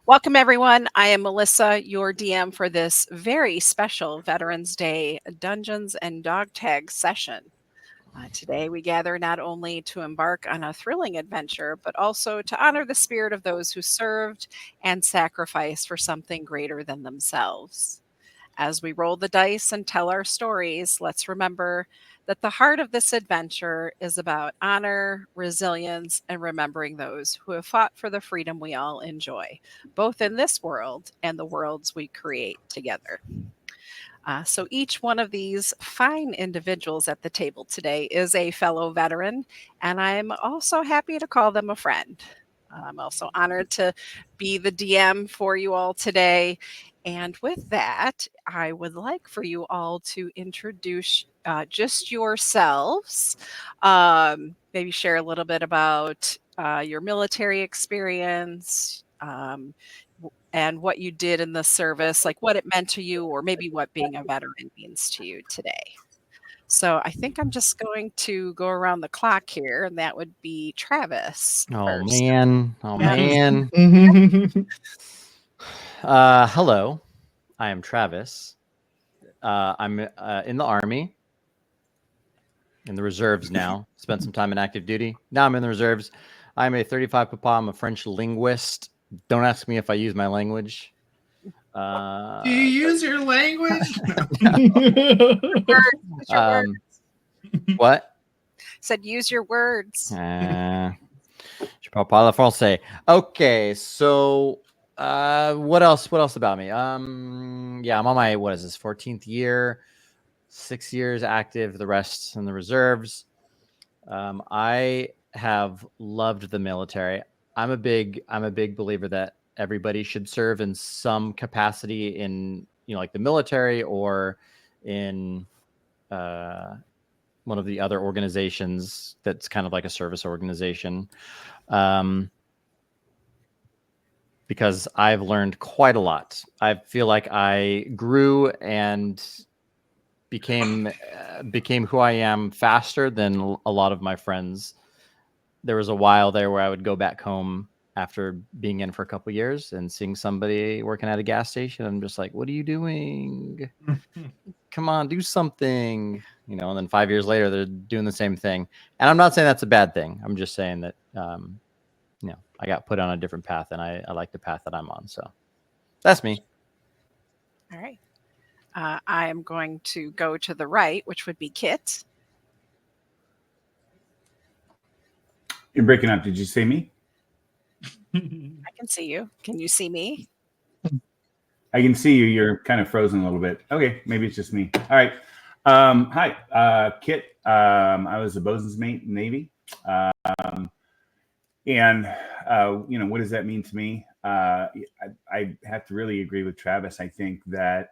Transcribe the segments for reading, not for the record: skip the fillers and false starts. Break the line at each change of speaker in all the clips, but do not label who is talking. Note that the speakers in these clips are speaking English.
Welcome, everyone. I am Melissa, your DM for this very special Veterans Day Dungeons and Dog Tag session. Today, we gather not only to embark on a thrilling adventure, but also to honor the spirit of those who served and sacrificed for something greater than themselves. As we roll the dice and tell our stories, let's remember that the heart of this adventure is about honor, resilience, and remembering those who have fought for the freedom we all enjoy, both in this world and the worlds we create together. So each one of these fine individuals at the table today is a fellow veteran, and I'm also happy to call them a friend. I'm also honored to be the DM for you all today. And with that, I would like for you all to introduce just yourselves. Maybe share a little bit about your military experience, and what you did in the service, like what it meant to you, or maybe what being a veteran means to you today. So I think I'm just going to go around the clock here, and that would be Travis
Oh
first.
man. Oh
Yeah.
man. Hello. I am Travis. I'm in the Army, in the reserves now. Spent some time in active duty. Now I'm in the reserves. I'm a 35 papa. I'm a French linguist. Don't ask me if I use my language.
Do you use your language?
Use your words.
What?
Said use your words.
Je parle pas le français. Okay, so what else about me? Yeah, I'm on my, what is this, 14th year, 6 years active, the rest in the reserves. I have loved the military. I'm a big believer that everybody should serve in some capacity in, like the military or in one of the other organizations that's kind of like a service organization. Because I've learned quite a lot. I feel like I grew and became who I am faster than a lot of my friends. There was a while there where I would go back home after being in for a couple years and seeing somebody working at a gas station. I'm just like, what are you doing? Come on, do something. And then 5 years later, they're doing the same thing. And I'm not saying that's a bad thing. I'm just saying that, I got put on a different path, and I like the path that I'm on. So that's me.
All right. I am going to go to the right, which would be Kit.
You're breaking up. Did you say me?
I can see you. Can you see me?
I can see you. You're kind of frozen a little bit. Okay, maybe it's just me. All right. Hi, Kit. I was a bosun's mate in the Navy. What does that mean to me? I have to really agree with Travis. I think that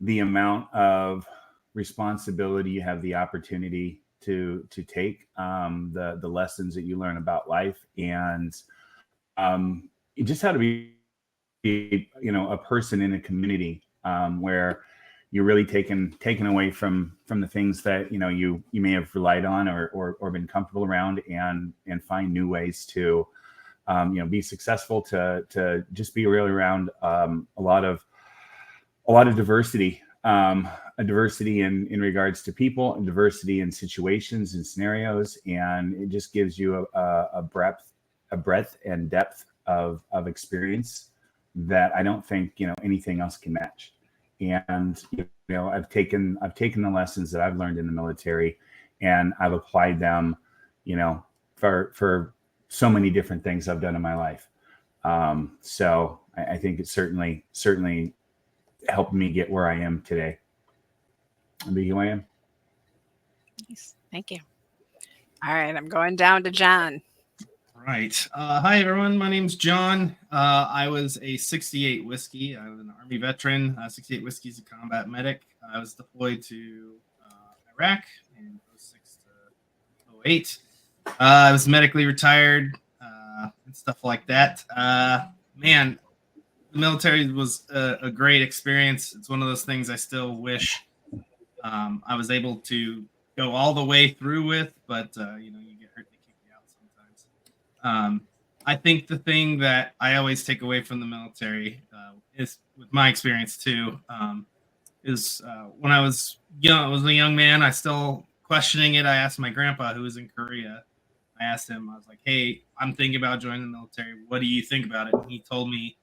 the amount of responsibility you have the opportunity to take, the lessons that you learn about life, and just how to be a person in a community, where you're really taken away from the things that you may have relied on or been comfortable around, and find new ways to be successful, to just be really around a lot of diversity, a diversity in regards to people, and diversity in situations and scenarios, and it just gives you a breadth and depth of experience that I don't think anything else can match. And I've taken the lessons that I've learned in the military, and I've applied them for so many different things I've done in my life. So I think it certainly helped me get where I am today and be who I am.
Nice. Thank you. All right, I'm going down to John.
Right. Hi, everyone. My name's John. I was a 68 whiskey. I was an Army veteran. 68 whiskey is a combat medic. I was deployed to Iraq in 06 to 08. I was medically retired and stuff like that. Man, the military was a great experience. It's one of those things I still wish I was able to go all the way through with, but you get hurt, they kick you out sometimes. I think the thing that I always take away from the military is, with my experience too, is when I was a young man, I still questioning it. I asked my grandpa, who was in Korea. I asked him, I was like, "Hey, I'm thinking about joining the military. What do you think about it?" And he told me,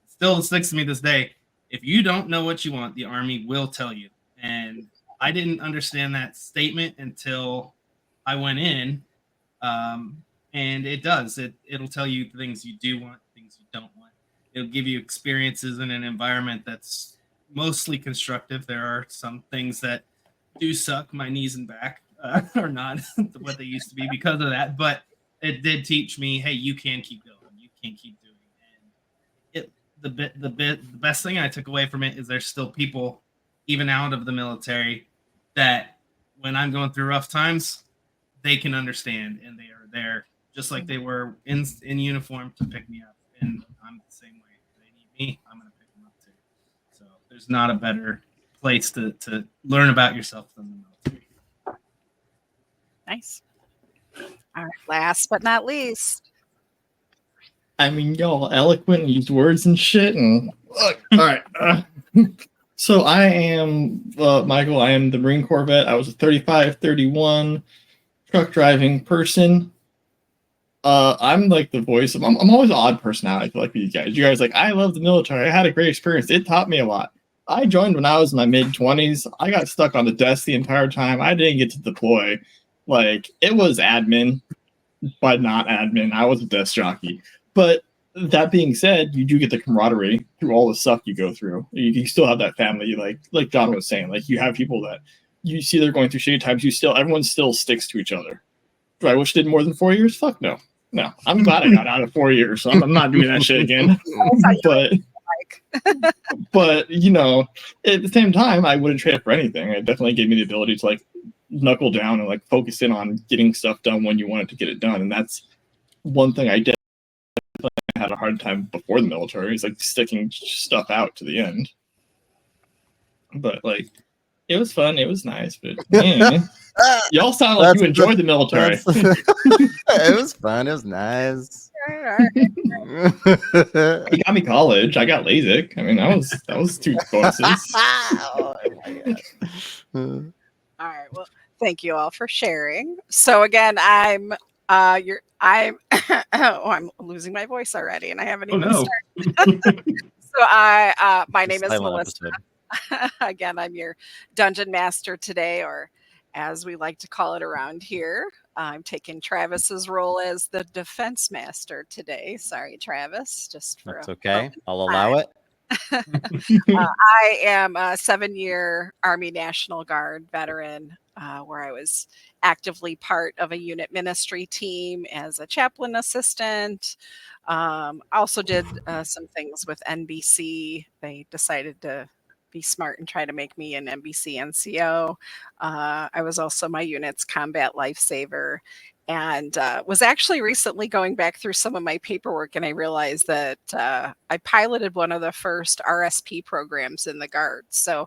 still sticks to me this day, if you don't know what you want, the Army will tell you. And I didn't understand that statement until I went in. And it does. It'll tell you things you do want, things you don't want. It'll give you experiences in an environment that's mostly constructive. There are some things that do suck. My knees and back are not what they used to be because of that. But it did teach me, hey, you can keep going. You can keep doing. And the best thing I took away from it is there's still people, even out of the military, that when I'm going through rough times, they can understand, and they are there just like they were in uniform to pick me up. And I'm the same way. If they need me, I'm going to pick them up too. So there's not a better place to learn about yourself than the military.
Nice. All right. Last but not least.
I mean, y'all eloquent and use words and shit. And all right. So I am Michael. I am the Marine Corps vet. I was a 35-31 truck driving person. I'm like the voice of. I'm always an odd personality like these guys. You guys like, I love the military. I had a great experience. It taught me a lot. I joined when I was in my mid-20s. I got stuck on the desk the entire time. I didn't get to deploy. Like, it was admin, but not admin. I was a desk jockey. But that being said, you do get the camaraderie through all the stuff you go through. You still have that family, like John was saying. Like, you have people that you see they're going through shitty times. Everyone still sticks to each other. Do I wish I did more than 4 years? Fuck no. No, I'm glad I got out of 4 years. So I'm not doing that shit again. but you know, at the same time, I wouldn't trade it for anything. It definitely gave me the ability to like knuckle down and like focus in on getting stuff done when you wanted to get it done. And that's one thing I did. I had a hard time before the military is like sticking stuff out to the end. But like, it was fun. It was nice. But y'all sound like you enjoyed the military.
It was fun. It was nice.
You got me college. I got LASIK. I mean, that was 2 bonuses.
Oh my gosh.
All right. Well, thank you all for sharing. So again, I'm I'm losing my voice already, and I haven't even started. So my name is Melissa. Again, I'm your dungeon master today, or as we like to call it around here. I'm taking Travis's role as the defense master today. Sorry, Travis. Just for
that's okay. I'll allow it.
I am a 7-year Army National Guard veteran, where I was actively part of a unit ministry team as a chaplain assistant. Also did some things with NBC. They decided to be smart and try to make me an NBC NCO. I was also my unit's combat lifesaver, and was actually recently going back through some of my paperwork, and I realized that I piloted one of the first RSP programs in the Guards. So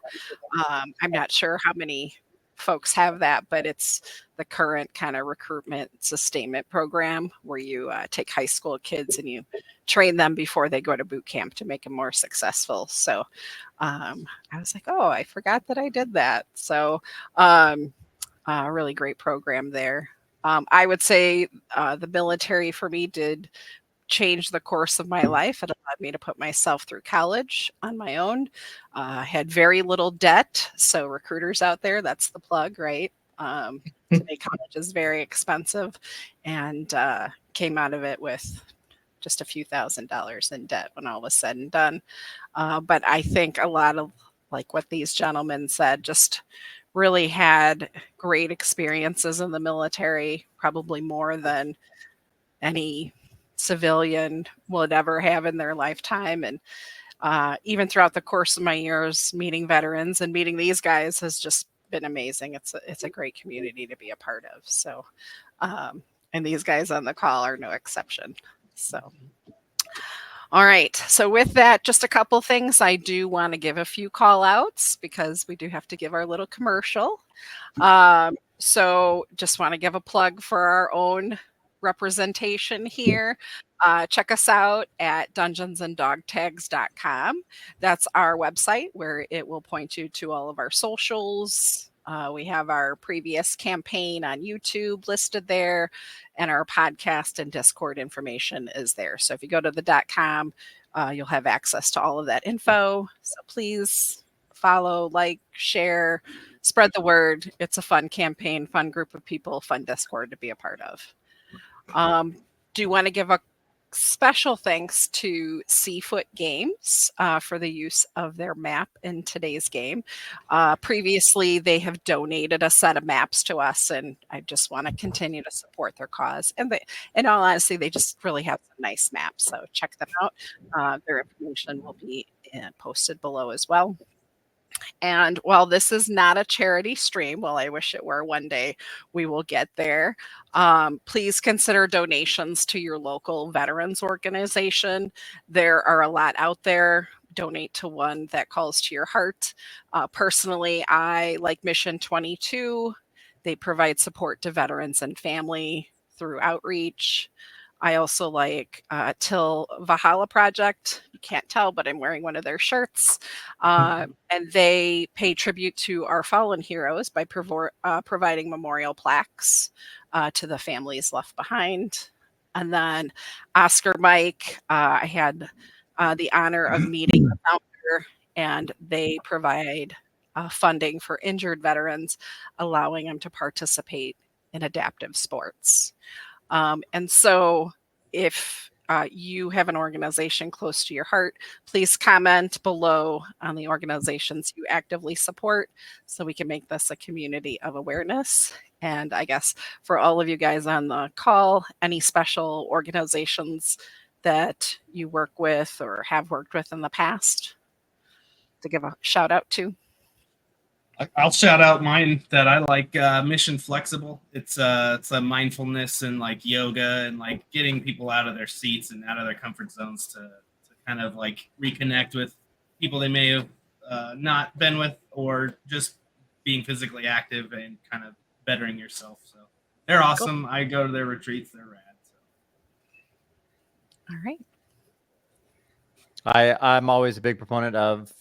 I'm not sure how many folks have that, but it's the current kind of recruitment sustainment program where you take high school kids and you train them before they go to boot camp to make them more successful. So I was like, oh, I forgot that I did that. So a really great program there. I would say the military for me did change the course of my life. It allowed me to put myself through college on my own. Had very little debt. So recruiters out there, that's the plug, right? Today college is very expensive, and came out of it with just a few $1,000s in debt when all was said and done. But I think a lot of like what these gentlemen said, just really had great experiences in the military, probably more than any civilian would ever have in their lifetime. And even throughout the course of my years, meeting veterans and meeting these guys has just been amazing. It's a great community to be a part of. So, and these guys on the call are no exception. So, all right. So with that, just a couple things. I do want to give a few call outs because we do have to give our little commercial. So just want to give a plug for our own representation here. Check us out at dungeonsanddogtags.com. That's our website where it will point you to all of our socials. We have our previous campaign on YouTube listed there, and our podcast and Discord information is there. So if you go to the .com, you'll have access to all of that info. So please follow, like, share, spread the word. It's a fun campaign, fun group of people, fun Discord to be a part of. Do you want to give a special thanks to Seafoot Games for the use of their map in today's game. Previously, they have donated a set of maps to us, and I just want to continue to support their cause. And in all honesty, they just really have some nice maps, so check them out. Their information will be posted below as well. And while this is not a charity stream, well, I wish it were, one day we will get there. Please consider donations to your local veterans organization. There are a lot out there. Donate to one that calls to your heart. Personally, I like Mission 22. They provide support to veterans and family through outreach. I also like Til Valhalla Project. You can't tell, but I'm wearing one of their shirts. And they pay tribute to our fallen heroes by providing memorial plaques to the families left behind. And then Oscar Mike, I had the honor of meeting the founder, and they provide funding for injured veterans, allowing them to participate in adaptive sports. And so if you have an organization close to your heart, please comment below on the organizations you actively support so we can make this a community of awareness. And I guess for all of you guys on the call, any special organizations that you work with or have worked with in the past to give a shout out to?
I'll shout out mine that I like. Mission Flexible. It's a mindfulness and like yoga and like getting people out of their seats and out of their comfort zones to kind of like reconnect with people they may have not been with, or just being physically active and kind of bettering yourself. So they're awesome. Cool. I go to their retreats. They're rad. So.
All right.
I'm always a big proponent of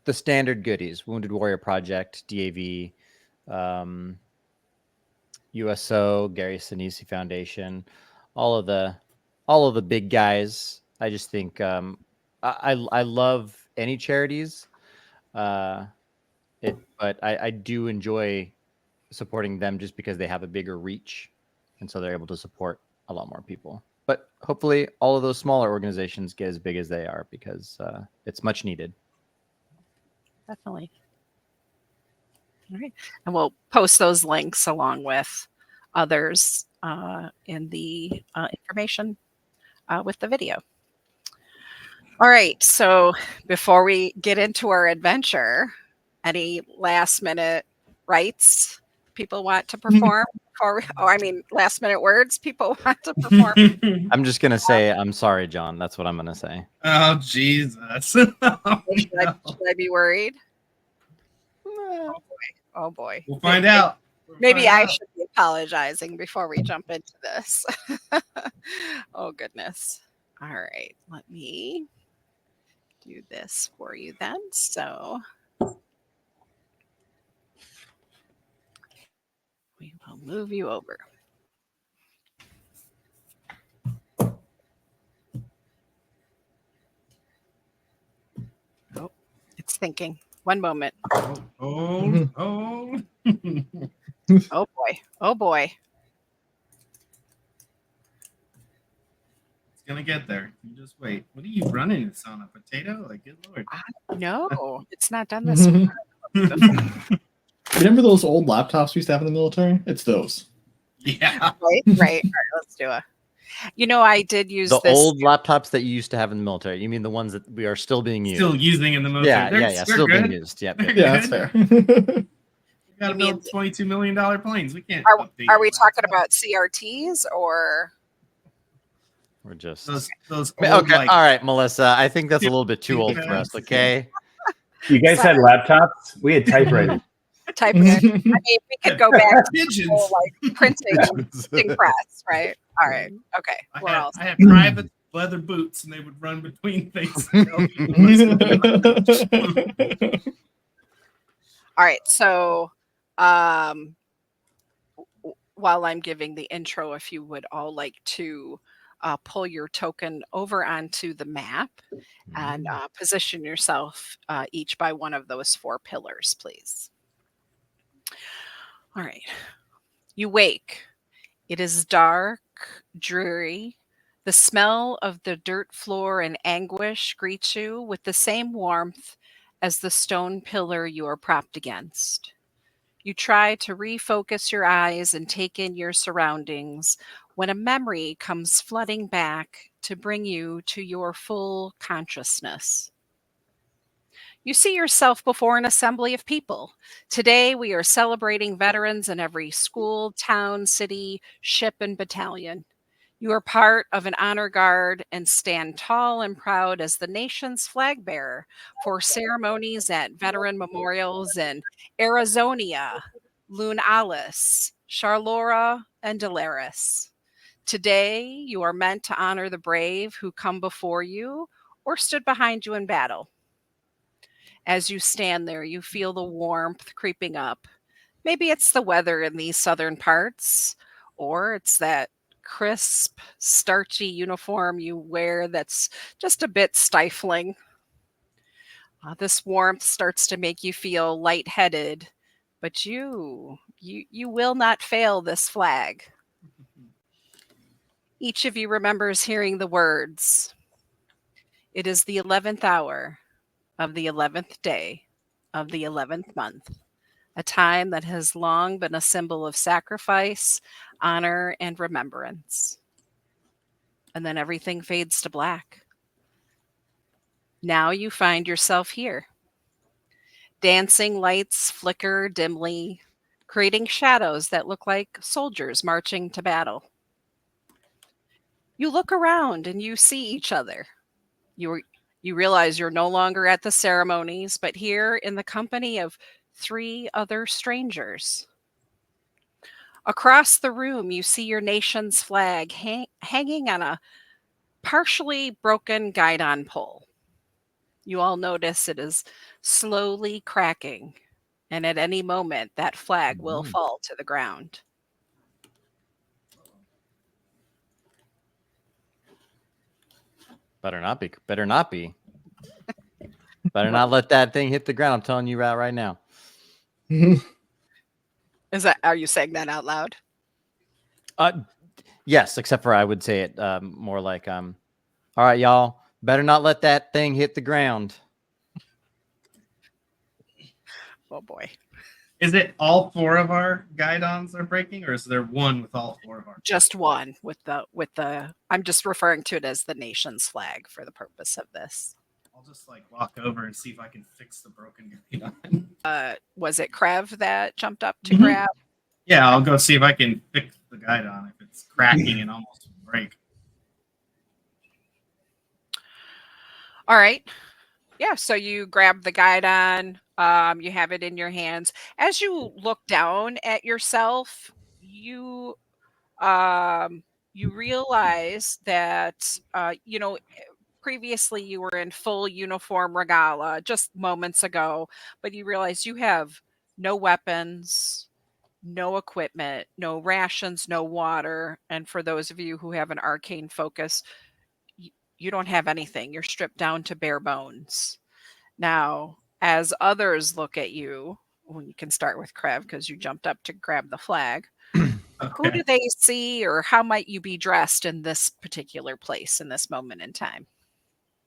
the standard goodies: Wounded Warrior Project, DAV, USO, Gary Sinise Foundation, all of the big guys. I just think I love any charities, but I do enjoy supporting them just because they have a bigger reach, and so they're able to support a lot more people. But hopefully, all of those smaller organizations get as big as they are, because it's much needed.
Definitely. All right. And we'll post those links along with others in the information with the video. All right. So before we get into our adventure, any last minute rites people want to perform? Last minute words people want to perform?
I'm just going to say, I'm sorry, John. That's what I'm going to say.
Oh, Jesus.
Should I be worried? Oh, boy.
We'll find out.
Maybe I should be apologizing before we jump into this. Oh, goodness. All right. Let me do this for you then. So we will move you over. Oh, it's thinking. One moment.
Oh.
Oh boy. Oh boy.
It's gonna get there. You just wait. What are you running this on? A potato? Like, good Lord.
No, it's not done this way.
Remember those old laptops we used to have in the military? It's those.
Yeah.
Right. All right. Let's do it. I did use
the
this.
old laptops that you used to have in the military. You mean the ones that we are still being used?
Still using in the military.
Yeah. Still
good.
being used. Yeah,
that's fair.
We gotta build $22 million planes. We can't.
Are we talking about CRTs or?
We're just
those old,
okay. All right, Melissa. I think that's a little bit too old for us. Okay.
You guys had laptops. We had typewriters.
Typewriter. We could go back to
pigeons.
whole, printing press, right? All right. Okay. We're all
I had private leather boots, and they would run between things. And tell people what's going on.
all right. So, while I'm giving the intro, if you would all like to pull your token over onto the map and position yourself each by one of those 4 pillars, please. All right. You wake. It is dark, dreary. The smell of the dirt floor and anguish greets you with the same warmth as the stone pillar you are propped against. You try to refocus your eyes and take in your surroundings when a memory comes flooding back to bring you to your full consciousness. You see yourself before an assembly of people. Today, we are celebrating veterans in every school, town, city, ship, and battalion. You are part of an honor guard and stand tall and proud as the nation's flag bearer for ceremonies at veteran memorials in Arizona, Lunalis, Charlora, and Delaris. Today, you are meant to honor the brave who come before you or stood behind you in battle. As you stand there, you feel the warmth creeping up. Maybe it's the weather in these southern parts, or it's that crisp, starchy uniform you wear that's just a bit stifling. This warmth starts to make you feel lightheaded, but you will not fail this flag. Each of you remembers hearing the words, "It is the 11th hour of the 11th day of the 11th month, a time that has long been a symbol of sacrifice, honor, and remembrance." And then everything fades to black. Now you find yourself here. Dancing lights flicker dimly, creating shadows that look like soldiers marching to battle. You look around and you see each other. You realize you're no longer at the ceremonies, but here in the company of 3 other strangers. Across the room, you see your nation's flag hanging on a partially broken guidon pole. You all notice it is slowly cracking, and at any moment, that flag will fall to the ground.
Better not be. Better not be. Better not let that thing hit the ground. I'm telling you right now.
Are you saying that out loud?
Yes, except for I would say it more like, all right, y'all, better not let that thing hit the ground.
Oh boy.
Is it all 4 of our guidons are breaking, or is there one with all 4 of our?
Just one with the I'm just referring to it as the nation's flag for the purpose of this.
I'll just walk over and see if I can fix the broken guidon.
Was it Krev that jumped up to grab?
Yeah, I'll go see if I can fix the guidon if it's cracking and almost break.
All right. Yeah, so you grab the guidon, you have it in your hands. As you look down at yourself, you realize that previously you were in full uniform regala just moments ago, but you realize you have no weapons, no equipment, no rations, no water, and for those of you who have an arcane focus, you don't have anything. You're stripped down to bare bones. Now, as others look at you, well, you can start with Krev because you jumped up to grab the flag.
Okay.
Who do they see, or how might you be dressed in this particular place in this moment in time?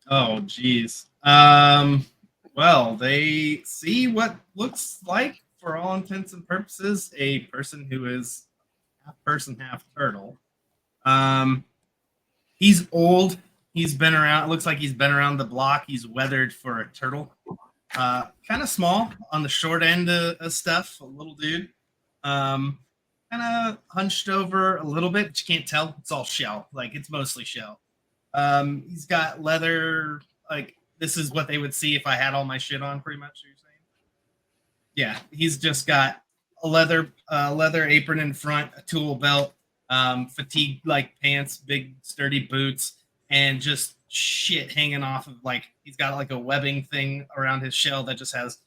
Oh, geez. Well, they see what looks like, for all intents and purposes, a person who is half person, half turtle. He's old. He's been around. It looks like he's been around the block. He's weathered for a turtle. Kind of small on the short end of stuff. A little dude. Kind of hunched over a little bit, but you can't tell. It's all shell. It's mostly shell. He's got leather. This is what they would see if I had all my shit on, pretty much. You're saying? Yeah, he's just got a leather apron in front, a tool belt, fatigue like pants, big sturdy boots, and just shit hanging off of like he's got like a webbing thing around his shell that just has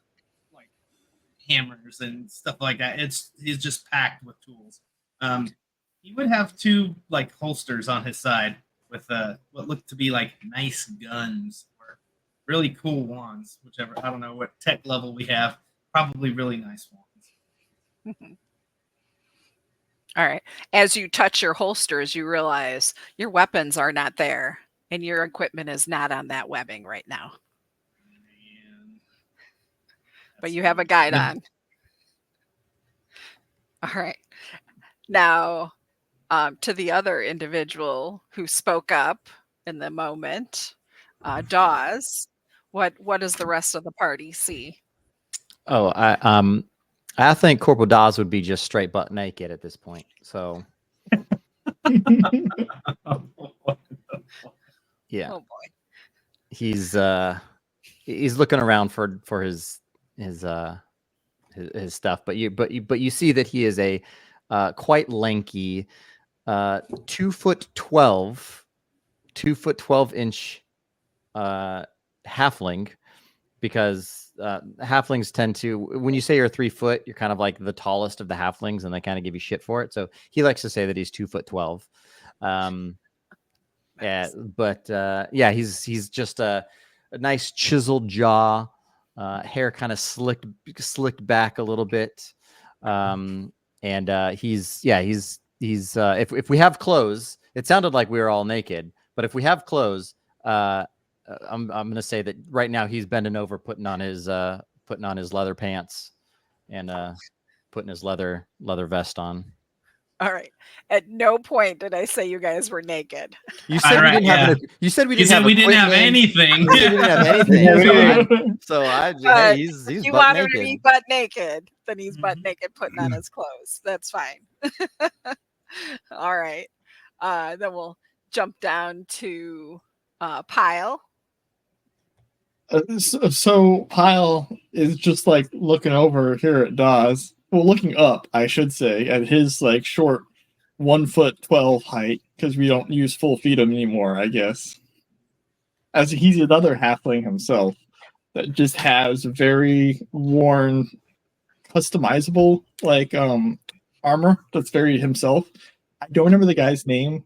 like hammers and stuff like that. He's just packed with tools. He would have two like holsters on his side with what looked to be like nice guns or really cool wands, whichever. I don't know what tech level we have. Probably really nice wands.
All right. As you touch your holsters, you realize your weapons are not there and your equipment is not on that webbing right now.
Man.
But you have a guide on. All right. Now, to the other individual who spoke up in the moment, Dawes, what does the rest of the party see?
Oh, I think Corporal Dawes would be just straight butt naked at this point. So yeah,
Oh boy.
he's looking around for his stuff, but you see that he is a quite lanky 2'12" halfling, because halflings tend to, when you say you're 3 foot, you're kind of like the tallest of the halflings, and they kind of give you shit for it. So he likes to say that he's 2'12". Yeah, but yeah, he's just a nice chiseled jaw, hair kind of slicked back a little bit, and he's if we have clothes, it sounded like we were all naked, but if we have clothes, I'm gonna say that right now he's bending over, putting on his leather pants and putting his leather vest on.
All right. At no point did I say you guys were naked.
You said we didn't have you said we didn't have
we didn't have
equipment.
anything.
You said we didn't have anything. Hey, he's
If you
butt
want him to
naked.
be butt naked, then he's butt naked putting on his clothes. That's fine. All right. Then we'll jump down to Pyle.
So Pyle is just like looking over here at Dawes. Well, looking up, I should say, at his like short 1'12" height, because we don't use full feet anymore, I guess. As he's another halfling himself that just has very worn, customizable like armor that's very himself. I don't remember the guy's name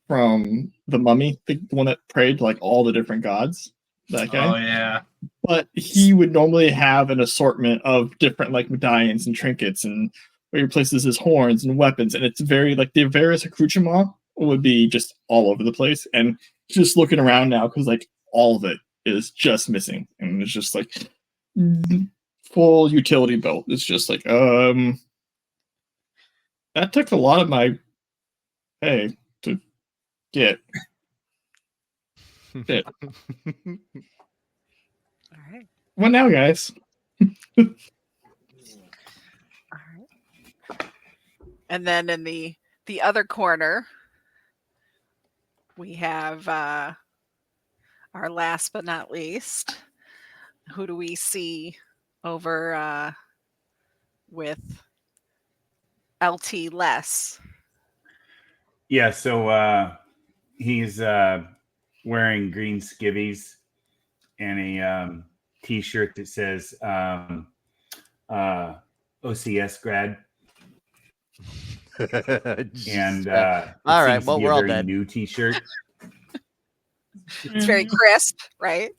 from the Mummy, the one that prayed to like all the different gods. That guy.
Oh yeah.
But he would normally have an assortment of different like medallions and trinkets, and where he places his horns and weapons, and it's very like the various accoutrements would be just all over the place. And just looking around now, because like all of it is just missing, and it's just like full utility belt. It's just like that took a lot of my pay to get. Shit.
All right.
What now, guys?
All right. And then in the other corner, we have our last but not least. Who do we see over with LT less?
Yeah, so he's wearing green skivvies and a t-shirt that says OCS grad. And
all right, well, we're all
dead.
dead.
New t-shirt.
It's very crisp, right?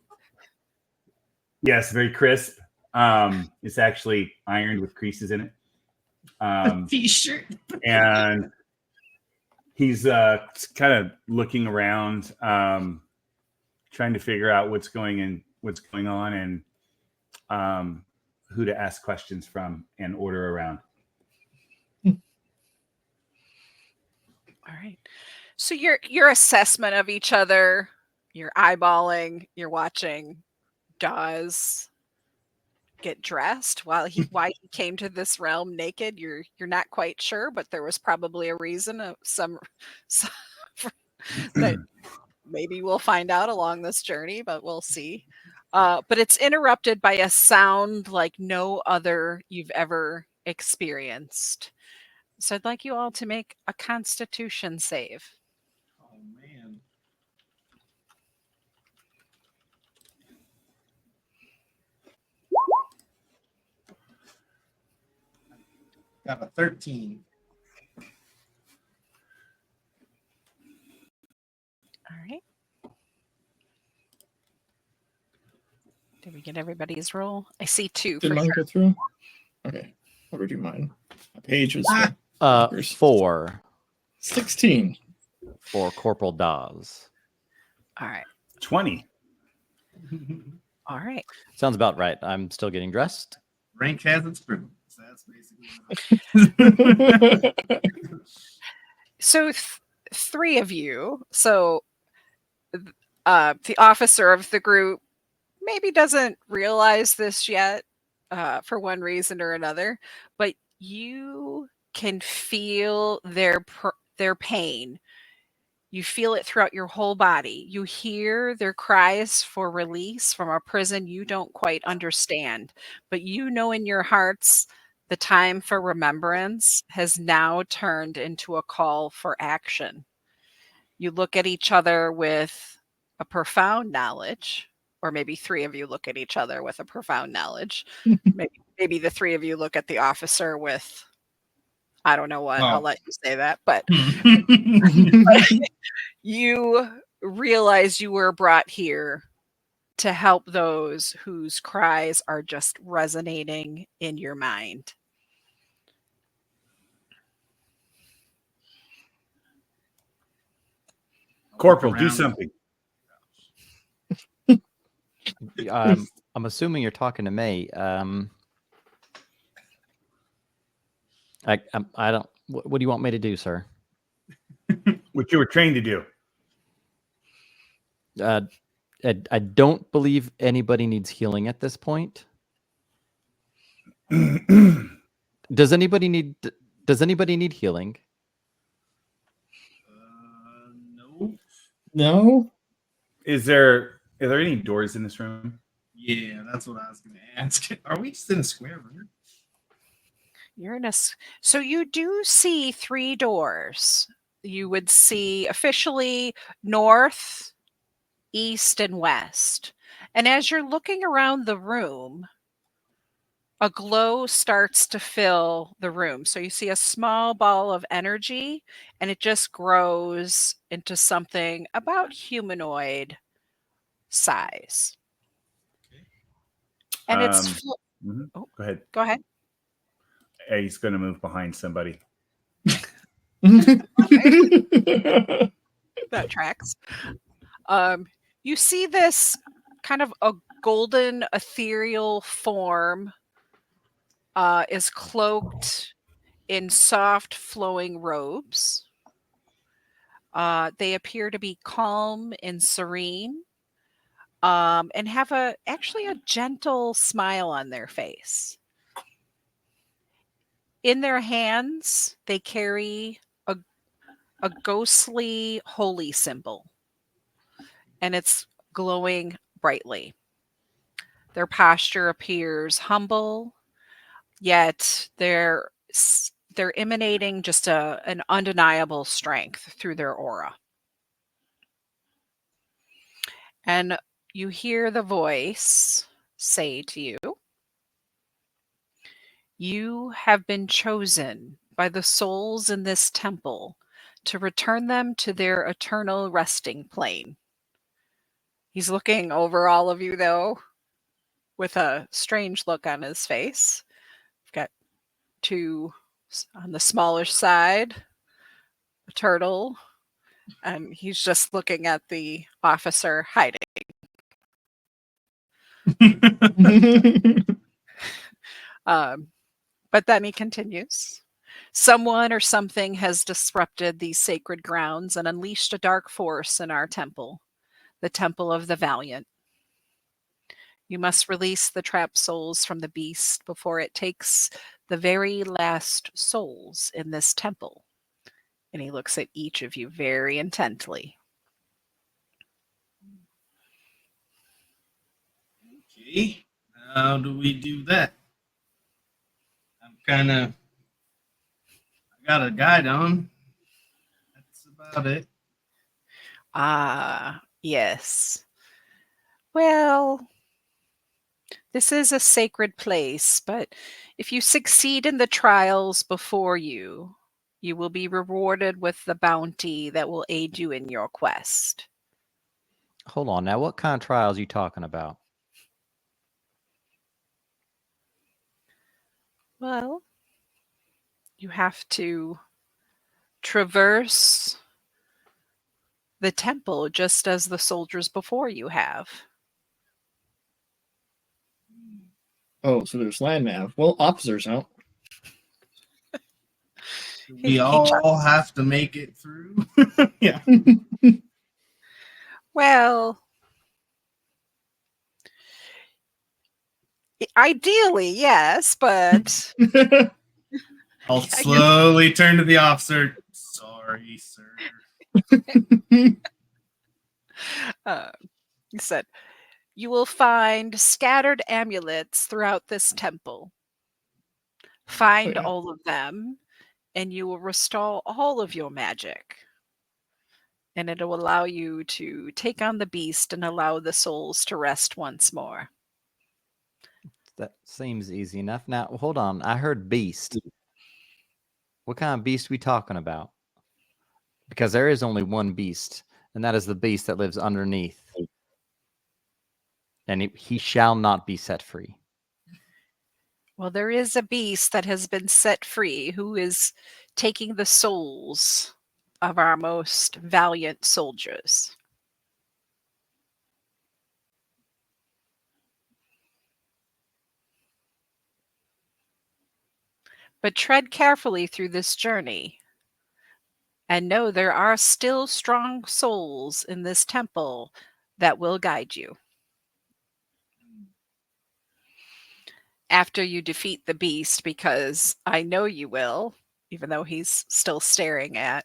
Yes, very crisp. It's actually ironed with creases in it.
T-shirt.
And he's kind of looking around, trying to figure out what's going on, and who to ask questions from and order around.
All right. So your assessment of each other, you're eyeballing, you're watching Dawes get dressed why he came to this realm naked. You're not quite sure, but there was probably a reason of some that maybe we'll find out along this journey, but we'll see. But it's interrupted by a sound like no other you've ever experienced. So I'd like you all to make a Constitution save.
Oh man. Got a 13.
All right. Did we get everybody's roll? I see 2
Did
for
mine
you.
go through? Okay, I'll redo mine. My page was
4
16.
for Corporal Dawes.
All right.
20.
All right.
Sounds about right. I'm still getting dressed.
Rank has its privileges. That's basically what it is.
So 3 of you. So the officer of the group maybe doesn't realize this yet for one reason or another, but you can feel their pain. You feel it throughout your whole body. You hear their cries for release from a prison you don't quite understand, but you know in your hearts the time for remembrance has now turned into a call for action. You look at each other with a profound knowledge, or maybe 3 of you look at each other with a profound knowledge. Maybe the 3 of you look at the officer with, I don't know what. I'll let you say that, but you realize you were brought here to help those whose cries are just resonating in your mind.
Corporal, do something.
I'm assuming you're talking to me. I don't. What do you want me to do, sir?
What you were trained to do.
I don't believe anybody needs healing at this point. Does anybody need healing?
No.
No?
Are there any doors in this room?
Yeah, that's what I was going to ask. Are we just in a square room?
You're in so you do see 3 doors. You would see officially north, east, and west. And as you're looking around the room, a glow starts to fill the room. So you see a small ball of energy, and it just grows into something about humanoid size. And it's
Go ahead.
Go ahead.
He's going to move behind somebody.
That tracks. You see this kind of a golden ethereal form is cloaked in soft flowing robes. They appear to be calm and serene, and have actually a gentle smile on their face. In their hands, they carry a ghostly holy symbol, and it's glowing brightly. Their posture appears humble, yet they're emanating just an undeniable strength through their aura. And you hear the voice say to you, "You have been chosen by the souls in this temple to return them to their eternal resting plane." He's looking over all of you, though, with a strange look on his face. We've got 2 on the smallish side, a turtle, and he's just looking at the officer hiding. But then he continues. "Someone or something has disrupted these sacred grounds and unleashed a dark force in our temple, the temple of the valiant. You must release the trapped souls from the beast before it takes the very last souls in this temple." And he looks at each of you very intently.
Okay. How do we do that? I'm kind of got a guide on. That's about it.
Ah, yes. Well, this is a sacred place, but if you succeed in the trials before you, you will be rewarded with the bounty that will aid you in your quest.
Hold on. Now, what kind of trials are you talking about?
Well, you have to traverse the temple just as the soldiers before you have.
Oh, so there's land nav. Well, officers out.
We all have to make it through.
Yeah.
Well, ideally, yes, but
I'll slowly turn to the officer. Sorry, sir.
He said, you will find scattered amulets throughout this temple. Find
yeah.
all of them, and you will restore all of your magic. And it will allow you to take on the beast and allow the souls to rest once more.
That seems easy enough. Now, hold on. I heard beast. What kind of beast we talking about? Because there is only one beast, and that is the beast that lives underneath. And he shall not be set free.
Well, there is a beast that has been set free who is taking the souls of our most valiant soldiers. But tread carefully through this journey, and know there are still strong souls in this temple that will guide you. After you defeat the beast, because I know you will, even though he's still staring at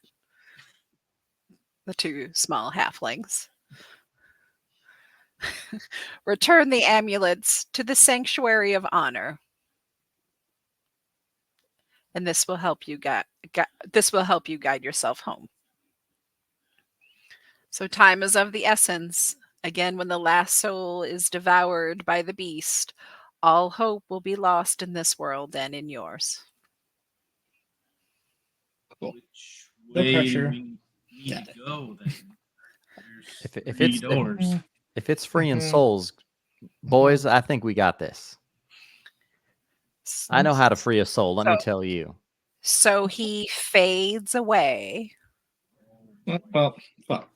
the two small halflings. Return the amulets to the Sanctuary of Honor. And this will help you guide yourself home. So time is of the essence. Again, when the last soul is devoured by the beast, all hope will be lost in this world and in yours.
Cool.
Which
No
way
pressure.
we need to go then? There's
If
three
it's
doors.
if it's freeing
Mhm.
souls, boys, I think we got this. I know how to free a soul. Let me tell you.
So he fades away,
Well, fuck.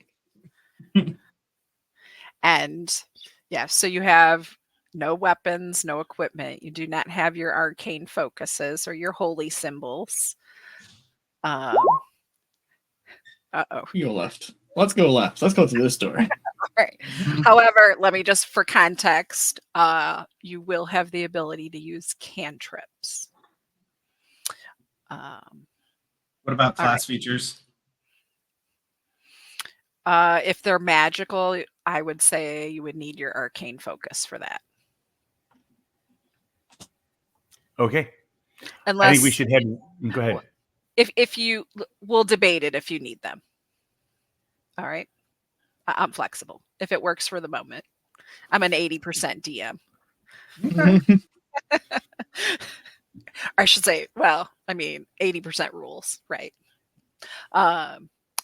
and yeah, so you have no weapons, no equipment. You do not have your arcane focuses or your holy symbols. Uh-oh.
You go left. Let's go left. Let's go to this door.
Right. However, let me just for context, you will have the ability to use cantrips.
What about class features?
If they're magical, I would say you would need your arcane focus for that.
Okay.
Unless
I think we should head. Go ahead.
if you we'll debate it if you need them. All right. I'm flexible if it works for the moment. I'm an 80% DM. I should say, well, I mean, 80% rules, right? All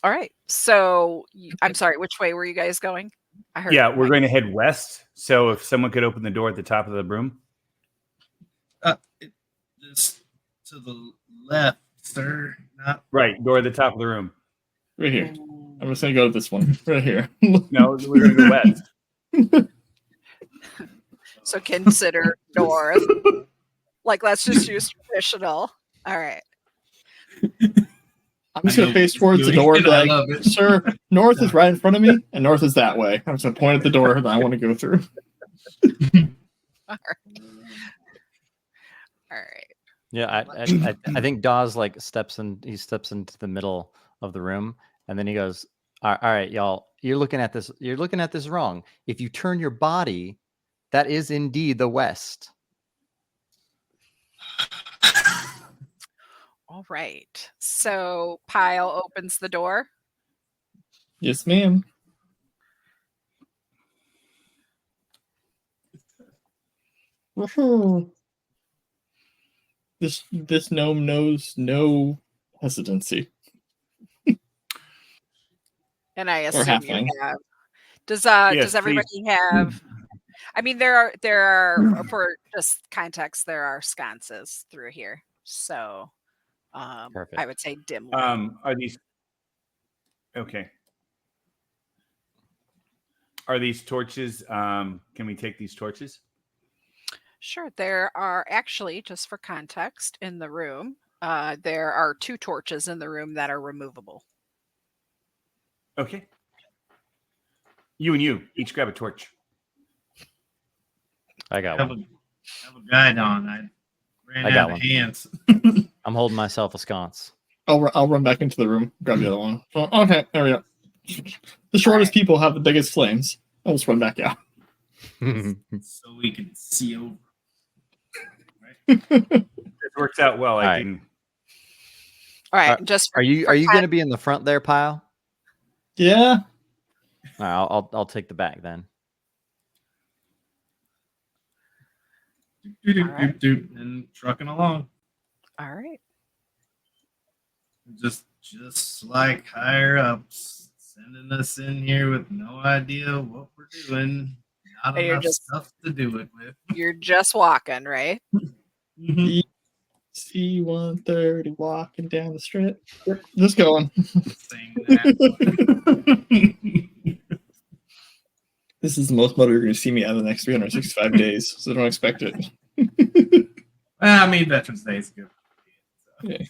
right. So I'm sorry, which way were you guys going? I heard.
Yeah, we're going to head west. So if someone could open the door at the top of the room.
Just to the left, sir. Not
Right, door at the top of the room.
Right here. I'm just gonna go to this one right here.
No, we're going to go west.
So consider north. Like, let's just use traditional. All right.
I'm just gonna face towards the door.
I
Like,
love it.
sir, north is right in front of me, and north is that way. I'm just gonna point at the door that I want to go through.
All right.
Yeah, I think Dawes like steps into the middle of the room, and then he goes, all right, y'all, you're looking at this wrong. If you turn your body, that is indeed the west.
All right. So Pyle opens the door.
Yes, ma'am. Woohoo. This gnome knows no hesitancy.
And I
Or
assume you
halfling.
have.
Yes,
Does everybody have? I mean, there are for just context, there are sconces through here, so I
Perfect.
would say dim light.
Are these okay? Are these torches? Can we take these torches?
Sure, there are actually, just for context, in the room, there are 2 torches in the room that are removable.
Okay. You and you each grab a torch.
I got
have
one.
a guide on. I ran
I got
out
one.
of hands.
I'm holding myself a sconce.
I'll run back into the room, grab the other one. Oh, okay, there we go. The shortest people have the biggest flames. I'll just run back out.
So we can see over.
It works out well. I
All right.
didn't.
All right, just
Are you going to be in the front there, Pyle?
Yeah.
All right, I'll take the back then.
right.
And trucking along.
all right.
Just like higher ups sending us in here with no idea what we're doing. Not
And you're
enough
just-
stuff to do it with.
You're just walking, right?
Mhm.
C-130 walking down the strip. Yep, just going.
Saying that.
This is the most mother you're going to see me out of the next 365 days, so don't expect it.
Well, I mean, Veterans Day is good.
Okay.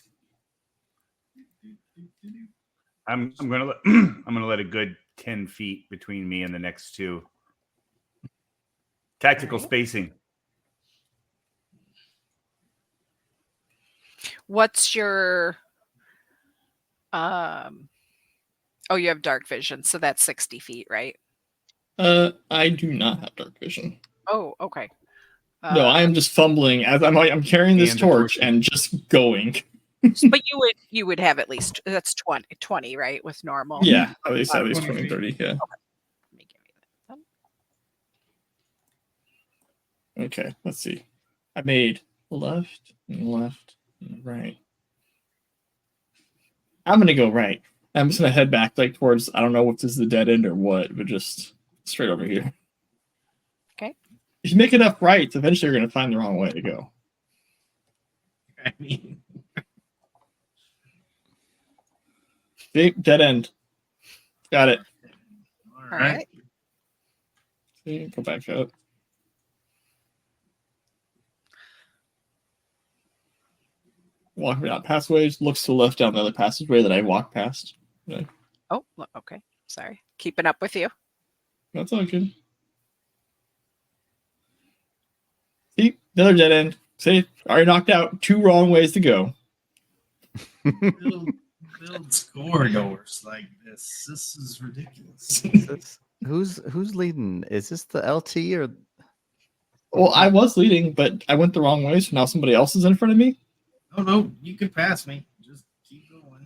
I'm gonna let a good 10 feet between me and the next 2. Tactical spacing.
What's your oh, you have dark vision, so that's 60 feet, right?
I do not have dark vision.
Oh, okay.
No, I am just fumbling as I'm carrying this
And the
torch
torches.
and just going.
But you would have at least that's 20, right? With normal.
Yeah, at least
20
20,
feet.
30, yeah.
Let me give you that.
Okay, let's see. I made left and left and right. I'm gonna go right. I'm just gonna head back like towards, I don't know if this is the dead end or what, but just straight over here.
Okay.
If you make enough rights, eventually you're gonna find the wrong way to go.
I mean,
See, dead end. Got it.
all
All
right.
right.
See, go back up. Walking down passageways, looks to the left down the other passageway that I walked past.
Oh, okay. Sorry. Keeping up with you.
That's all good. See, another dead end. See, already knocked out. 2 wrong ways to go.
Build corridors like this. This is ridiculous.
Who's leading? Is this the LT or?
Well, I was leading, but I went the wrong way, so now somebody else is in front of me.
No, you can pass me. Just keep going.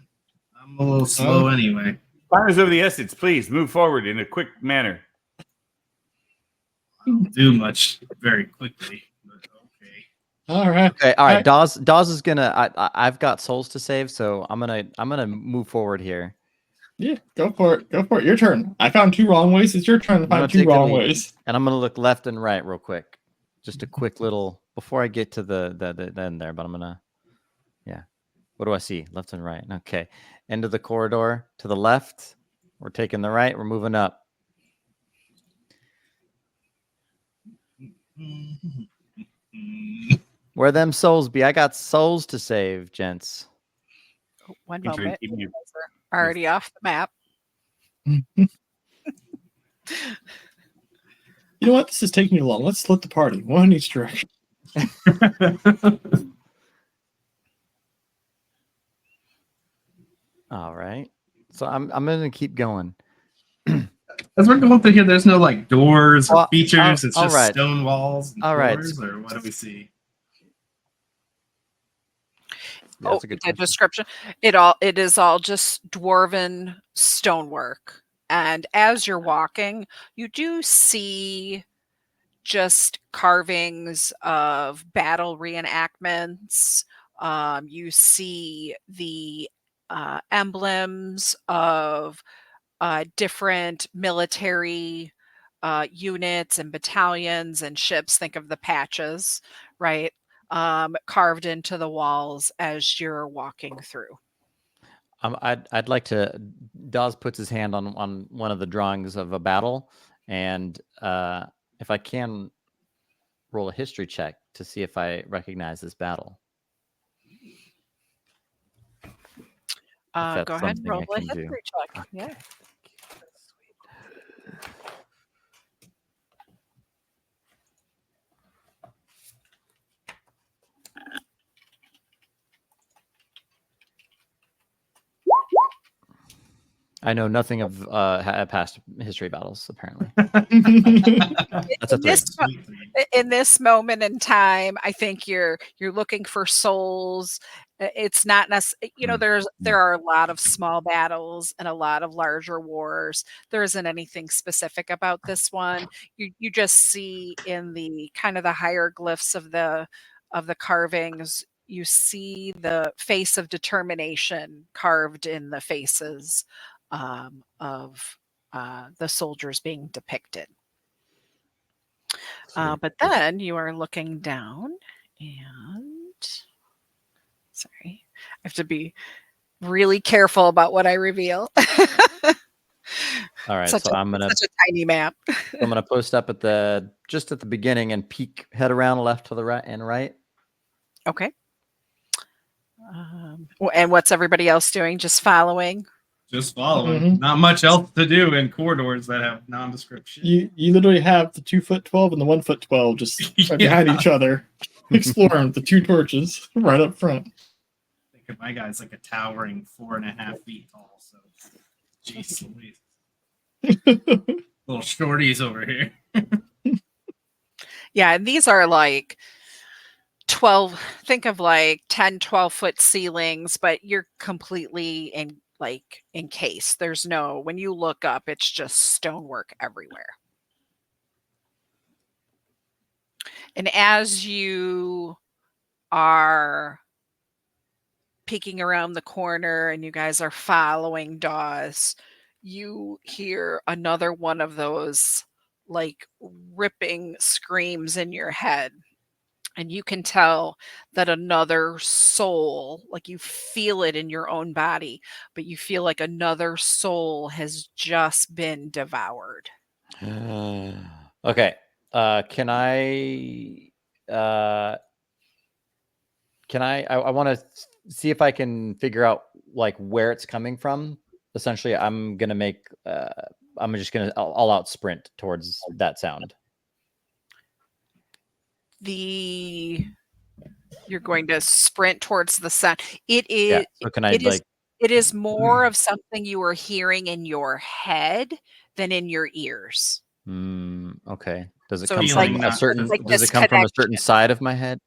I'm a little slow anyway.
Time is of the essence. Please move forward in a quick manner.
I don't do much very quickly, but okay.
All right.
Okay, all right.
All right.
Dawes is gonna. I've got souls to save, so I'm gonna move forward here.
Yeah, go for it. Go for it. Your turn. I found 2 wrong ways. It's your turn to
I'm gonna
find 2
take the
wrong
lead.
ways.
And I'm gonna look left and right real quick. Just a quick little before I get to the end there, but I'm gonna. Yeah. What do I see? Left and right. Okay. End of the corridor to the left. We're taking the right. We're moving up. Where them souls be? I got souls to save, gents.
Oh, one
Keep
moment.
you-
You guys are already off the map.
You know what? This is taking too long. Let's split the party. One in each direction.
All right. So I'm gonna keep going.
As we're going through here, there's no like doors or
Well,
features. It's
all
just
right.
stone walls and
All right.
doors, or what do we see?
that's a good
the
question.
description. It is all just dwarven stonework. And as you're walking, you do see just carvings of battle reenactments. You see the emblems of different military units and battalions and ships. Think of the patches, right? Carved into the walls as you're walking through.
I'd like to. Dawes puts his hand on one of the drawings of a battle, and if I can roll a history check to see if I recognize this battle. If that's
Go ahead and
something
roll
I
a
can do.
history check. Yeah.
Okay. I know nothing of past history battles. Apparently, that's a
In
3.
this in this moment in time, I think you're looking for souls. It's not necessarily, there are a lot of small battles and a lot of larger wars. There isn't anything specific about this one. You just see in the kind of the hieroglyphs of the carvings, you see the face of determination carved in the faces of the soldiers being depicted. But then you are looking down and sorry, I have to be really careful about what I reveal.
All right,
such
so I'm gonna
tiny map.
post up at the beginning and peek, head around left to the right and right.
Okay. And what's everybody else doing? Just following?
Just following. Not much else to do in corridors that have nondescript shit.
You literally have the 2'12" and the 1'12" just right behind each other, exploring with the 2 torches right up front.
I think of my guy's like a towering 4.5 feet tall. So, jeez Louise. Little shorties over here.
Yeah, and these are like 12, think of like 10, 12-foot ceilings, but you're completely encased. There's no, when you look up, it's just stonework everywhere. And as you are peeking around the corner and you guys are following Dawes, you hear another one of those like ripping screams in your head. And you can tell that another soul, like you feel it in your own body, but you feel like another soul has just been devoured.
Okay. Can I? I want to see if I can figure out like where it's coming from. Essentially, I'm gonna make. I'm just gonna all out sprint towards that sound.
You're going to sprint towards the sound. It is.
Yeah. So can I
It is more of something you are hearing in your head than in your ears.
Okay. Does it
So
come
it's
from
like-
a certain?
like
Does it come from a certain
disconnection.
side of my head?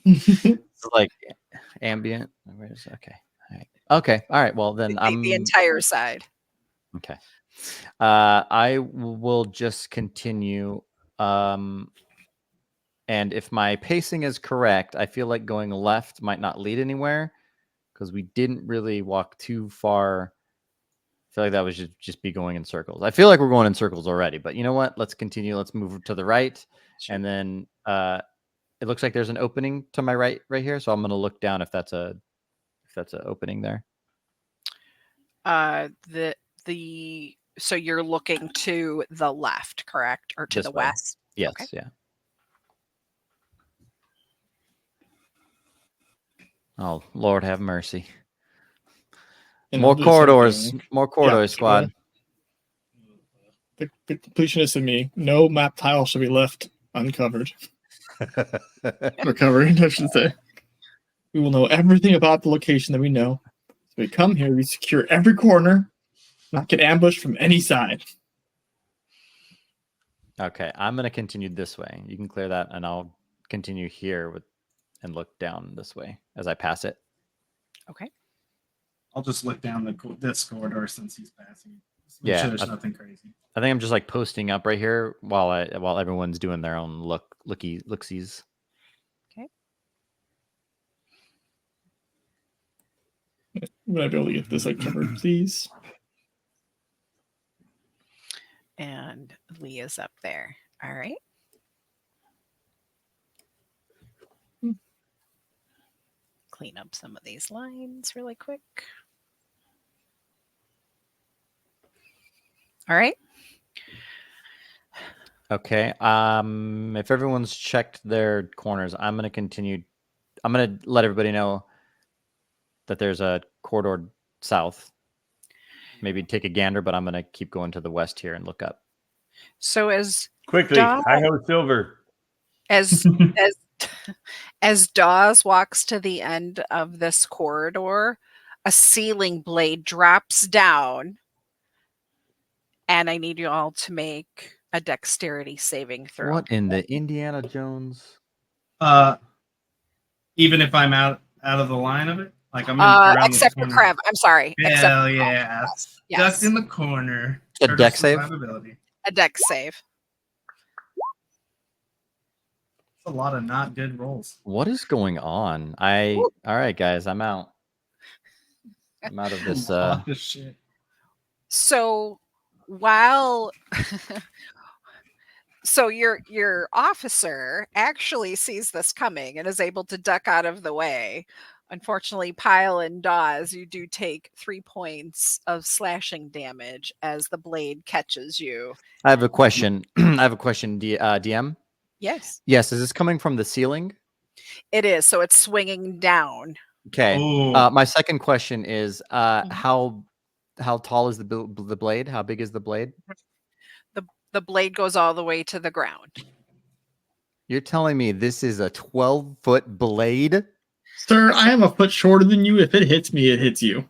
It's like ambient. Okay. All right. Okay. All right. Well, then
The entire side.
Okay. I will just continue. And if my pacing is correct, I feel like going left might not lead anywhere because we didn't really walk too far. I feel like that was just be going in circles. I feel like we're going in circles already, but you know what? Let's continue. Let's move to the right. Sure. And then it looks like there's an opening to my right here. So I'm going to look down if that's an opening there.
So you're looking to the left, correct? Or to the west?
Yes.
Okay.
Yeah. Oh, Lord have mercy. More corridors, squad.
The completionist in me, no map tile should be left uncovered. Recovered, I should say. We will know everything about the location that we know. So we come here, we secure every corner, not get ambushed from any side.
Okay, I'm going to continue this way. You can clear that, and I'll continue here and look down this way as I pass it.
Okay.
I'll just look down this corridor since he's passing. Just make
Yeah,
sure there's nothing crazy.
I think I'm just like posting up right here while everyone's doing their own looksies.
Okay.
Would I be able to get this like covered, please?
And Leah's up there. All right. Clean up some of these lines really quick. All right.
Okay. If everyone's checked their corners, I'm gonna continue. I'm gonna let everybody know that there's a corridor south. Maybe take a gander, but I'm gonna keep going to the west here and look up.
So as
Quickly,
Dog-
hi ho silver.
as as Dawes walks to the end of this corridor, a ceiling blade drops down, and I need you all to make a dexterity saving throw.
What in the Indiana Jones?
Even if I'm out of the line of it, like I'm in around
Except
the
for
corner.
Krev. I'm sorry. Except
Hell
for Krev.
yeah!
Yes.
Stuck in the corner.
A
Turtle
dex save?
survivability.
A dex save.
It's a lot of not good rolls.
What is going on? All right, guys, I'm out. I'm out of this.
A lot of shit.
So while so your officer actually sees this coming and is able to duck out of the way. Unfortunately, Pyle and Dawes, you do take 3 points of slashing damage as the blade catches you.
I have a question. I have a question, DM.
Yes,
Yes, is this coming from the ceiling?
it is. So it's swinging down.
Okay.
Oh,
My second question is,
Mhm.
how tall is the blade? How big is the blade?
The blade goes all the way to the ground.
You're telling me this is a 12-foot blade?
Sir, I am a foot shorter than you. If it hits me, it hits you.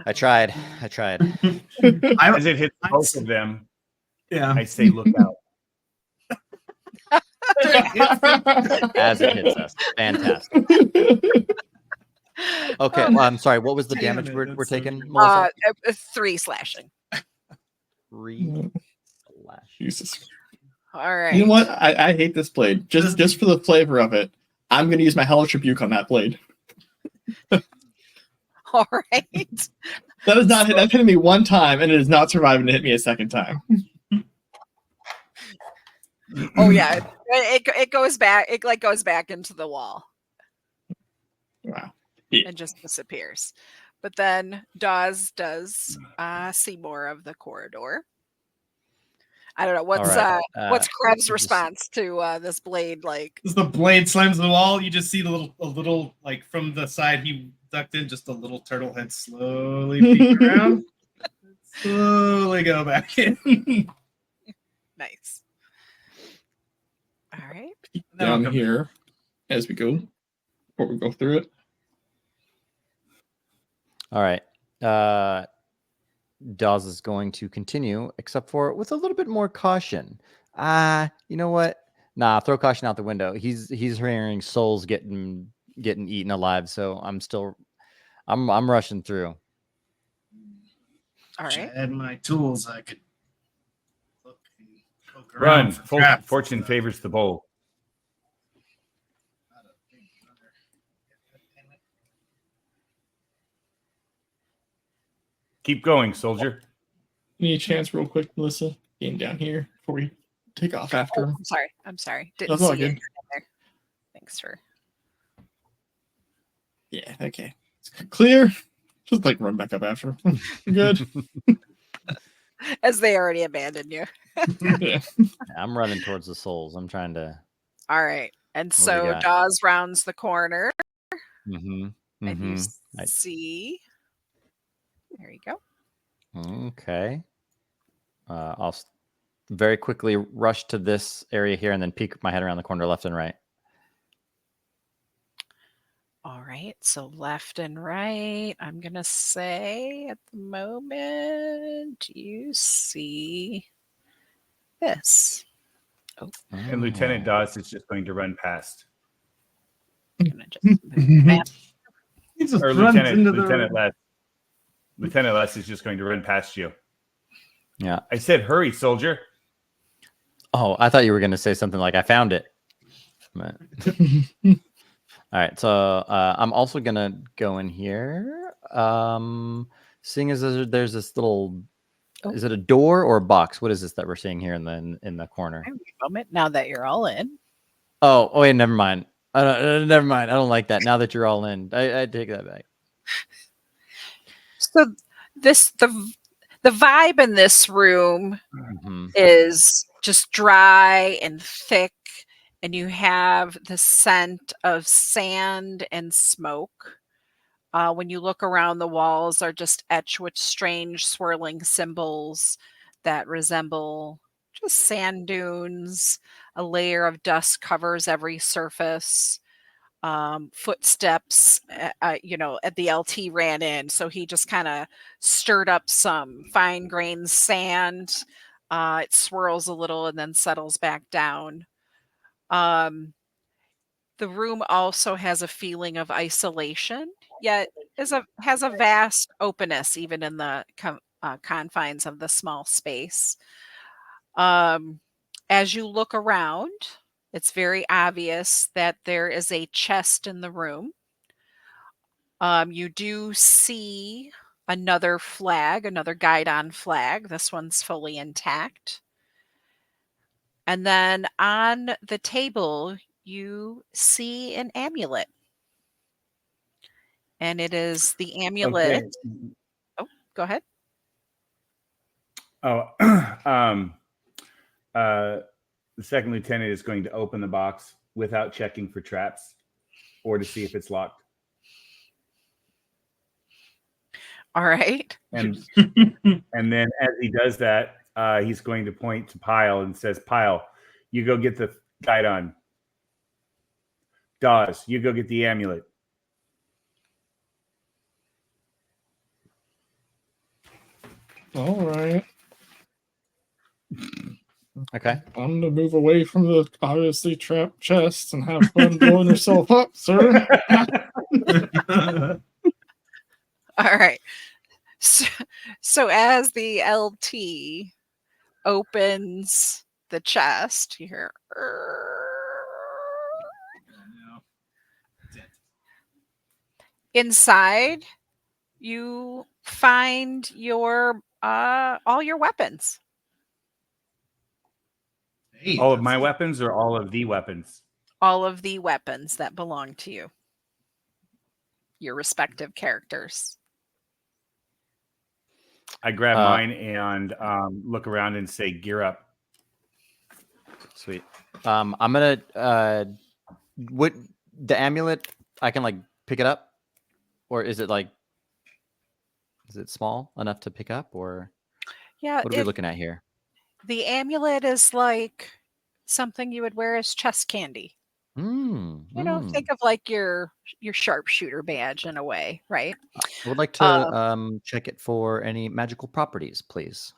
I tried.
As it hits both of them, I say, look out.
As it hits us. Fantastic. Okay, well, I'm sorry. What was the
Damn
damage
it,
we're
that's so
taking,
good.
Melissa?
3 slashing.
3 slash.
Jesus.
All right.
You know what? I hate this blade. Just for the flavor of it, I'm going to use my Hellish Rebuke on that blade.
All right.
That is not that's hitting me one time, and it is not surviving to hit me a second time.
Oh yeah, it goes back. It like goes back into the wall
Wow.
and just disappears. But then Dawes does see more of the corridor. I don't know what's
right.
what's Krev's
just-
response to this blade like.
As the blade slams the wall, you just see a little like from the side he ducked in, just a little turtle head slowly peek around, slowly go back in.
Nice. All right.
Then I'll
Down
come
here, as we go, before we go through it.
All right. Dawes is going to continue, except for with a little bit more caution. You know what? Nah, throw caution out the window. He's hearing souls getting eaten alive, so I'm rushing through.
All
If
right.
I had my tools, I could look and poke
Run.
around for traps.
Fortune favors the bold. Keep going, soldier.
Any chance, real quick, Melissa, getting down here before we take off after
Oh,
him?
I'm sorry. Didn't
That's all
see it
good.
in there. Thanks for.
Yeah, okay. Clear. Just like run back up after him. Good.
As they already abandoned you.
Yeah.
I'm running towards the souls. I'm trying to.
All right. And
What do we
so
got?
Dawes rounds the corner
Mm-hmm.
and you
I-
see. There you go.
Okay. I'll very quickly rush to this area here and then peek my head around the corner left and right.
All right. So left and right. I'm going to say at the moment you see this.
And Lieutenant Dawes is just going to run past.
I'm gonna just move that.
He just
Or
runs
Lieutenant
into the
Lieutenant
room.
Les. Lieutenant Les is just going to run past you.
Yeah.
I said, hurry, soldier.
Oh, I thought you were going to say something like, I found it. But... All right. So I'm also going to go in here. Seeing as there's this little, is it a door or a box? What is this that we're seeing here in the corner?
Moment now that you're all in.
Oh, wait, never mind. Never mind. I don't like that. Now that you're all in, I take that back.
So the vibe in this room is just dry and thick, and you have the scent of sand and smoke. When you look around, the walls are just etched with strange swirling symbols that resemble just sand dunes. A layer of dust covers every surface. Footsteps, at the LT ran in, so he just kind of stirred up some fine grained sand. It swirls a little and then settles back down. The room also has a feeling of isolation, yet has a vast openness, even in the confines of the small space. As you look around, it's very obvious that there is a chest in the room. You do see another flag, another guidon flag. This one's fully intact. And then on the table, you see an amulet. And it is the amulet.
Okay.
Oh, go ahead.
Oh, the second lieutenant is going to open the box without checking for traps or to see if it's locked.
All right.
And then as he does that, he's going to point to Pyle and says, Pyle, you go get the guidon. Dawes, you go get the amulet.
All right.
Okay.
I'm gonna move away from the obviously trapped chest and have fun blowing yourself up, sir.
All right. So as the LT opens the chest, you hear inside you find your all your weapons.
Hey,
All of my weapons or all of the weapons?
All of the weapons that belong to you. Your respective characters.
I grab mine and look around and say, gear up.
Sweet. I'm gonna what the amulet, I can like pick it up, or is it small enough to pick up, or
Yeah,
what are we looking at here?
the amulet is like something you would wear as chest candy. Think of like your sharpshooter badge in a way, right?
I would like to check it for any magical properties, please.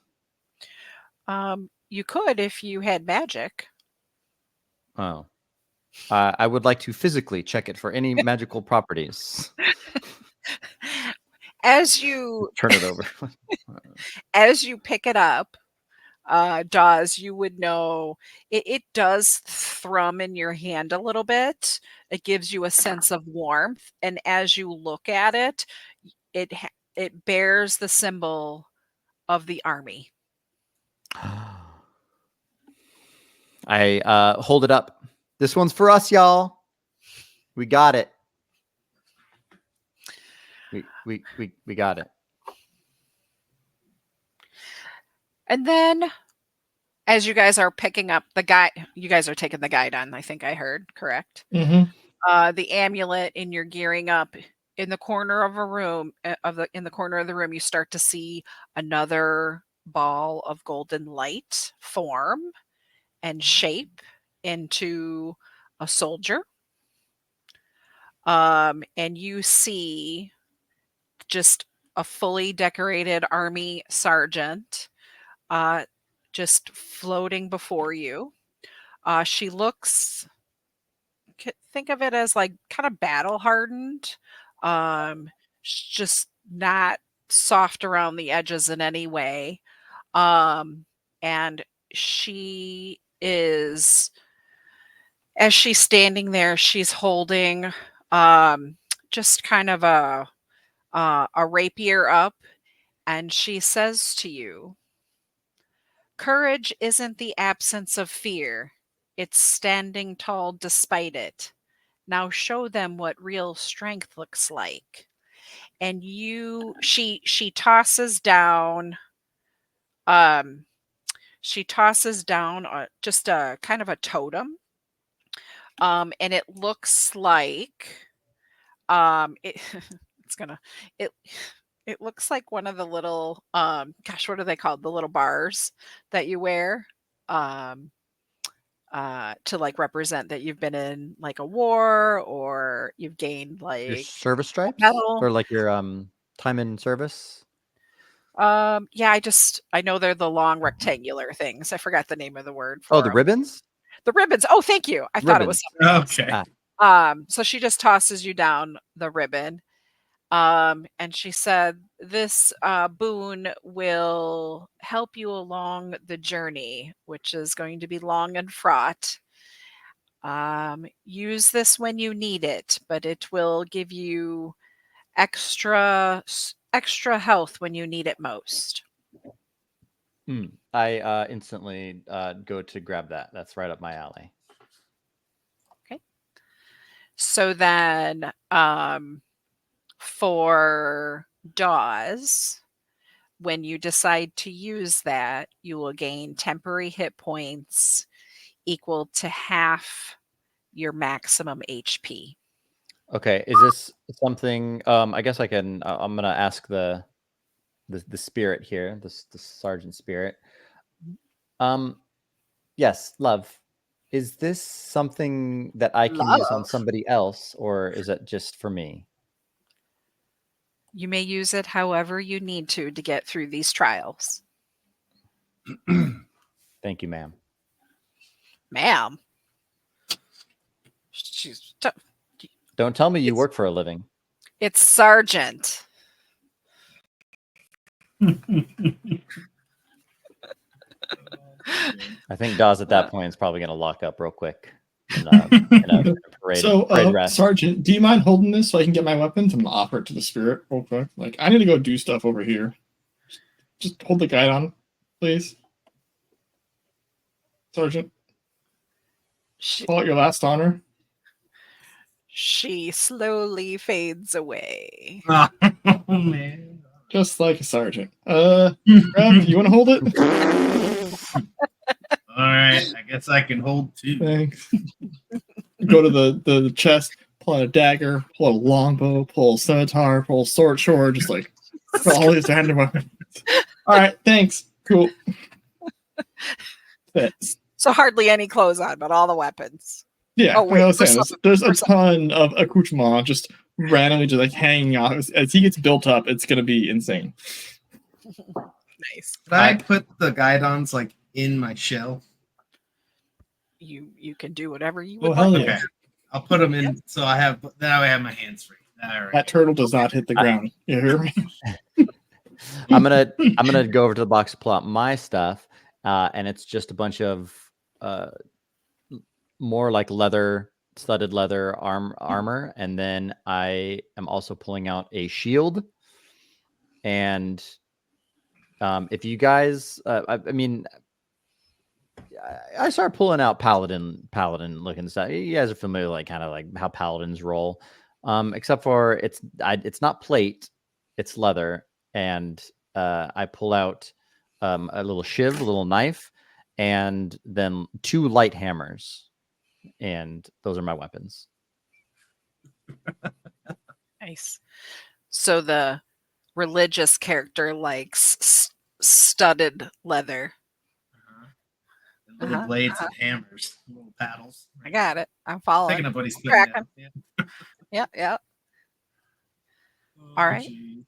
You could if you had magic.
Oh. I would like to physically check it for any magical properties.
As you
Turn it over.
as you pick it up, Dawes, you would know it does thrum in your hand a little bit. It gives you a sense of warmth, and as you look at it, it bears the symbol of the army.
I hold it up. This one's for us, y'all. We got it. We got it.
And then as you guys are picking up you guys are taking the guidon, I think I heard, correct?
Mm-hmm.
The amulet, and you're gearing up in the corner of a room in the corner of the room, you start to see another ball of golden light form and shape into a soldier. And you see just a fully decorated army sergeant just floating before you. She looks, think of it as like kind of battle hardened. Just not soft around the edges in any way. And she is, as she's standing there, she's holding just kind of a rapier up, and she says to you, "Courage isn't the absence of fear. It's standing tall despite it. Now show them what real strength looks like." And she tosses down um just a kind of a totem. And it looks like it it's gonna it it looks like one of the little gosh, what are they called? The little bars that you wear um to like represent that you've been in like a war, or you've gained
Your
like
service
a
stripes,
medal.
or like your time in service.
Yeah, I know they're the long rectangular things. I forgot the name of the word
Oh,
for
the
them.
ribbons.
The ribbons. Oh, thank you. I thought it was
Ribbons.
something else.
Okay.
So she just tosses you down the ribbon. And she said, "This boon will help you along the journey, which is going to be long and fraught. Use this when you need it, but it will give you extra health when you need it most."
I instantly go to grab that. That's right up my alley.
Okay. So then, for Dawes, when you decide to use that, you will gain temporary hit points equal to half your maximum HP.
Okay, is this something? I guess I can. I'm gonna ask the spirit here, the sergeant spirit. Yes, love. Is this something that I can use on
Love.
somebody else, or is it just for me?
You may use it however you need to get through these trials.
Thank you, ma'am.
Ma'am. She's
Don't tell me you
It's-
work for a living.
It's Sergeant.
I think Dawes at that point is probably going to lock up real quick in a parade,
So,
parade rest.
Sergeant, do you mind holding this so I can get my weapons? I'm gonna offer it to the spirit real quick. Like, I need to go do stuff over here. Just hold the guide on, please, Sergeant. Call it your last honor.
She slowly fades away.
Oh, man.
Just like a sergeant. Rev, you want to hold it?
All right. I guess I can hold two.
Thanks. Go to the chest, pull out a dagger, pull out a longbow, pull a scimitar, pull a sword, just like all these random weapons. All right, thanks. Cool. Fits.
So hardly any clothes on, but all the weapons.
Yeah,
Oh, wait,
I was
for
saying,
some-
there's a
for some-
ton of accoutrement just randomly just like hanging out. As he gets built up, it's gonna be insane.
Nice.
Could I put the guidons like in my shell?
You can do whatever you
Oh
would
hell
like.
yeah!
Okay. I'll put them in so I have that way I have my hands free. All right.
That turtle does not hit the ground. You hear me?
I'm gonna go over to the box to pull out my stuff, and it's just a bunch of more like studded leather armor, and then I am also pulling out a shield. And if you guys, I mean, I start pulling out paladin looking stuff. You guys are familiar, like kind of like how paladins roll, except for it's not plate, it's leather, and I pull out a little shiv, a little knife, and then 2 light hammers, and those are my weapons.
Nice. So the religious character likes studded leather.
Little
Uh-huh,
blades and hammers, little paddles.
I got it. I'm following.
Picking up what he's putting
Tracking.
down. Yeah.
Yeah. All right.
gee.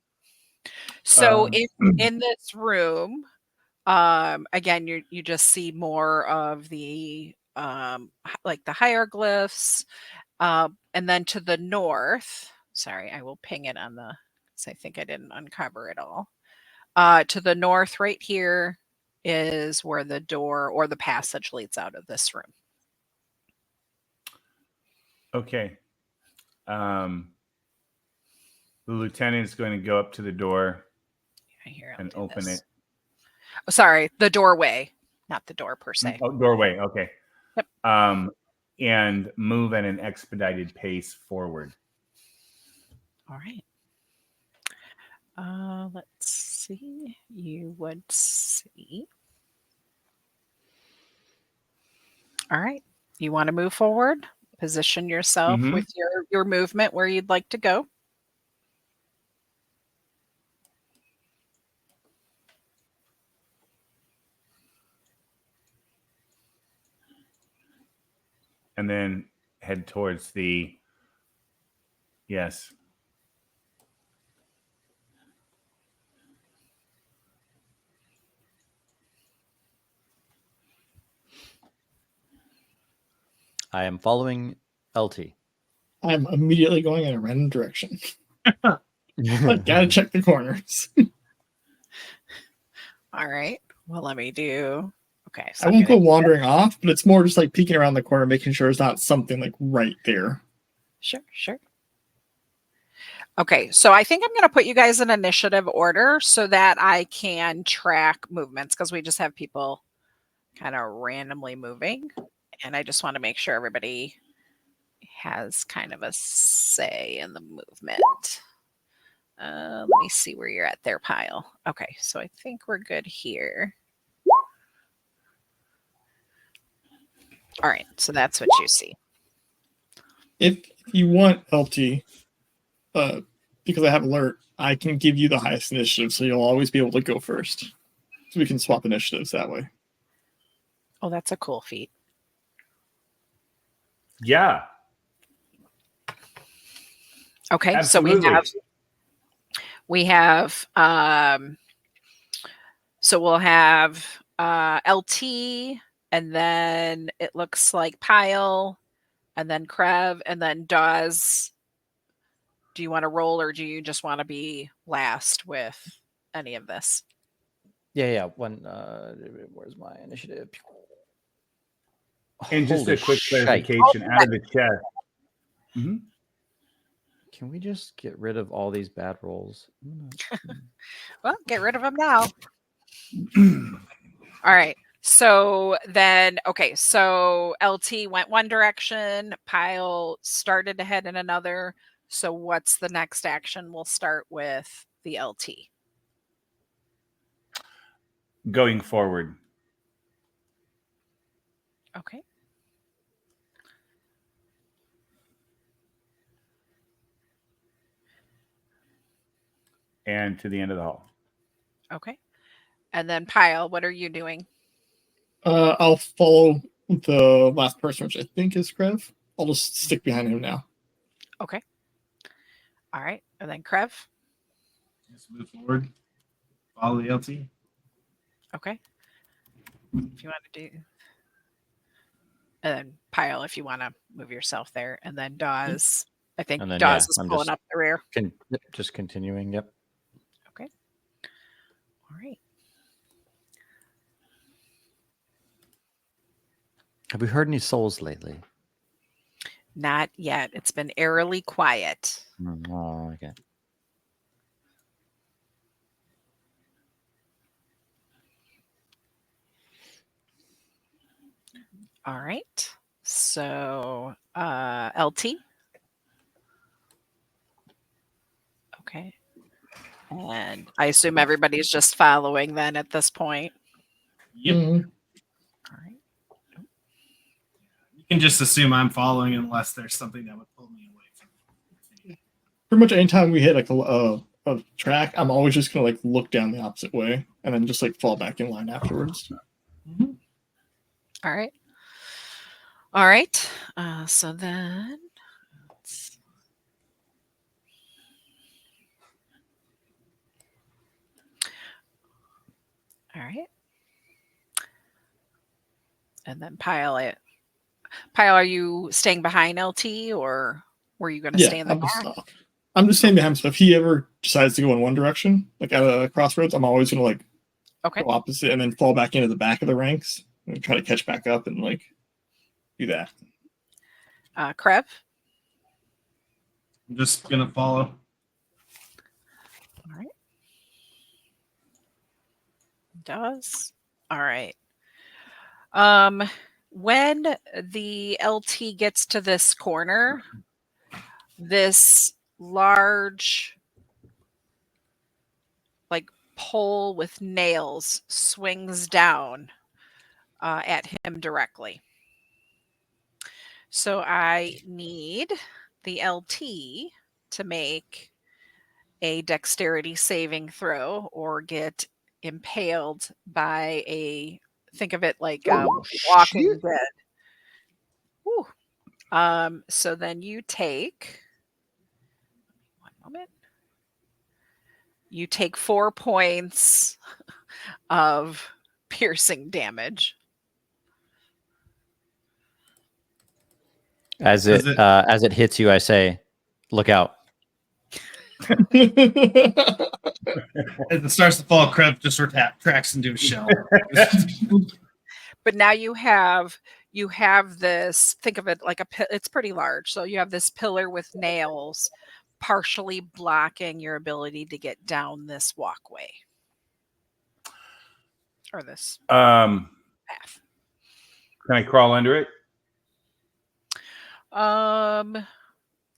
So
Um,
in this room, again, you just see more of the like the hieroglyphs. And then to the north, sorry, I will ping it on the, because I think I didn't uncover it all. To the north right here is where the door or the passage leads out of this room.
Okay. The lieutenant is going to go up to the door and open it.
Oh, sorry, the doorway, not the door per se.
Oh, doorway. Okay.
Yep.
And move at an expedited pace forward.
All right. Let's see. You would see. All right. You want to move forward? Position yourself with your movement where you'd like to go.
And then head towards the, yes.
I am following LT.
I'm immediately going in a random direction. But gotta check the corners.
All right. Well, let me do. Okay. So
I won't go wandering off, but it's more just like peeking around the corner, making sure it's not something like right there.
Sure, sure. Okay, so I think I'm going to put you guys in initiative order so that I can track movements because we just have people kind of randomly moving. And I just want to make sure everybody has kind of a say in the movement. Let me see where you're at there, Pile. Okay, so I think we're good here. All right, so that's what you see.
If you want LT, because I have alert, I can give you the highest initiative, so you'll always be able to go first. So we can swap initiatives that way.
Oh, that's a cool feat.
Yeah.
Okay,
Absolutely.
so so we'll have LT, and then it looks like Pile, and then Krev, and then Dawes. Do you want to roll, or do you just want to be last with any of this?
Yeah. Where's my initiative?
And just
Holy
a quick
shite.
clarification out of the chest. Mm-hmm.
Can we just get rid of all these bad rolls?
Well, get rid of them now. All right. So then, okay, so LT went one direction, Pile started to head in another. So what's the next action? We'll start with the LT.
Going forward.
Okay.
And to the end of the hall.
Okay. And then Pile, what are you doing?
I'll follow the last person, which I think is Krev. I'll just stick behind him now.
Okay. All right. And then Krev?
Just move forward. Follow the LT.
Okay. If you want to do. And then Pile, if you want to move yourself there. And then Dawes. I think
And then,
Dawes is
I'm
pulling
just-
up the rear.
Just continuing. Yep.
Okay. All right.
Have we heard any souls lately?
Not yet. It's been eerily quiet.
Oh, okay.
All right. So LT. Okay. And I assume everybody's just following then at this point.
Yep.
Mhm.
All right.
You can just assume I'm following unless there's something that would pull me away from it.
Pretty much anytime we hit like a track, I'm always just gonna like look down the opposite way and then just like fall back in line afterwards.
Mm-hmm.
All right. All right. So then all right. And then Pile it. Pyle, are you staying behind LT or were you going to stay in the back?
I'm just staying behind him. So if he ever decides to go in one direction, like out of the crossroads, I'm always going to like go opposite and then fall back into the back of the ranks and try to catch back up and like do that.
Krev?
I'm just going to follow.
All right. Does. All right. When the LT gets to this corner, this large like pole with nails swings down at him directly. So I need the LT to make a dexterity saving throw or get impaled by a, think of it like Walking Dead. Whew. So then you take, one moment, you take 4 points of piercing damage.
As it hits you, I say, "Look out!"
As it starts to fall, Krev just tracks into a shell.
But now you have this, think of it like it's pretty large. So you have this pillar with nails partially blocking your ability to get down this walkway. Or this path.
Can I crawl under it?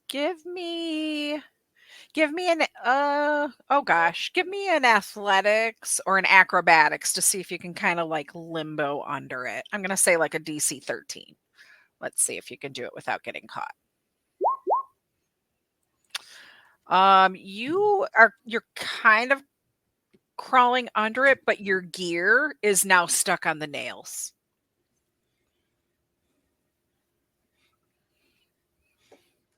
Give me an give me an athletics or an acrobatics to see if you can kind of like limbo under it. I'm gonna say like a DC 13. Let's see if you can do it without getting caught. You're kind of crawling under it, but your gear is now stuck on the nails.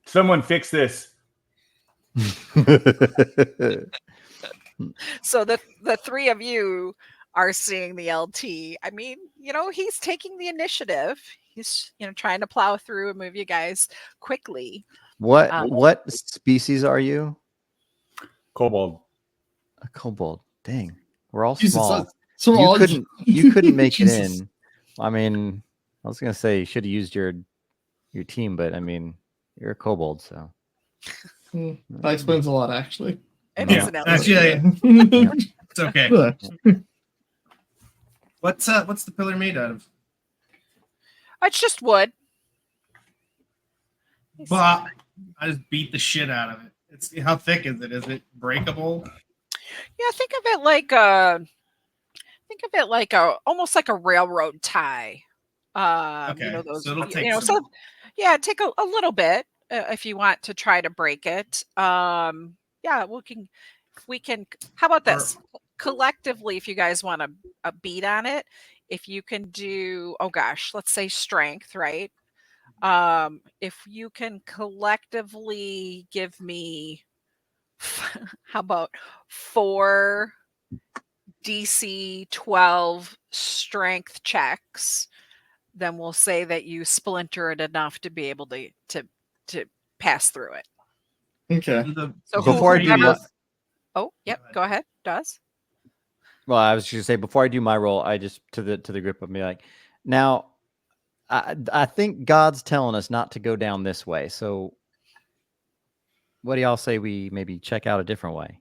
Someone fix this.
So the three of you are seeing the LT. I mean, he's taking the initiative. He's, trying to plow through and move you guys quickly.
What species are you?
Kobold.
A kobold. Dang. We're all
Jesus,
small.
so
You couldn't make it
Jesus.
in. I mean, I was gonna say you should have used your team, but I mean, you're a kobold, so
that explains a lot, actually.
It is an LT.
Actually, it's okay. What's the pillar made out of?
It's just wood.
But I just beat the shit out of it. How thick is it? Is it breakable?
Yeah, think of it like almost like a railroad tie.
Okay.
Those.
So it'll take
take a little bit if you want to try to break it. Yeah, we can. How about this? Collectively, if you guys want a beat on it, if you can do, let's say strength, right? If you can collectively give me, how about 4 DC 12 strength checks, then we'll say that you splinter it enough to be able to pass through it.
Okay.
So
before I do
go ahead. Does.
Well, I was just gonna say before I do my roll, I just to the group of me like, now I think God's telling us not to go down this way. So what do y'all say we maybe check out a different way?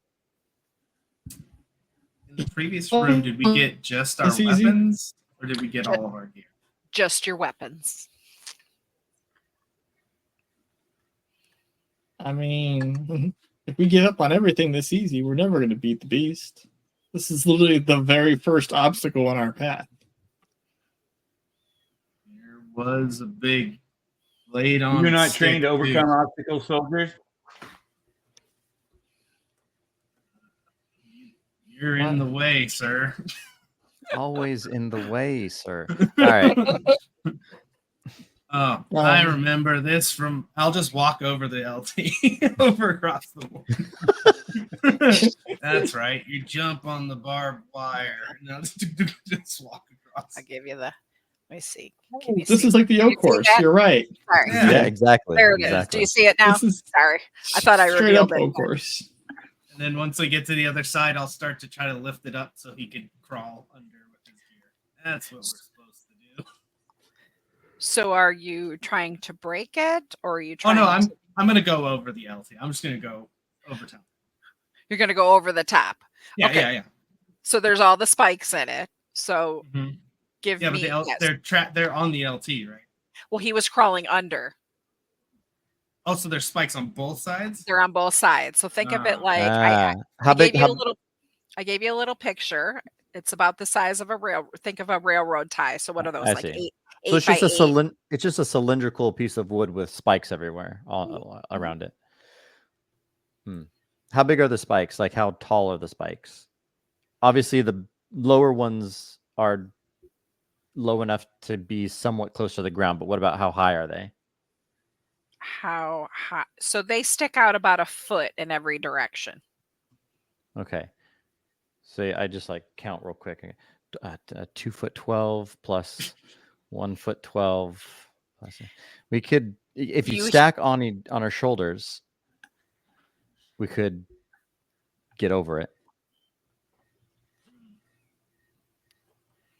In the previous room, did we get just our weapons, or did we get all of our gear?
Just your weapons.
I mean, if we give up on everything this easy, we're never going to beat the beast. This is literally the very first obstacle on our path.
There was a big blade on.
You're not trained to overcome obstacles, soldiers?
You're in the way, sir.
Always in the way, sir. All right.
Oh, I remember this from. I'll just walk over the LT over across the wall. That's right. You jump on the barbed wire. No, just walk across.
I'll give you the me see.
Oh,
Can you
this
see?
is like the
Can
O
you see
course.
that?
You're right.
Sorry.
Yeah.
Yeah, exactly.
There it is.
exactly.
Do you see it now?
This is
Sorry. I thought I
straight
revealed
up
it.
O course.
And then once we get to the other side, I'll start to try to lift it up so he can crawl under with his gear. That's what we're supposed to do.
So are you trying to break it, or are you
Oh
trying
no,
to,
I'm gonna go over the LT. I'm just gonna go over top.
you're going to go over the top?
Yeah,
Okay.
yeah.
So there's all the spikes in it. So
Mhm.
give
Yeah, but
me, yes.
they're on the LT, right?
Well, he was crawling under.
Oh, so there's spikes on both sides?
They're on both sides. So think of it
Ah.
like
How
I
big?
gave you a little I gave you a little picture. It's about the size of a think of a railroad tie. So what are those,
I
like
see.
eight
So it's
by
just
eight?
it's just a cylindrical piece of wood with spikes everywhere, all around it. How big are the spikes? Like, how tall are the spikes? Obviously, the lower ones are low enough to be somewhat close to the ground, but what about how high are they?
How high? So they stick out about a foot in every direction.
Okay. So I just like count real quick. 2'12" plus 1'12". We could, if you
You-
stack on our shoulders, we could get over it.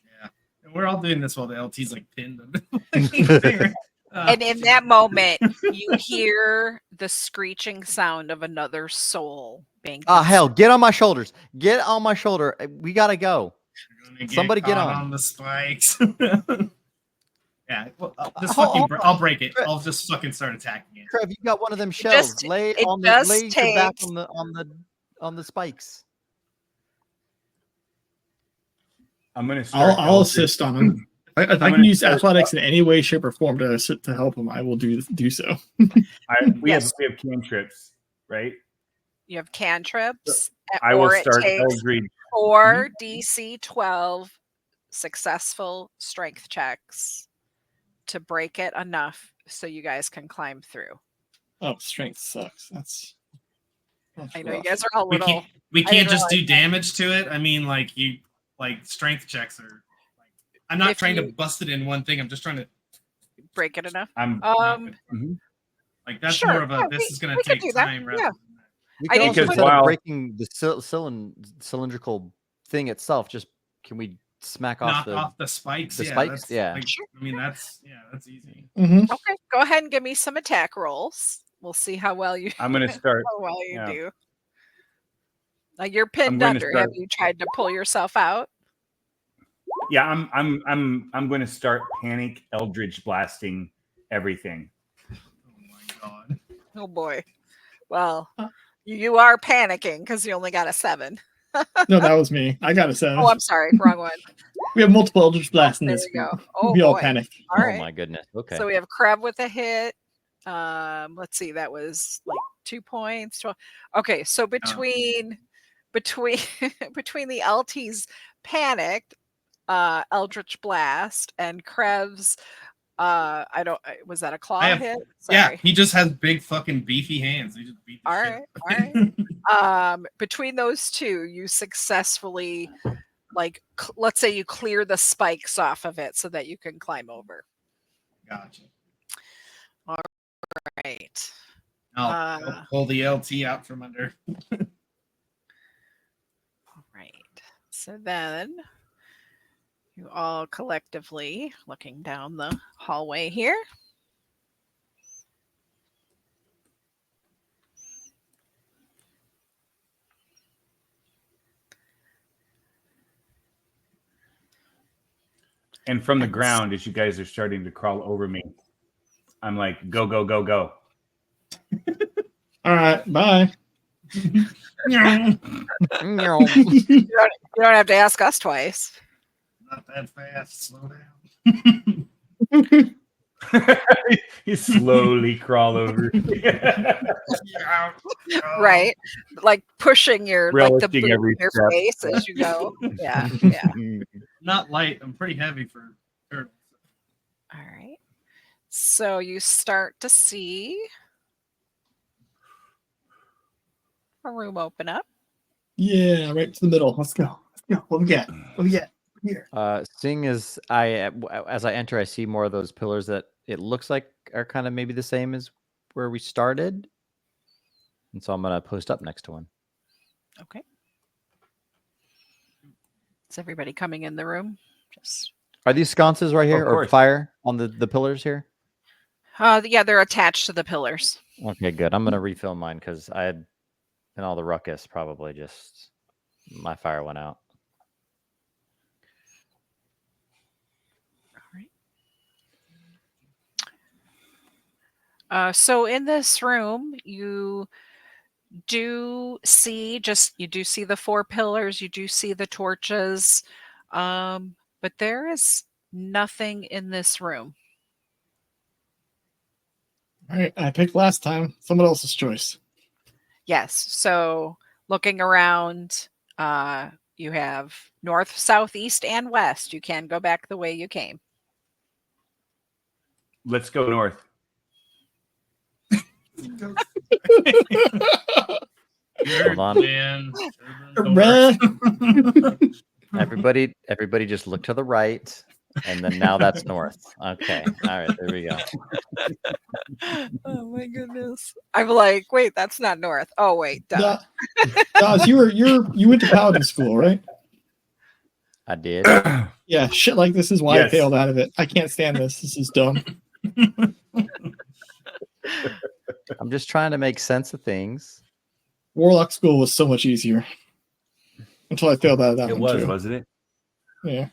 Yeah. And we're all doing this while the LT's like pinned under.
And in that moment, you hear the screeching sound of another soul being.
Oh, hell, get on my shoulders. Get on my shoulder. We got to go. Somebody get on
the spikes. Yeah, well,
Hold on.
I'll break it. I'll just fucking start attacking it.
Trev, you got one of them shells. Lay your back on the spikes.
I'm gonna start.
I'll assist on him. If I can use athletics in any way, shape, or form to help him, I will do so.
We
Yes.
have cantrips, right?
You have cantrips,
I will
or it
start
takes
Eldridge.
4 DC 12 successful strength checks to break it enough so you guys can climb through.
Oh, strength sucks. That's
I know you
rough.
guys are all little.
We
I
can't
didn't
just do
realize
damage to it. I mean, like strength checks are. I'm not
If
trying to
you-
bust it in one thing. I'm just trying to
break it enough.
Mhm.
like that's
Sure,
more of a.
yeah,
This is going
we
to
could
take
do that,
time. Rather
yeah.
than that.
We
I
can
didn't
also,
put-
instead of
While-
breaking the cylindrical thing itself, can we smack
Knock
off
off the spikes.
the
yeah,
spikes?
that's,
Yeah.
like, I mean, that's easy.
Mhm.
Okay, go ahead and give me some attack rolls. We'll see how well you
I'm gonna start.
how well you
yeah.
do. Now you're pinned
going to
under. Have
start-
you tried to pull yourself out?
Yeah, I'm going to start panic Eldridge blasting everything.
Oh my god.
Oh boy. Well, you are panicking because you only got a 7.
No, that was me. I got a 7.
Oh, I'm sorry, wrong one.
We have multiple Eldritch Blasts in
There
this
we go.
group.
Oh
We all
boy.
panic.
All
Oh
right.
my goodness. Okay.
So we have Kreb with a hit. Let's see, that was like 2 points. Okay, so between between the LT's panicked Eldritch Blast and Krebs, was that a claw hit?
Yeah,
Sorry.
he just has big fucking beefy hands. He just beat the
All
shit.
right. Between those two, you successfully, let's say you clear the spikes off of it so that you can climb over.
Gotcha.
Right.
I'll pull the LT out from under.
All right. So then you all collectively looking down the hallway here.
And from the ground, as you guys are starting to crawl over me, I'm like, go, go, go, go.
All right, bye.
You don't have to ask us twice.
Not that fast. Slow down.
You slowly crawl over.
Right. Like pushing your the
Relishing
boot
every
in your
step.
face as you go. Yeah. Yeah.
Not light. I'm pretty heavy for turtles.
All right. So you start to see a room open up.
Yeah, right to the middle. Let's go. Let's go. What we get? What we get? Here.
Seeing as as I enter, I see more of those pillars that it looks like are kind of maybe the same as where we started, and so I'm gonna post up next to one.
Okay. Is everybody coming in the room? Just
Are these sconces right here,
of
or
course.
fire on the pillars here?
yeah, they're attached to the pillars.
Okay, good. I'm gonna refill mine because I had in all the ruckus probably just my fire went out.
So in this room, you do see the 4 pillars, you do see the torches, but there is nothing in this room.
All right, I picked last time. Someone else's choice.
Yes. So looking around, you have north, south, east, and west. You can go back the way you came.
Let's go north.
Hold on.
Man.
Everybody just look to the right, and then now that's north. Okay. All right, there we go.
Oh my goodness. I'm like, wait, that's not north. Oh wait, duh.
Daz, you went to paladin school, right?
I did.
Yeah, shit like this is why I
Yes.
failed out of it. I can't stand this. This is dumb.
I'm just trying to make sense of things.
Warlock school was so much easier. Until I failed out of that
It
one
was,
too.
wasn't it?
Yeah.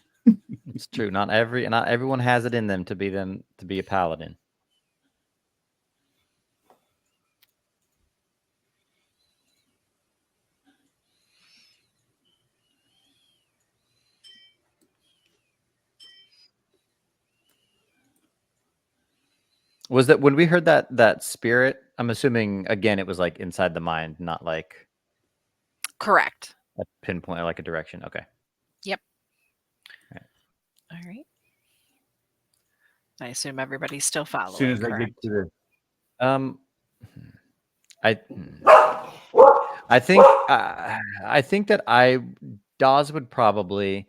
It's true. Not everyone has it in them to be a paladin. Was that when we heard that spirit? I'm assuming again it was like inside the mind, not like
Correct.
a pinpoint or like a direction. Okay.
All right. I assume everybody's still following.
As soon as I
correct?
get to the
I think that Dawes would probably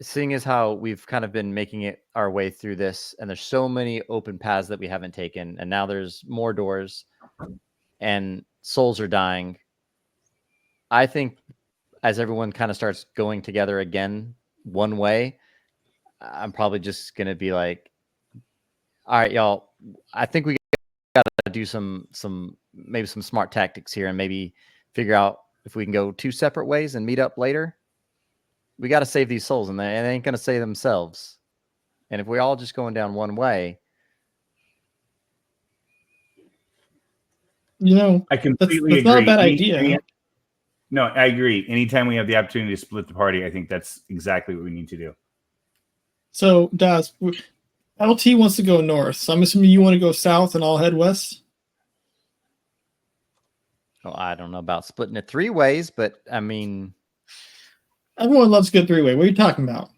seeing as how we've kind of been making it our way through this, and there's so many open paths that we haven't taken, and now there's more doors and souls are dying. I think as everyone kind of starts going together again one way, I'm probably just gonna be like, all right, y'all, I think we gotta do some maybe some smart tactics here and maybe figure out if we can go 2 separate ways and meet up later. We got to save these souls, and they ain't gonna save themselves. And if we're all just going down one way,
You know,
I completely
that's not a
agree.
bad idea.
No, I agree. Anytime we have the opportunity to split the party, I think that's exactly what we need to do.
So, Daz, LT wants to go north. So I'm assuming you want to go south and I'll head west?
well, I don't know about splitting it 3 ways, but I mean,
Everyone loves good three-way. What are you talking about?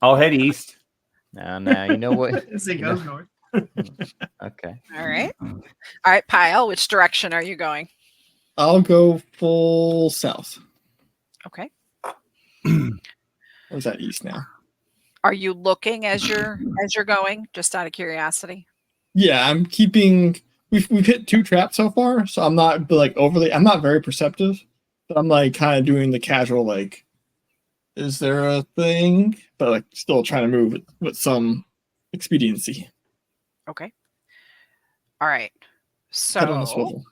I'll head east.
now you know what?
As it goes north.
Okay.
All right. All right, Pyle, which direction are you going?
I'll go full south.
Okay.
Or is that east now?
Are you looking as you're going? Just out of curiosity.
Yeah, I'm keeping. We've hit 2 traps so far, so I'm not like overly. I'm not very perceptive, but I'm like kind of doing the casual like, is there a thing? But like still trying to move with some expediency.
Okay. All right.
Head on a
So
swivel.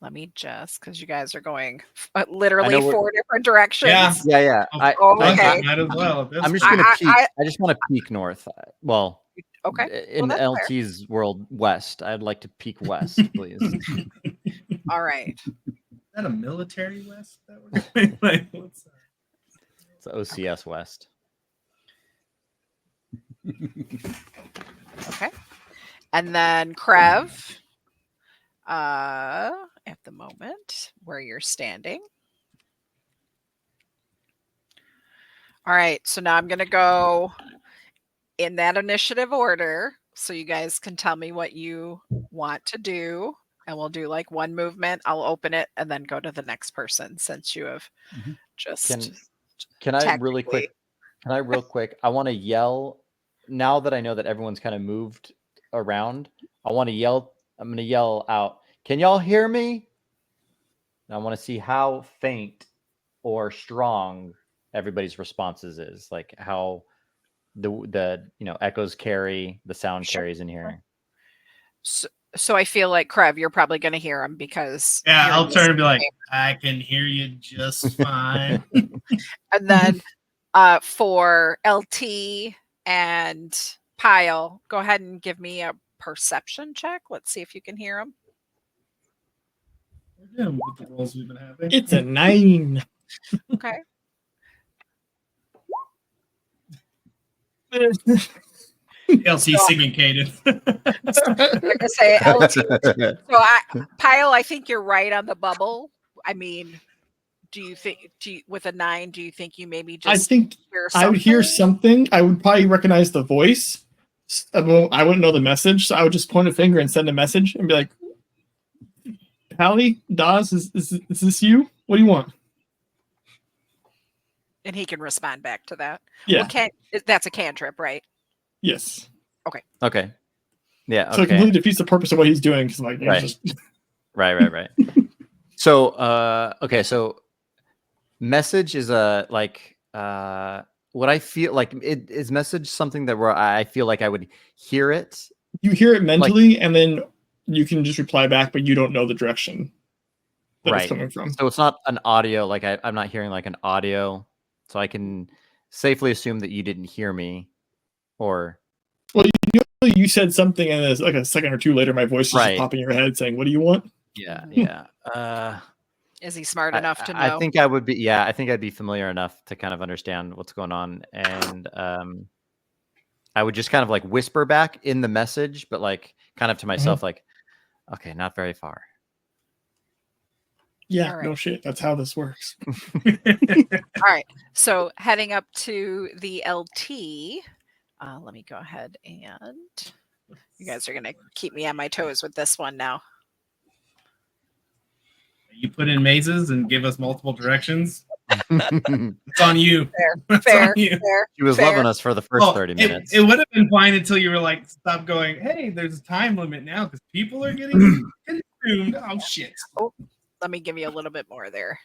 let me just, because you guys are going literally
we're-
4 different directions.
Yeah.
Yeah.
Okay.
Might as well. at this
I'm just
point.
gonna peek. I just want to peek north. Well,
Okay.
in
that's
LT's world, west. I'd like to peek west, please.
All right.
Is that a military west that we're doing? Like, what's that?
It's OCS West.
Okay. And then Krev, at the moment where you're standing. All right. So now I'm going to go in that initiative order so you guys can tell me what you want to do. And we'll do like one movement. I'll open it and then go to the next person since you have
Mhm.
just
Can I really
technically-
quick? Can I real quick? I want to yell now that I know that everyone's kind of moved around. I want to yell. I'm going to yell out. Can y'all hear me? And I want to see how faint or strong everybody's responses is. Like how the echoes carry, the sound
Sure.
carries in here.
So I feel like Krev, you're probably going to hear him because
Yeah,
you're
I'll
in the
turn and be
same
like,
game.
I can hear you just fine.
And then for LT and Pyle, go ahead and give me a perception check. Let's see if you can hear him.
Yeah, with the rolls we've been having.
It's a 9.
Okay.
LC singing cadence.
I'm gonna say LT. So Pyle, I think you're right on the bubble. I mean, with a 9, do you think you maybe
I
just
think
hear
I would hear
something?
something. I would probably recognize the voice. I wouldn't know the message, so I would just point a finger and send a message and be like, Hallie, Dawes, is this you? What do you want?
And he can respond back to that.
Yeah.
Well, that's a cantrip, right?
Yes.
Okay. Yeah.
So it
Okay.
completely defeats the purpose of what he's doing because like
Right.
just
Right. So, okay. So, message is what I feel like is message something that where I feel like I would hear it.
you hear it mentally and then you can just reply back, but you don't know the direction that it's
Right.
coming from.
So it's not an audio. Like I'm not hearing like an audio. So I can safely assume that you didn't hear me, or
You said something and then like a second or two later, my voice is just
Right.
popping in your head saying, "What do you want?"
yeah.
Is he smart enough to know?
I think I would be. Yeah, I think I'd be familiar enough to kind of understand what's going on, and I would just kind of like whisper back in the message, but like kind of to myself, like, okay, not very far.
Yeah,
All right.
no shit. That's how this works.
All right. So heading up to the LT, let me go ahead and you guys are going to keep me on my toes with this one now.
You put in mazes and give us multiple directions.
She
It's on you. It's
Fair,
on you.
was
fair.
loving us for the first 30 minutes.
It would have been fine until you were like, stop going, hey, there's a time limit now because people are getting consumed. Oh, shit.
Let me give you a little bit more there,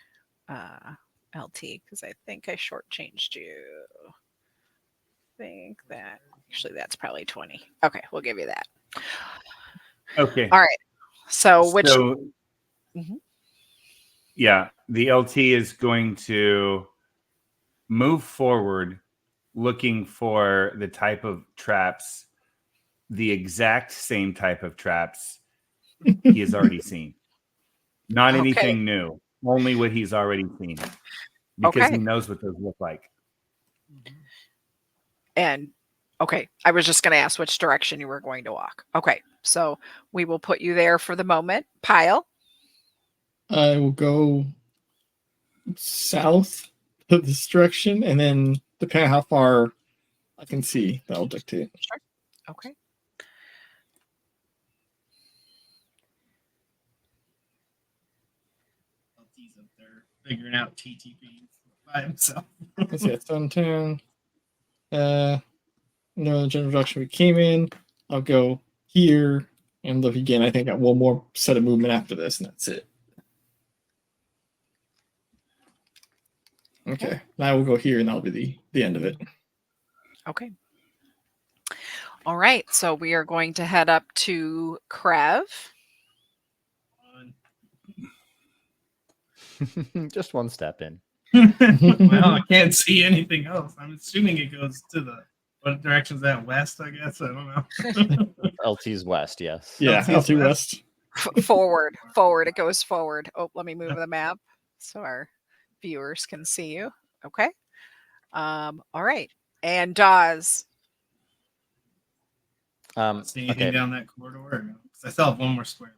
LT, because I think I shortchanged you. I think that actually that's probably 20. Okay, we'll give you that.
Okay.
All right. So which Mhm.
Yeah, the LT is going to move forward looking for the type of traps, the exact same type of traps he has already seen. Not
Okay.
anything new, only what he's already seen. Because he
Okay.
knows what those look like.
And okay, I was just going to ask which direction you were going to walk. Okay, so we will put you there for the moment. Pyle.
I will go south of this direction, and then depending on how far I can see, that'll dictate.
Sure. Okay.
He's up there figuring out TTP by himself.
Let's see, it's downtown. No, the general direction we came in. I'll go here and look again. I think I got one more set of movement after this, and that's it. Okay, now we'll go here, and that'll be the end of it.
Okay. All right, so we are going to head up to Krev.
Just one step in.
Well, I can't see anything else. I'm assuming it goes to what direction's that? West, I guess. I don't know.
LT's west, yes.
Yeah,
LT
LT West.
Forward. It goes forward. Oh, let me move the map so our viewers can see you. Okay. All right. And Dawes.
See anything
Okay.
down that corridor? Or no? 'Cause I still have one more square.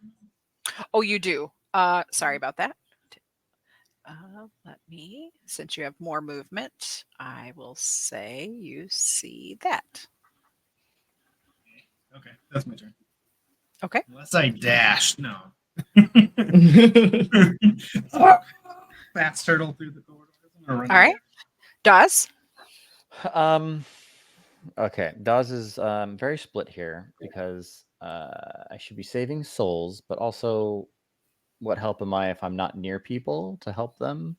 Oh, you do. Sorry about that. Let me, since you have more movement, I will say you see that.
Okay, that's my turn.
Okay.
Unless I dash. No. Fast turtle through the corridors.
All right. Dawes?
Okay, Dawes is very split here because I should be saving souls, but also, what help am I if I'm not near people to help them?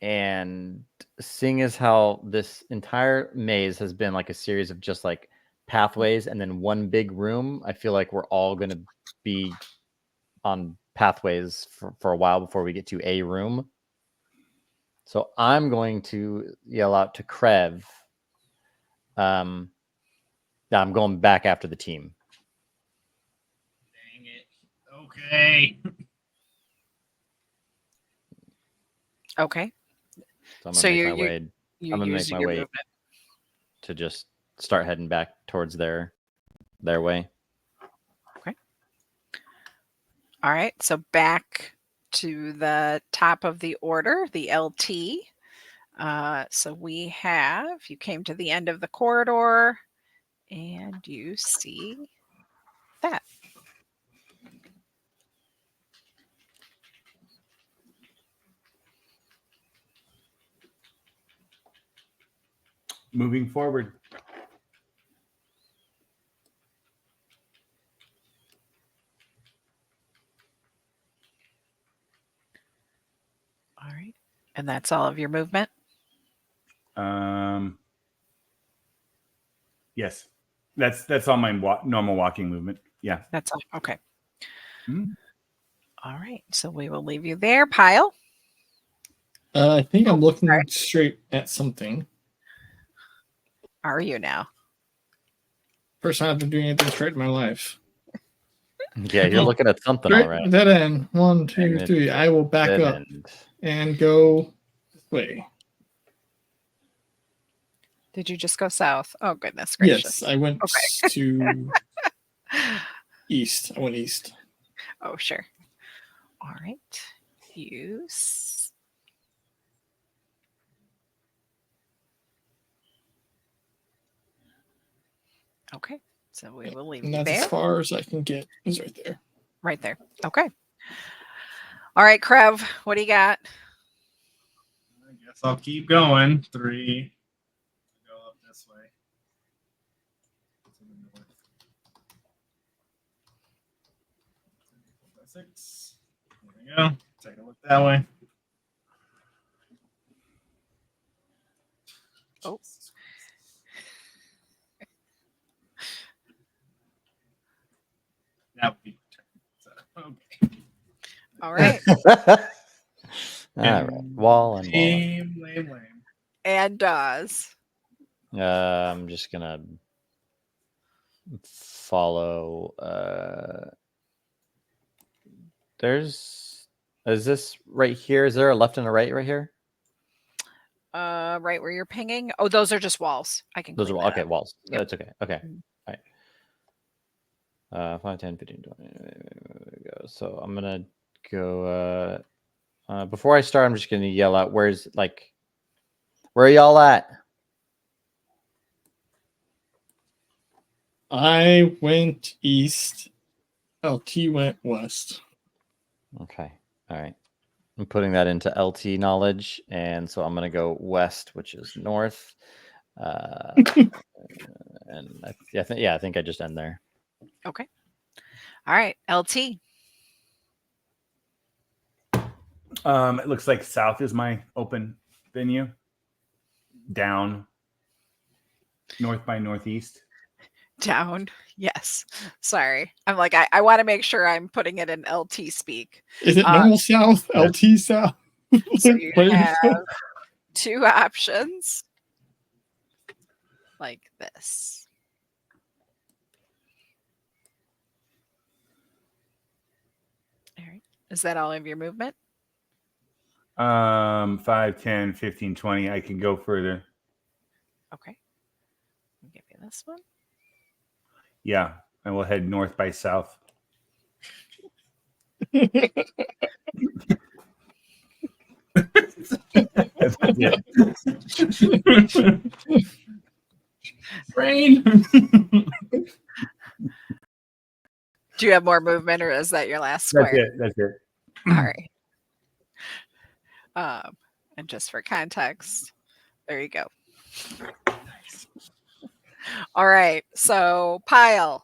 And seeing as how this entire maze has been like a series of just like pathways and then one big room, I feel like we're all going to be on pathways for a while before we get to a room. So I'm going to yell out to Krev. I'm going back after the team.
Dang it. Okay.
Okay.
So I'm
So
gonna make my way.
you're
I'm gonna make
using
my
your
way
movement.
to just start heading back towards their way.
All right. So back to the top of the order, the LT. So we have, you came to the end of the corridor and you see that.
Moving forward.
All right. And that's all of your movement?
Yes, that's all my normal walking movement. Yeah.
That's all. Okay.
Mhm.
All right. So we will leave you there. Pile?
I think I'm looking
sorry.
straight at something.
Are you now?
First time I've been doing anything straight in my life.
Yeah, you're looking at something,
Right,
all right.
dead end. 1, 2,
And
3. I will back
Dead
up
end.
and go this way.
Did you just go south? Oh, goodness gracious.
Yes, I went
Okay.
to east. I went east.
Oh, sure. All right. Use. Okay. So we will leave
And
you
that's
there.
as far as I can get. It's right there.
Right there. Okay. All right, Krev, what do you got?
I guess I'll keep going. 3. Go up this way. To the north. 6. There we go. Take a look that way.
Oh.
That would be so, okay.
All right.
All right. Wall and wall.
Lame.
And Dawes.
I'm just gonna follow. Is this right here? Is there a left and a right here?
Right where you're pinging. Oh, those are just walls. I can
Those
clean
are
that
okay.
up.
Walls.
Yep.
That's okay. Okay.
Mhm.
All right. 5, 10, 15, 20. Go. So I'm gonna go. Before I start, I'm just gonna yell out. Where are y'all at?
I went east. LT went west.
Okay. All right. I'm putting that into LT knowledge, and so I'm gonna go west, which is north. And I think I just end there.
Okay. All right, LT.
It looks like south is my open venue. Down. North by northeast.
Down. Yes. Sorry. I'm like, I want to make sure I'm putting it in LT speak.
Is it normal south?
yeah.
LT south?
So you
Where-
have 2 options like this. All right. Is that all of your movement?
5, 10, 15, 20. I can go further.
Okay. I'll give you this one.
Yeah. And we'll head north by south.
Rain.
Do you have more movement, or is that your last
That's
square?
it. That's it.
All right. And just for context, there you go. All right. So pile.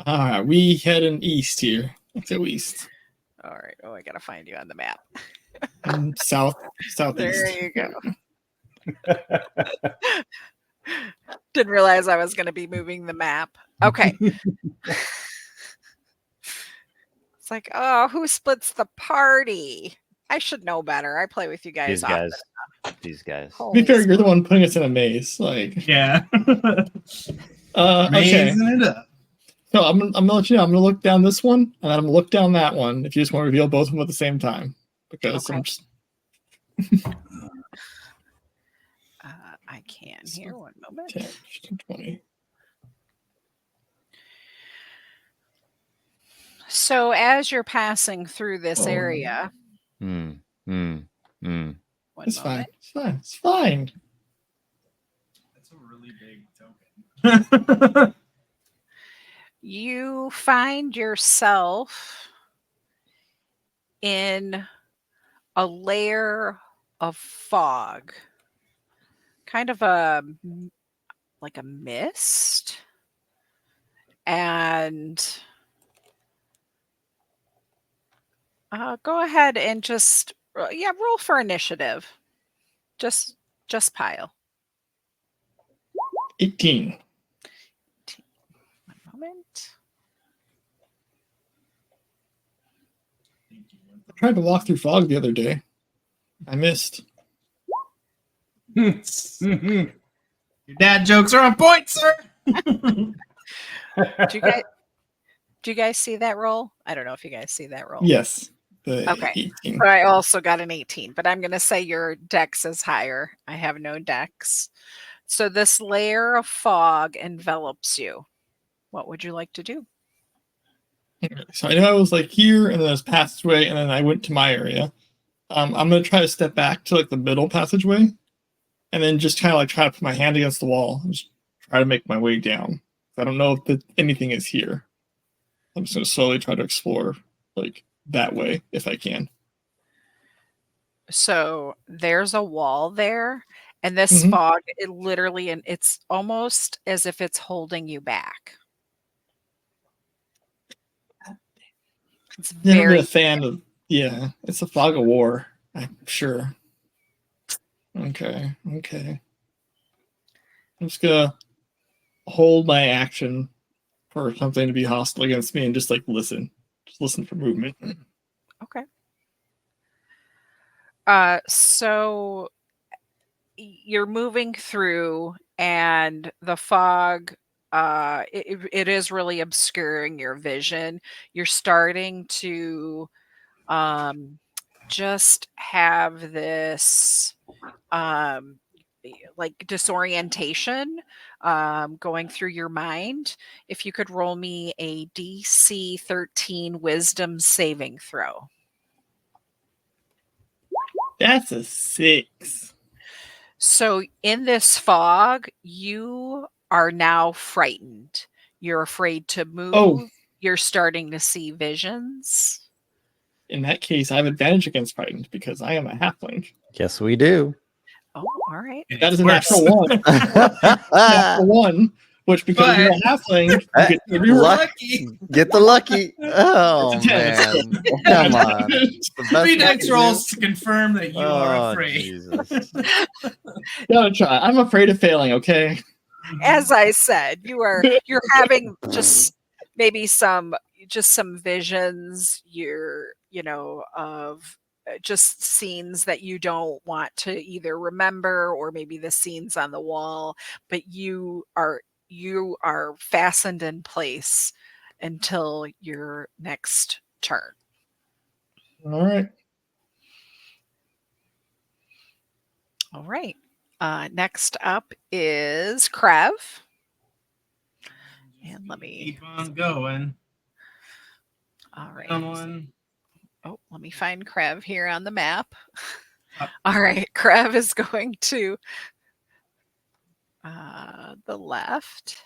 All right, we heading east here. Let's go east.
All right. Oh, I gotta find you on the map.
Southeast.
There you go. Didn't realize I was going to be moving the map. Okay. It's like, oh, who splits the party? I should know better. I play with you guys.
These
often.
guys. These guys.
To be
Holy
fair, you're the one putting us in a maze. Like,
Yeah.
okay.
Raising it up.
So I'm gonna let you know. I'm gonna look down this one, and then I'm gonna look down that one. If you just want to reveal both of them at the same time, because
Okay.
I'm just
I can here. One moment.
10, 20.
So as you're passing through this
Oh.
area,
Mm.
one
It's fine.
moment.
It's fine. It's fine.
That's a really big token.
You find yourself in a layer of fog, kind of like a mist, and go ahead and just roll for initiative. Just pile.
18.
One moment.
I tried to walk through fog the other day. I missed.
Your dad jokes are on point, sir.
Do you guys see that roll? I don't know if you guys see that roll.
Yes. The
Okay.
18.
But I also got an 18, but I'm going to say your dex is higher. I have no dex. So this layer of fog envelops you. What would you like to do?
So I know I was like here, and then I was passageway, and then I went to my area. I'm gonna try to step back to like the middle passageway, and then just kind of like try to put my hand against the wall and just try to make my way down. I don't know if anything is here. I'm just gonna slowly try to explore like that way if I can.
So there's a wall there, and this
Mhm.
fog, it literally, and it's almost as if it's holding you back. It's
Never been
very
a fan of. Yeah, it's a fog of war. I'm sure. Okay. I'm just gonna hold my action for something to be hostile against me and just like listen. Just listen for movement.
okay. So you're moving through, and the fog, it is really obscuring your vision. You're starting to just have this like disorientation going through your mind. If you could roll me a DC 13 wisdom saving throw.
That's a 6.
So in this fog, you are now frightened. You're afraid to move.
Oh.
You're starting to see visions.
In that case, I have advantage against frightened because I am a halfling.
Yes, we do.
Oh, all right.
That is a
Worse.
natural one. Natural one, which because you're a halfling, you get to
You're
reroll.
lucky.
Get the lucky. Oh,
It's a 10.
man. Come on. The best
Three
we
dice
can
rolls to confirm that
do.
you are
Oh,
afraid.
Jesus.
Gotta try. I'm afraid of failing, okay?
As I said, you're having just maybe some visions. Of just scenes that you don't want to either remember, or maybe the scenes on the wall, but you are fastened in place until your next turn.
All right.
All right. Next up is Krev. And let me
Keep on going.
all right.
Down one.
Oh, let me find Krev here on the map.
Up.
All right, Krev is going to the left.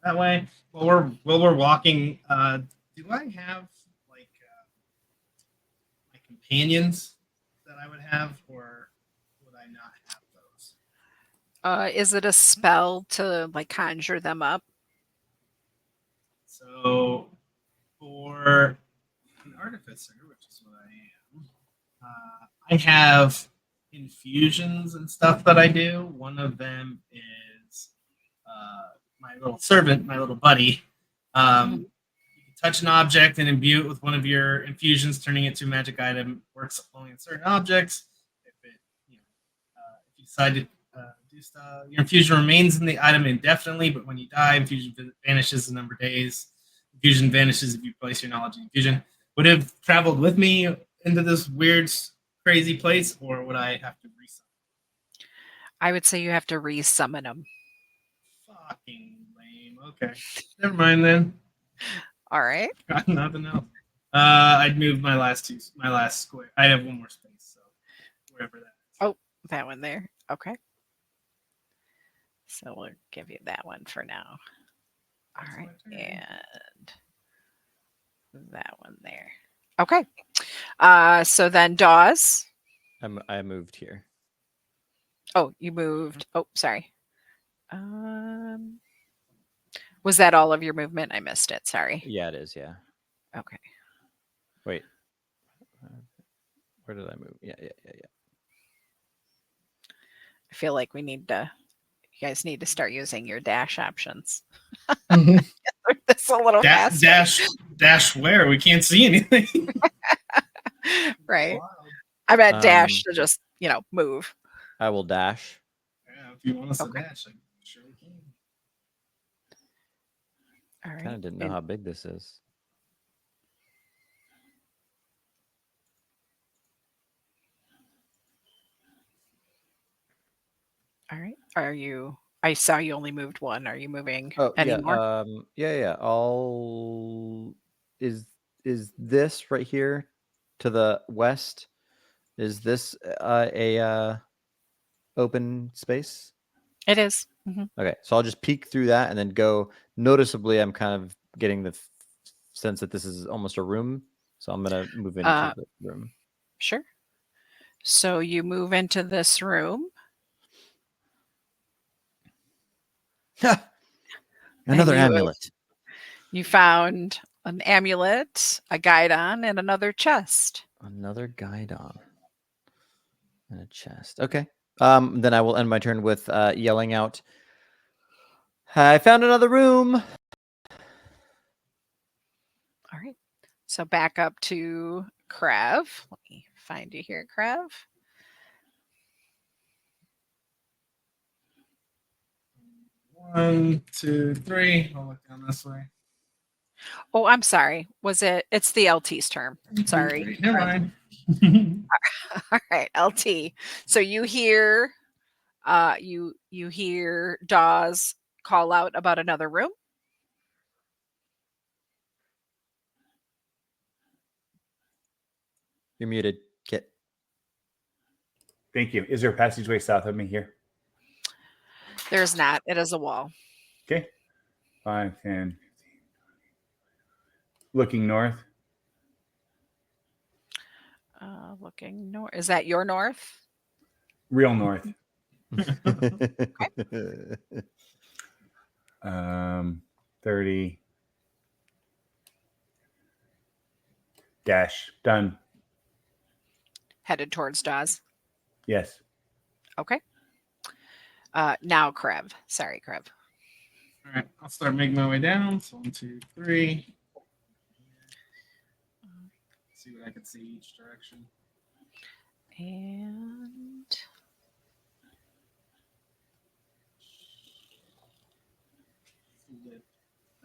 that way. While we're walking, do I have like my companions that I would have, or would I not have those?
Is it a spell to like conjure them up?
So for an artificer, which is what I am, I have infusions and stuff that I do. One of them is my little servant, my little buddy. You can touch an object and imbue it with one of your infusions, turning it to a magic item. Works only in certain objects. If you decide to do stuff, your infusion remains in the item indefinitely, but when you die, infusion vanishes a number of days. Infusion vanishes if you place your knowledge in infusion. Would it have traveled with me into this weird, crazy place, or would I have to resummon?
I would say you have to resummon them.
Fucking lame. Okay, never mind then.
All right.
Got nothing else. I'd move my last square. I have one more space, so wherever that is.
Oh, that one there. Okay. So we'll give you that one for now. All
That's
right.
my turn.
And that one there. Okay. So then Dawes.
I moved here.
Oh, you moved. Oh, sorry. Was that all of your movement? I missed it. Sorry.
Yeah, it is. Yeah.
Okay.
Wait. Where did I move? Yeah.
I feel like you guys need to start using your dash options. This a little faster.
Dash where? We can't see anything.
Right. I meant dash to just, move.
I will dash.
Yeah, if you want us
Okay.
to dash, I sure we can.
All right.
Kind of didn't know how big this is.
All right. I saw you only moved one. Are you moving
Oh,
anymore?
yeah. Is this right here to the west? Is this a open space?
It is. Mhm.
Okay, so I'll just peek through that and then go. Noticeably, I'm kind of getting the sense that this is almost a room, so I'm gonna move into the room.
Sure. So you move into this room.
Another
And
amulet.
You found an amulet, a guidon, and another chest.
Another guidon and a chest. Okay. Then I will end my turn with yelling out, "I found another room!"
All right. So back up to Krev. Let me find you here, Krev.
One, two, three. I'll look down this way.
Oh, I'm sorry. It's the LT's term. Sorry.
Never mind.
All right, LT. So you hear you hear Dawes call out about another room.
You're muted, Kit.
Thank you. Is there a passageway south of me here?
There's not. It is a wall.
Okay. 5, 10, 15. Looking north.
Looking north. Is that your north?
Real north. 30. Dash. Done.
Headed towards Dawes.
Yes.
Okay. Now Krev. Sorry, Krev.
All right, I'll start making my way down. So 1, 2, 3. See what I can see each direction.
And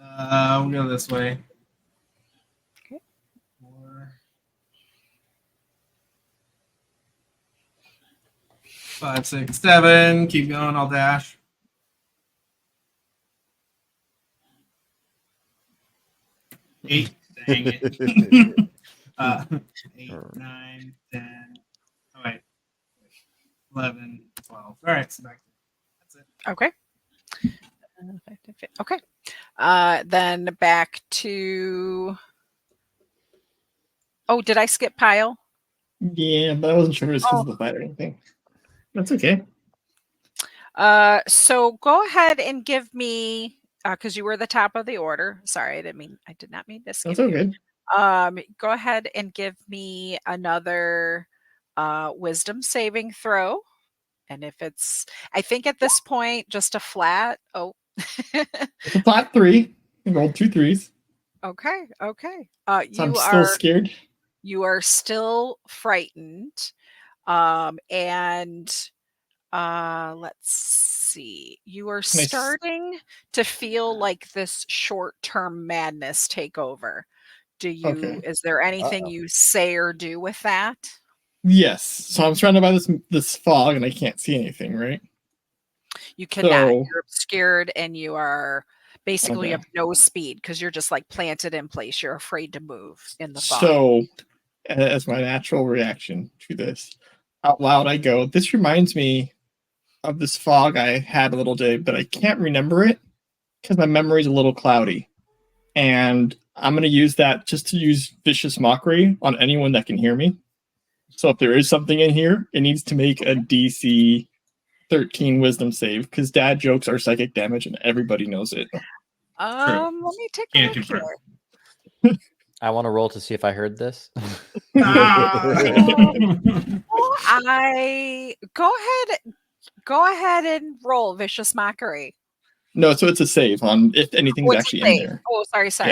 We'll go this way.
Okay.
4, 5, 6, 7. Keep going. I'll dash. 8. Dang it. 8, 9, 10. Oh, wait. 11, 12. All right, so back. That's it.
okay. Okay. Then back to. Oh, did I skip pile?
Yeah, but I wasn't sure if it was because
Oh.
of the fight or anything. That's okay.
So go ahead and give me, because you were the top of the order. Sorry, I did not mean to skip
That's
you.
okay.
Go ahead and give me another wisdom saving throw. And if it's, I think at this point, just a flat. Oh,
It's a flat 3. I rolled 2 3s.
okay.
So I'm
You
still
are
scared.
still frightened. And let's see. You are
Nice.
starting to feel like this short-term madness take over.
Okay.
Is there anything you say or do with that?
Yes. So I'm surrounded by this fog and I can't see anything, right?
You cannot.
So,
You're obscured and you are basically you
okay.
have no speed because you're just like planted in place. You're afraid to move in the fog.
So, as my natural reaction to this, out loud I go, this reminds me of this fog I had a little day, but I can't remember it because my memory's a little cloudy. And I'm going to use that just to use vicious mockery on anyone that can hear me. So if there is something in here, it needs to make a DC 13 wisdom save because dad jokes are psychic damage and everybody knows it.
Let me take a
Can't
look
confirm.
here.
I want to roll to see if I heard this.
Ah!
Well, I go ahead and roll vicious mockery.
No, so it's a save on if anything's
What's
actually
the
in
save?
there.
Oh, sorry.
It's a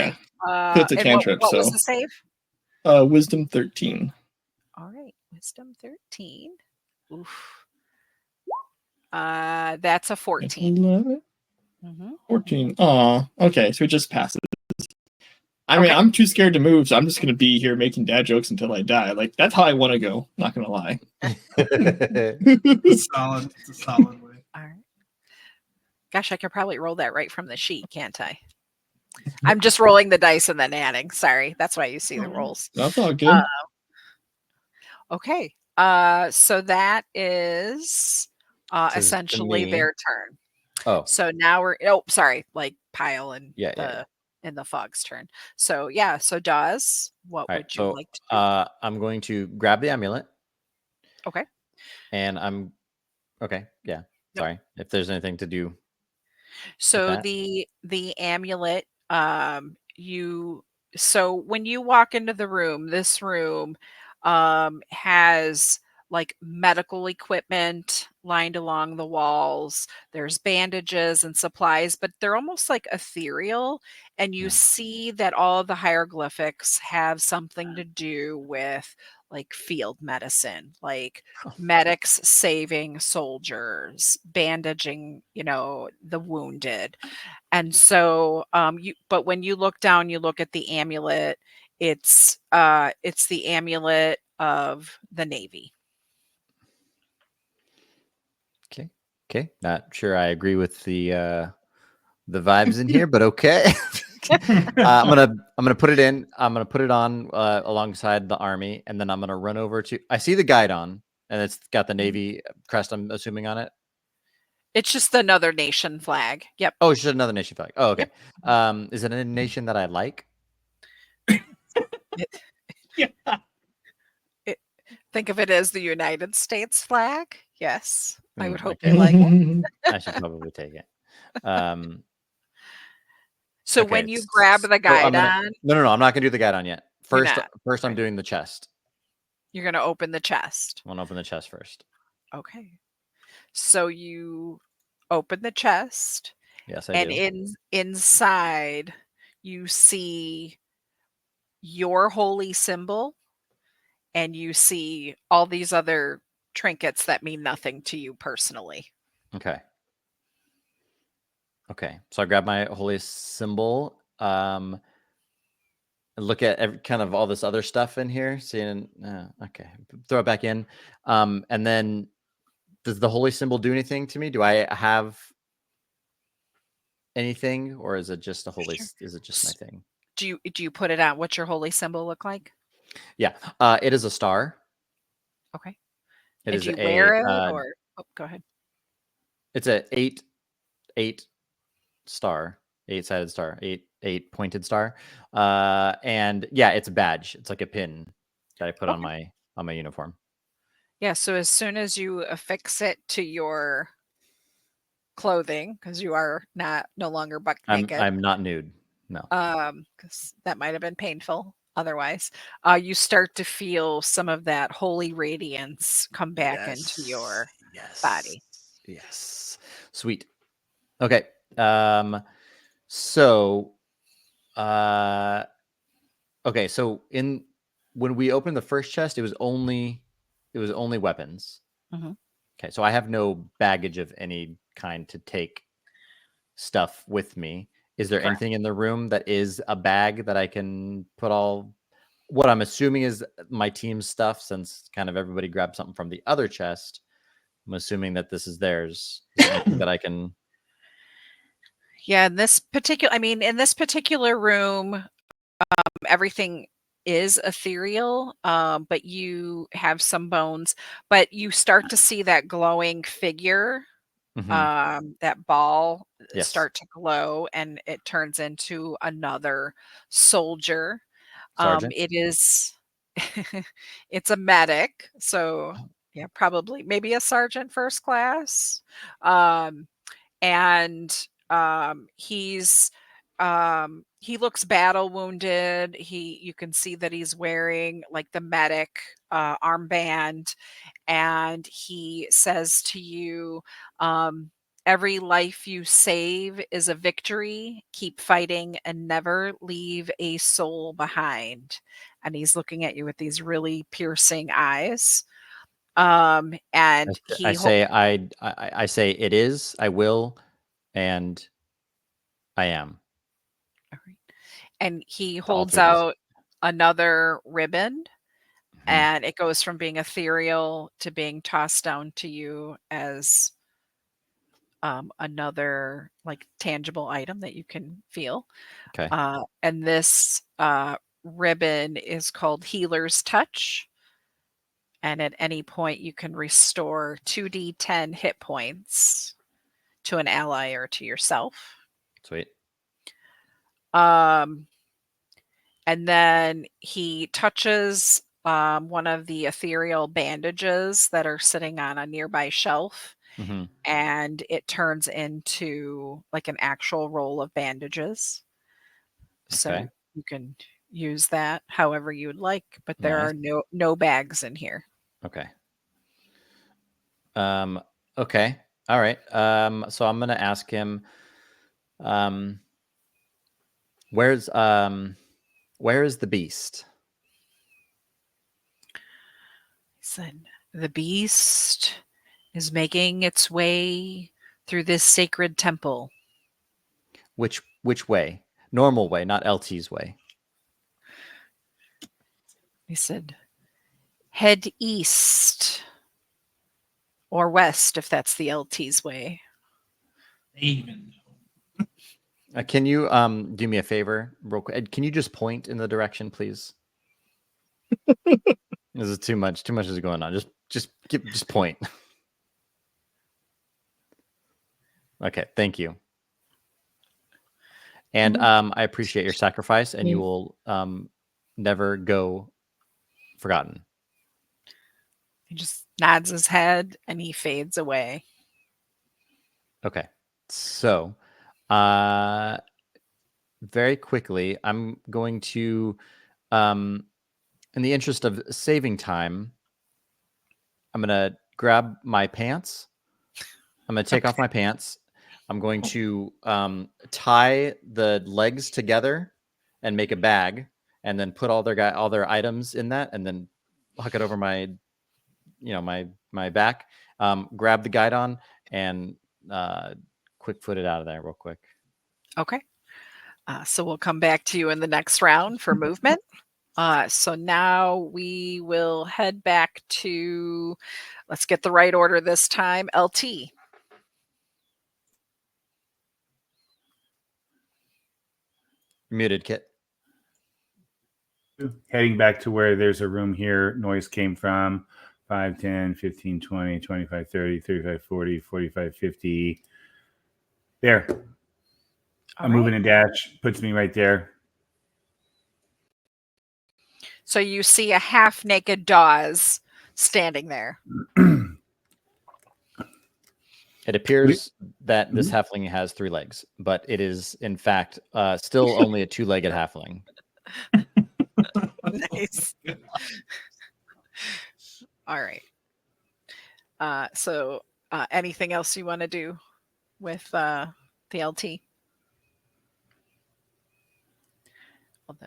And
cantrip,
what was
so
the save?
wisdom 13.
All right, wisdom 13. Oof. That's a 14.
11,
Mhm.
14. Aw, okay, so it just passes. I mean,
Okay.
I'm too scared to move, so I'm just gonna be here making dad jokes until I die. Like that's how I want to go. Not gonna lie.
It's solid. It's a solid way.
All right. Gosh, I could probably roll that right from the sheet, can't I? I'm just rolling the dice and then adding. Sorry, that's why you see the rolls.
That's all good.
Okay. So that is
Says to
essentially
me.
their turn.
Oh,
So now sorry, like Pile and
yeah.
and the Fog's turn. So yeah, so Dawes, what
All right.
would you
So
like to do?
I'm going to grab the amulet.
Okay.
And I'm okay. Yeah.
Yep.
Sorry. If there's anything to do.
So
that.
the amulet, so when you walk into the room, this room has like medical equipment lined along the walls. There's bandages and supplies, but they're almost like ethereal. And you
Yeah.
see that all the hieroglyphics have something to do with like field medicine, like medics saving soldiers, bandaging, the wounded. And so but when you look down, you look at the amulet, it's the amulet of the Navy.
Okay. Not sure I agree with the vibes in here, but okay. I'm gonna put it in. I'm gonna put it on alongside the army, and then I'm gonna run over to. I see the guide on, and it's got the Navy crest. I'm assuming on it.
It's just another nation flag. Yep.
Oh, it's just another nation flag. Oh, okay.
Yep.
Is it a nation that I like?
Yeah.
Think of it as the United States flag. Yes. I would hope
okay.
you like it.
I should probably take it.
So
Okay,
when you grab the
so
guide on,
no, I'm not gonna do the guide on yet.
You're
First,
not.
I'm
Okay.
doing the chest.
You're going to open the chest.
I want to open the chest first.
Okay. So you open the chest,
Yes, I
and
do.
inside you see your holy symbol, and you see all these other trinkets that mean nothing to you personally.
Okay. So I grab my holy symbol. Look at kind of all this other stuff in here. Seeing, okay, throw it back in. And then, does the holy symbol do anything to me? Do I have anything, or is it just a holy?
Sure.
Is it just my thing?
Do you put it on? What's your holy symbol look like?
Yeah, it is a star.
Okay.
It
And
is
do you
a.
wear it or? Oh, go ahead.
It's a 8 star, 8-sided star, eight pointed star. And yeah, it's a badge. It's like a pin that I put on my uniform.
Yeah, so as soon as you affix it to your clothing, because you are no longer buck naked,
I'm not nude. No.
because that might have been painful otherwise. You start to feel some of that holy radiance come back into your body.
Yes. Sweet. Okay. So okay, so when we opened the first chest, it was only weapons.
Mhm.
Okay, so I have no baggage of any kind to take stuff with me. Is there
Correct.
anything in the room that is a bag that I can put all what I'm assuming is my team's stuff, since kind of everybody grabbed something from the other chest? I'm assuming that this is theirs. Is there anything that I can
Yeah, in this particular room, everything is ethereal, but you have some bones, but you start to see that glowing figure, that ball
Yes.
start to glow, and it turns into another soldier.
Sergeant?
It is it's a medic, so yeah, probably maybe a sergeant first class. Um, and he looks battle wounded. You can see that he's wearing like the medic armband, and he says to you, every life you save is a victory. Keep fighting and never leave a soul behind. And he's looking at you with these really piercing eyes. And
I say I say it is, I will, and I am.
and he
To all
holds
three of those.
out another ribbon,
Mhm.
and it goes from being ethereal to being tossed down to you as another like tangible item that you can feel.
Okay.
And this ribbon is called Healer's Touch. And at any point, you can restore 2d10 hit points to an ally or to yourself.
Sweet.
Um, and then he touches one of the ethereal bandages that are sitting on a nearby shelf,
Mhm.
and it turns into like an actual roll of bandages. So
Okay.
you can use that however you would like, but there
Nice.
are no bags in here.
Okay. Okay. All right. So I'm gonna ask him, um, where's where is the beast?
He said, "The beast is making its way through this sacred temple."
Which way? Normal way, not LT's way.
He said, "Head east or west if that's the LT's way."
Even.
Can you do me a favor, real quick? Can you just point in the direction, please? This is too much. Too much is going on. Just point. Okay, thank you. And I appreciate your sacrifice, and you will never go forgotten.
He just nods his head and he fades away.
Okay. So, very quickly, I'm going to, in the interest of saving time, I'm going to grab my pants. I'm going to take off my pants. I'm going to tie the legs together and make a bag, and then put all their items in that, and then hook it over my back. Grab the guidon and quick foot it out of there real quick.
Okay. So we'll come back to you in the next round for movement. So now we will head back to, let's get the right order this time, LT.
Muted, Kit.
Heading back to where there's a room here, noise came from. 5, 10, 15, 20, 25, 30, 35, 40, 45, 50. There. A move and a dash puts me right there.
So you see a half-naked Dawes standing there.
It appears that this halfling has 3 legs, but it is, in fact, still only a 2-legged halfling.
Nice. All right. So anything else you want to do with the LT? Although,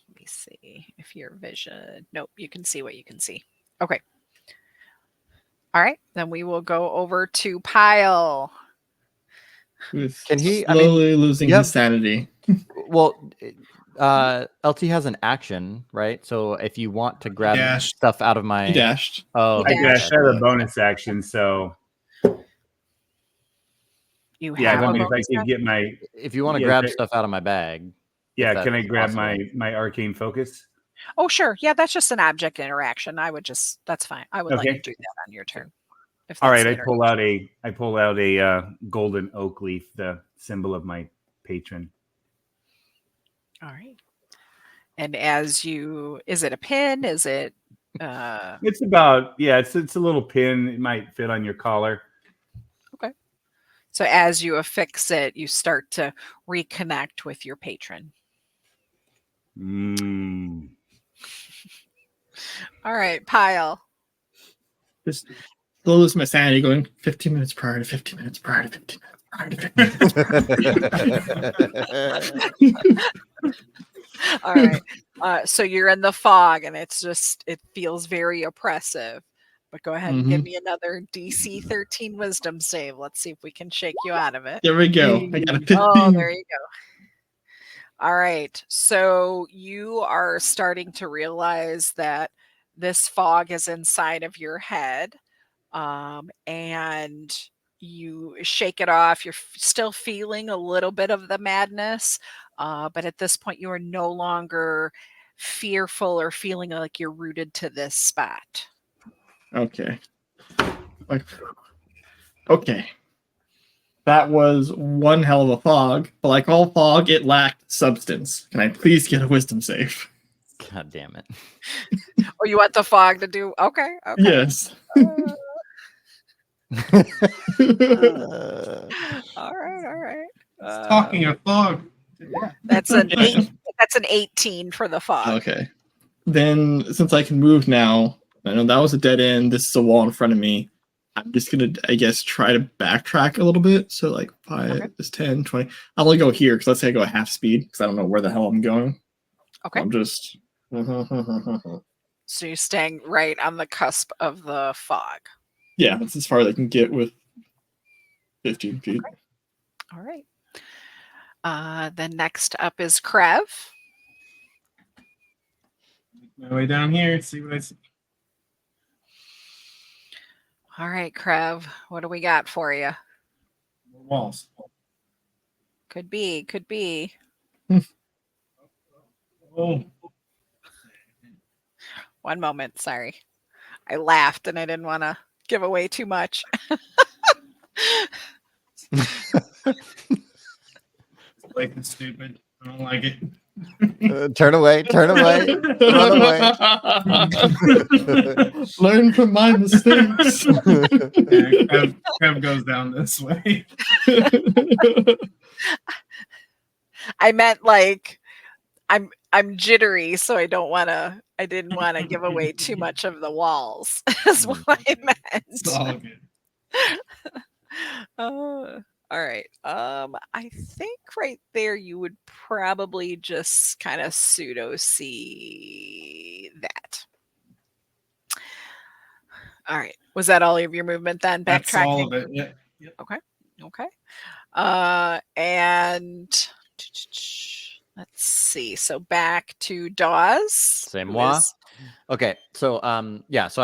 let me see if your vision. Nope, you can see what you can see. Okay. All right, then we will go over to Pyle.
Who's
Can he-
slowly losing
yep.
his sanity?
Well, LT has an action, right? So if you want to grab
Dash.
stuff out of my...
He dashed.
Oh,
He
I
dashed.
dashed out a bonus action, so
You
yeah.
have
I
a
mean, if I
bonus
could
action?
get my
if you want to
Yeah,
grab
but-
stuff out of my bag.
yeah,
if
can I
that's
grab
possible.
my arcane focus?
Oh, sure. Yeah, that's just an object interaction. That's fine. I would let
Okay.
you do that on your turn. If
All
that's
right,
the
I pull out a golden oak leaf, the symbol of my patron.
All right. And is it a pin? Is it
It's about it's a little pin. It might fit on your collar.
so as you affix it, you start to reconnect with your patron.
Mm.
All right, Pyle.
Just slowly losing my sanity, going 15 minutes prior to 15 minutes prior to 15 minutes prior to 15 minutes.
All right. So you're in the fog and it feels very oppressive. But go ahead and give me another DC 13 wisdom save. Let's see if we can shake you out of it.
There we go. I got a 15.
Oh, there you go. All right. So you are starting to realize that this fog is inside of your head. And you shake it off. You're still feeling a little bit of the madness. But at this point, you are no longer fearful or feeling like you're rooted to this spot.
Okay. Okay. That was one hell of a fog, but like all fog, it lacked substance. Can I please get a wisdom save?
God damn it.
Oh, you want the fog to do? Okay.
Yes.
All right.
Talking of fog.
That's an 18 for the fog.
Okay. Then, since I can move now, I know that was a dead end. This is a wall in front of me. I'm just going to, I guess, try to backtrack a little bit. So, like, 5 is 10, 20. I'll only go here because let's say I go at half speed because I don't know where the hell I'm going.
Okay.
I'm just.
So you're staying right on the cusp of the fog.
Yeah, that's as far as I can get with 15 feet.
Okay. All right. Then next up is Krev.
My way down here. See what I see.
All right, Krev. What do we got for you?
More walls.
Could be.
Oh,
One moment. Sorry. I laughed and I didn't want to give away too much.
like it's stupid. I don't like it.
Turn away. Run away.
Learn from my mistakes.
Crab goes down this way.
I meant like I'm jittery, so I didn't want to give away too much of the walls. Is what I meant.
It's all good.
All right. I think right there you would probably just kind of pseudo see that. All right. Was that all of your movement then?
That's
Backtracking.
all of it. Yeah. Yep.
Okay. And let's see. So back to Dawes.
C'est
who
moi.
is-
Okay, so so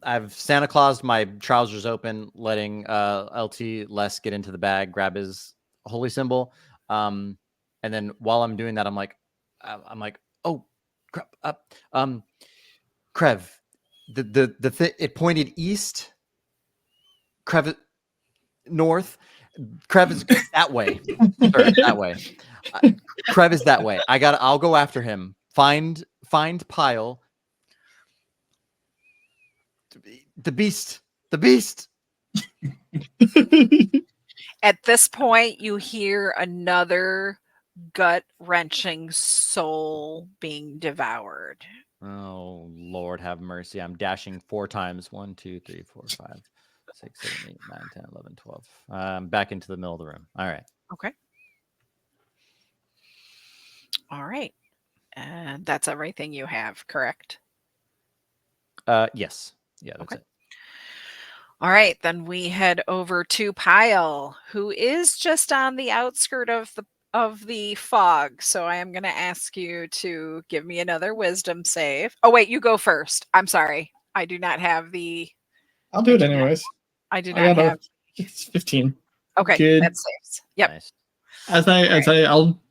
I've Santa Claused my trousers open, letting LT Les get into the bag, grab his holy symbol, and then while I'm doing that, I'm like, oh crap, Krev, the it pointed east, Krev north, Krev is that way. Sir, that way. Krev is that way. I'll go after him. Find Pyle. The beast. The beast.
At this point, you hear another gut-wrenching soul being devoured.
Oh, Lord have mercy. I'm dashing 4 times. 1, 2, 3, 4, 5, 6, 7, 8, 9, 10, 11, 12. Back into the middle of the room. All right.
Okay. All right. And that's everything you have, correct?
Yes. Yeah, that's
Okay.
it.
All right, then we head over to Pyle, who is just on the outskirt of the fog. So I am going to ask you to give me another wisdom save. Oh wait, you go first. I'm sorry. I do not have the
I'll do it anyways.
I do
I
not
got
have.
it's 15.
Okay,
Good.
that saves. Yep.
Nice.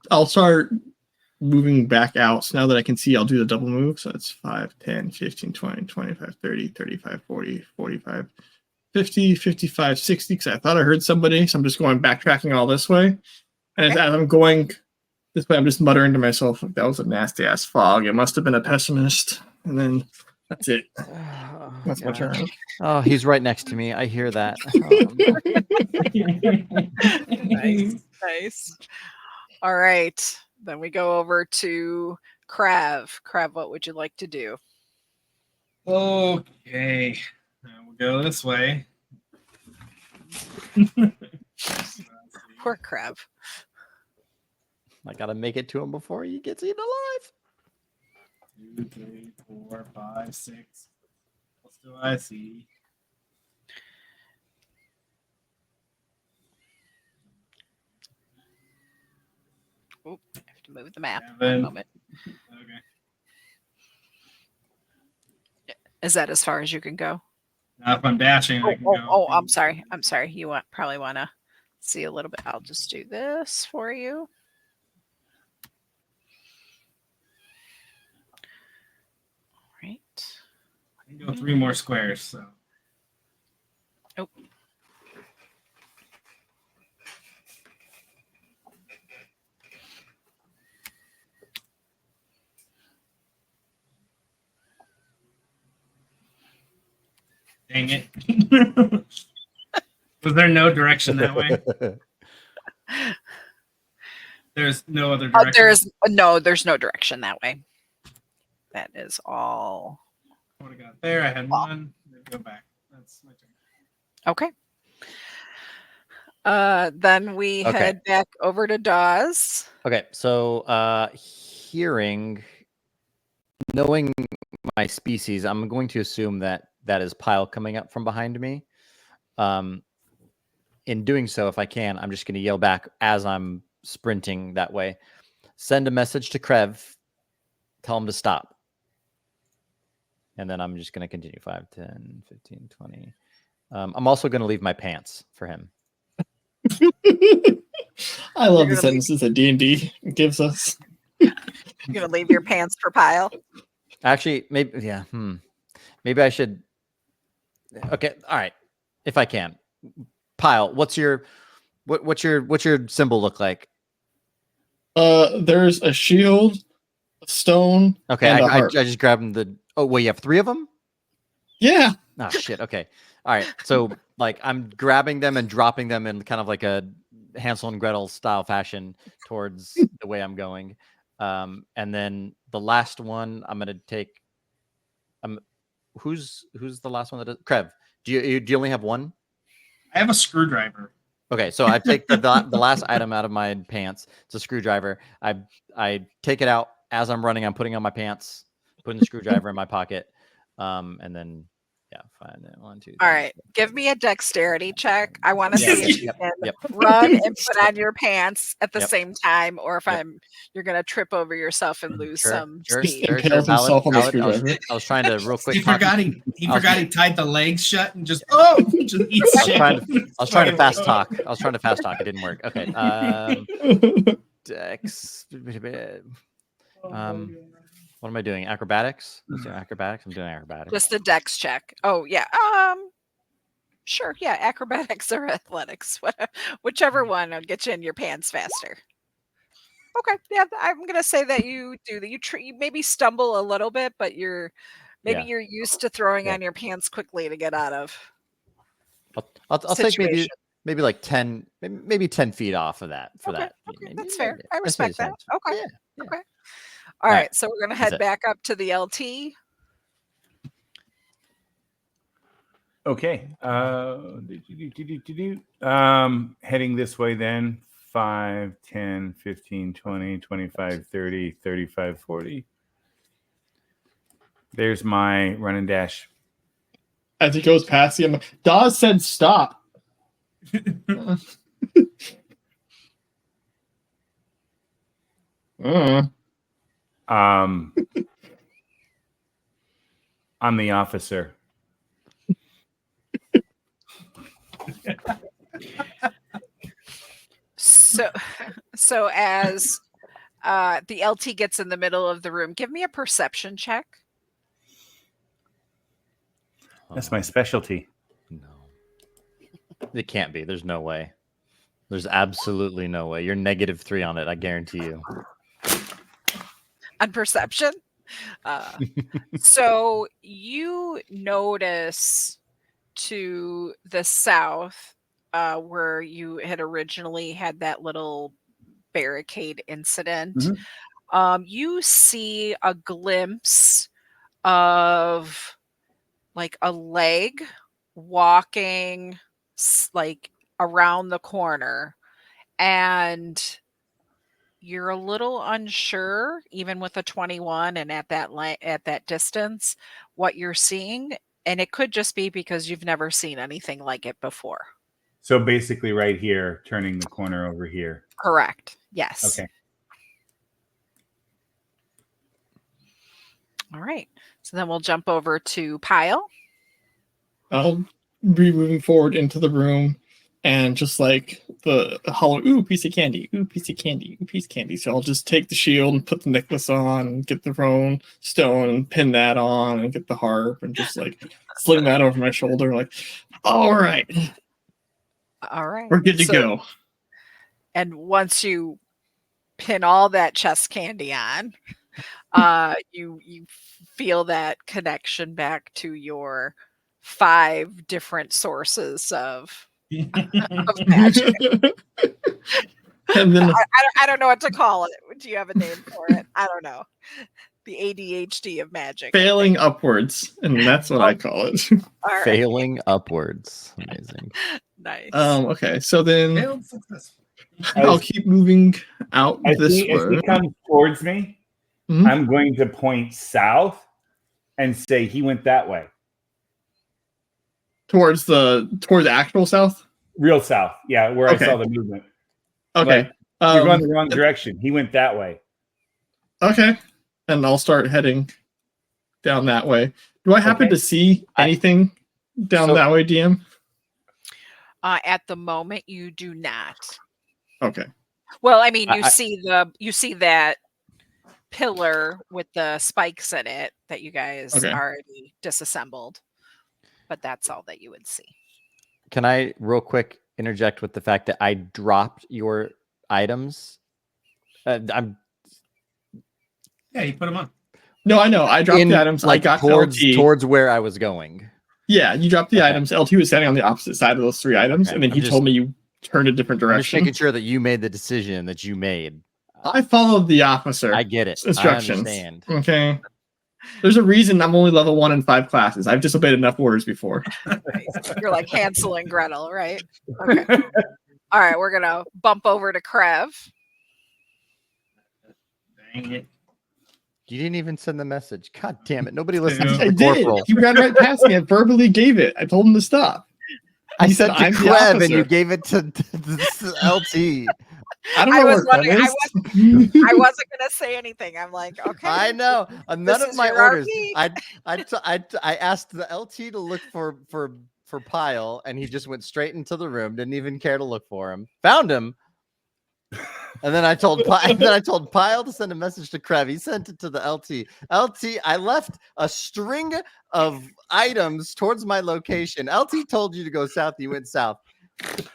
I'll start moving back out. So now that I can see, I'll do the double move. So it's 5, 10, 15, 20, 25, 30, 35, 40, 45, 50, 55, 60. Because I thought I heard somebody. So I'm just going backtracking all this way. And as I'm going this way, I'm just muttering to myself, that was a nasty ass fog. It must have been a pessimist. And then that's it. That's my turn.
Oh, he's right next to me. I hear that.
Nice. All right. Then we go over to Krav. Krav, what would you like to do?
Okay. We'll go this way.
Poor Krav.
I gotta make it to him before he gets eaten alive.
2, 3, 4, 5, 6. What do I see?
Oh, I have to move the map.
7.
One moment.
Okay.
Is that as far as you can go?
Now if I'm dashing, I can go.
I'm sorry. I'm sorry. You probably want to see a little bit. I'll just do this for you. All right.
I can go 3 more squares. So.
Oh.
Dang it. Was there no direction that way? There's no other direction.
There's no direction that way. That is all.
What I got there, I had 1. Then go back. That's my turn.
Okay. Then we head back over to Dawes.
Okay, so knowing my species, I'm going to assume that is Pyle coming up from behind me. In doing so, if I can, I'm just going to yell back as I'm sprinting that way. Send a message to Krev. Tell him to stop. And then I'm just going to continue. 5, 10, 15, 20. I'm also going to leave my pants for him.
I love the sentences that D&D gives us.
You're going to leave your pants for Pyle?
Actually, maybe, yeah. Maybe I should. Okay, all right. If I can. Pyle, what's your symbol look like?
There's a shield, a stone.
Okay,
and
I just grabbed the. Oh wait, you have 3 of them?
Yeah.
Oh shit. Okay. All right. So like I'm grabbing them and dropping them in kind of like a Hansel and Gretel style fashion towards the way I'm going. And then the last one I'm gonna take. Who's the last one that does? Krev. Do you only have 1?
I have a screwdriver.
Okay, so I take the last item out of my pants. It's a screwdriver. I take it out as I'm running. I'm putting on my pants, putting the screwdriver in my pocket, and then 5, 1, 2. 3,
All right, give me a dexterity check. I want to see if you can
Yep.
run and put on your pants at the
Yep.
same time, or if
Yep.
you're going to trip over yourself and lose some speed.
Impales himself on the screwdriver.
I was trying to real quick.
He forgot he tied the legs shut and just eats
I
shit.
was trying to fast talk. It didn't work. Okay. Dex. What am I doing? Acrobatics? Let's do acrobatics. I'm doing acrobatics.
Just a dex check. Oh yeah. Sure. Yeah. Acrobatics or athletics, whichever one will get you in your pants faster. Okay. Yeah. I'm gonna say that you do that. You maybe stumble a little bit, but maybe
Yeah.
you're used to throwing
Yeah.
on your pants quickly to get out of
I'll take
situation.
maybe like 10, maybe 10 feet off of that for
Okay.
that.
Okay. That's fair. I
I say
respect that.
10.
Okay.
Yeah. Yeah.
Okay. All
All right.
right. So we're gonna
That's
head
it.
back up to the LT.
Okay. Heading this way then. 5, 10, 15, 20, 25, 30, 35, 40. There's my run and dash.
As he goes past him, Dawes said stop.
I'm the officer.
So as the LT gets in the middle of the room, give me a perception check.
That's my specialty.
No. It can't be. There's no way. There's absolutely no way. You're -3 on it. I guarantee you.
On perception. So you notice to the south, where you had originally had that little barricade incident, you see a glimpse of like a leg walking like around the corner, and you're a little unsure, even with a 21 and at that distance, what you're seeing, and it could just be because you've never seen anything like it before.
So basically right here, turning the corner over here.
Correct. Yes.
Okay.
All right. So then we'll jump over to Pyle.
I'll be moving forward into the room and just like the hollow, ooh, piece of candy, ooh, piece of candy, ooh, piece of candy. So I'll just take the shield and put the necklace on and get the throne stone and pin that on and get the harp and just like sling that over my shoulder. Like, all right,
All right.
we're good to go.
And once you pin all that chest candy on, you feel that connection back to your 5 different sources of magic.
And then
I don't know what to call it. Do you have a name for it? I don't know. The ADHD of magic.
failing upwards, and that's what I call it.
All right.
Failing upwards. Amazing.
Nice.
Okay, so then
Failed successful.
I'll keep moving out
As
this
he
way.
comes towards me,
Mhm.
I'm going to point south and say he went that way.
Towards the actual south.
Real south. Yeah, where
Okay.
I saw the movement.
Okay.
You're going the wrong direction. He went that way.
Okay. And I'll start heading down that way. Do I happen to see anything down that way, DM?
At the moment, you do not.
Okay.
Well, I mean, you see that pillar with the spikes in it that you guys already disassembled, but that's all that you would see.
Can I real quick interject with the fact that I dropped your items?
Yeah, you put them on.
No, I know. I dropped the items.
Like
I got
towards where I was going.
Yeah, you dropped the items. LT was standing on the opposite side of those 3 items, and then he told me you turned a different direction.
I'm just making sure that you made the decision that you made.
I followed the officer.
I get it.
Instructions.
I understand.
Okay. There's a reason I'm only level 1 in 5 classes. I've disobeyed enough orders before.
You're like Hansel and Gretel, right? Okay. All right, we're gonna bump over to Krev.
Dang it.
You didn't even send the message. God damn it. Nobody listens to
I
the
did.
corporal.
He ran right past me. I verbally gave it. I told him to stop.
I said to
I'm the
Krev and you
officer.
gave it to LT.
I don't know
was
where
wondering.
Krev is.
I wasn't gonna say anything. I'm like, okay.
I know. None
This
of
is
my
your
orders.
RP.
I asked the LT to look for Pyle, and he just went straight into the room. Didn't even care to look for him. Found him, And then I told Pyle to send a message to Krev. He sent it to the LT. LT, I left a string of items towards my location. LT told you to go south. You went south.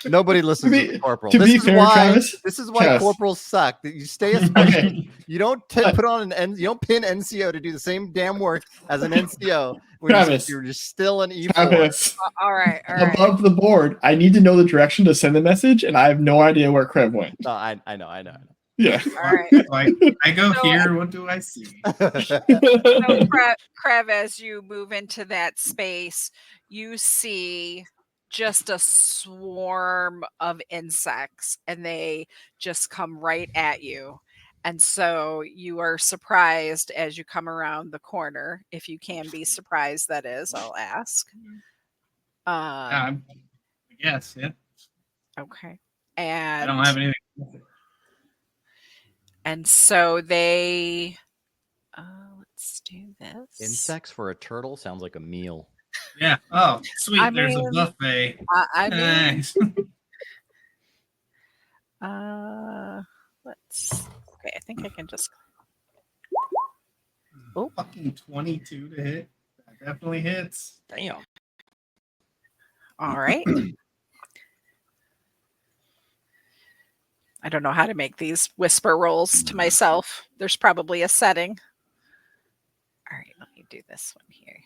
Nobody listens to the corporal.
To be fair, Travis,
this is why
Travis.
corporals suck. That you stay a specialist.
Okay.
You don't put on you don't pin NCO to do the same damn work as an NCO when
Travis.
you're just still an E4.
Travis,
All right.
above the board, I need to know the direction to send the message, and I have no idea where Krev went.
No, I know.
Yeah.
All right.
I go
So-
here. What do I see?
So, Krev, as you move into that space, you see just a swarm of insects, and they just come right at you. And so you are surprised as you come around the corner. If you can be surprised, that is, I'll ask.
I guess, yeah.
Okay.
I don't have anything.
And so they, let's do this.
Insects for a turtle sounds like a meal.
Yeah. Oh, sweet.
I
There's
mean,
a buffet.
I mean,
Nice.
let's. Okay, I think I can just.
Fucking 22 to hit. That definitely hits.
Damn.
All right. I don't know how to make these whisper rolls to myself. There's probably a setting. All right, let me do this one here.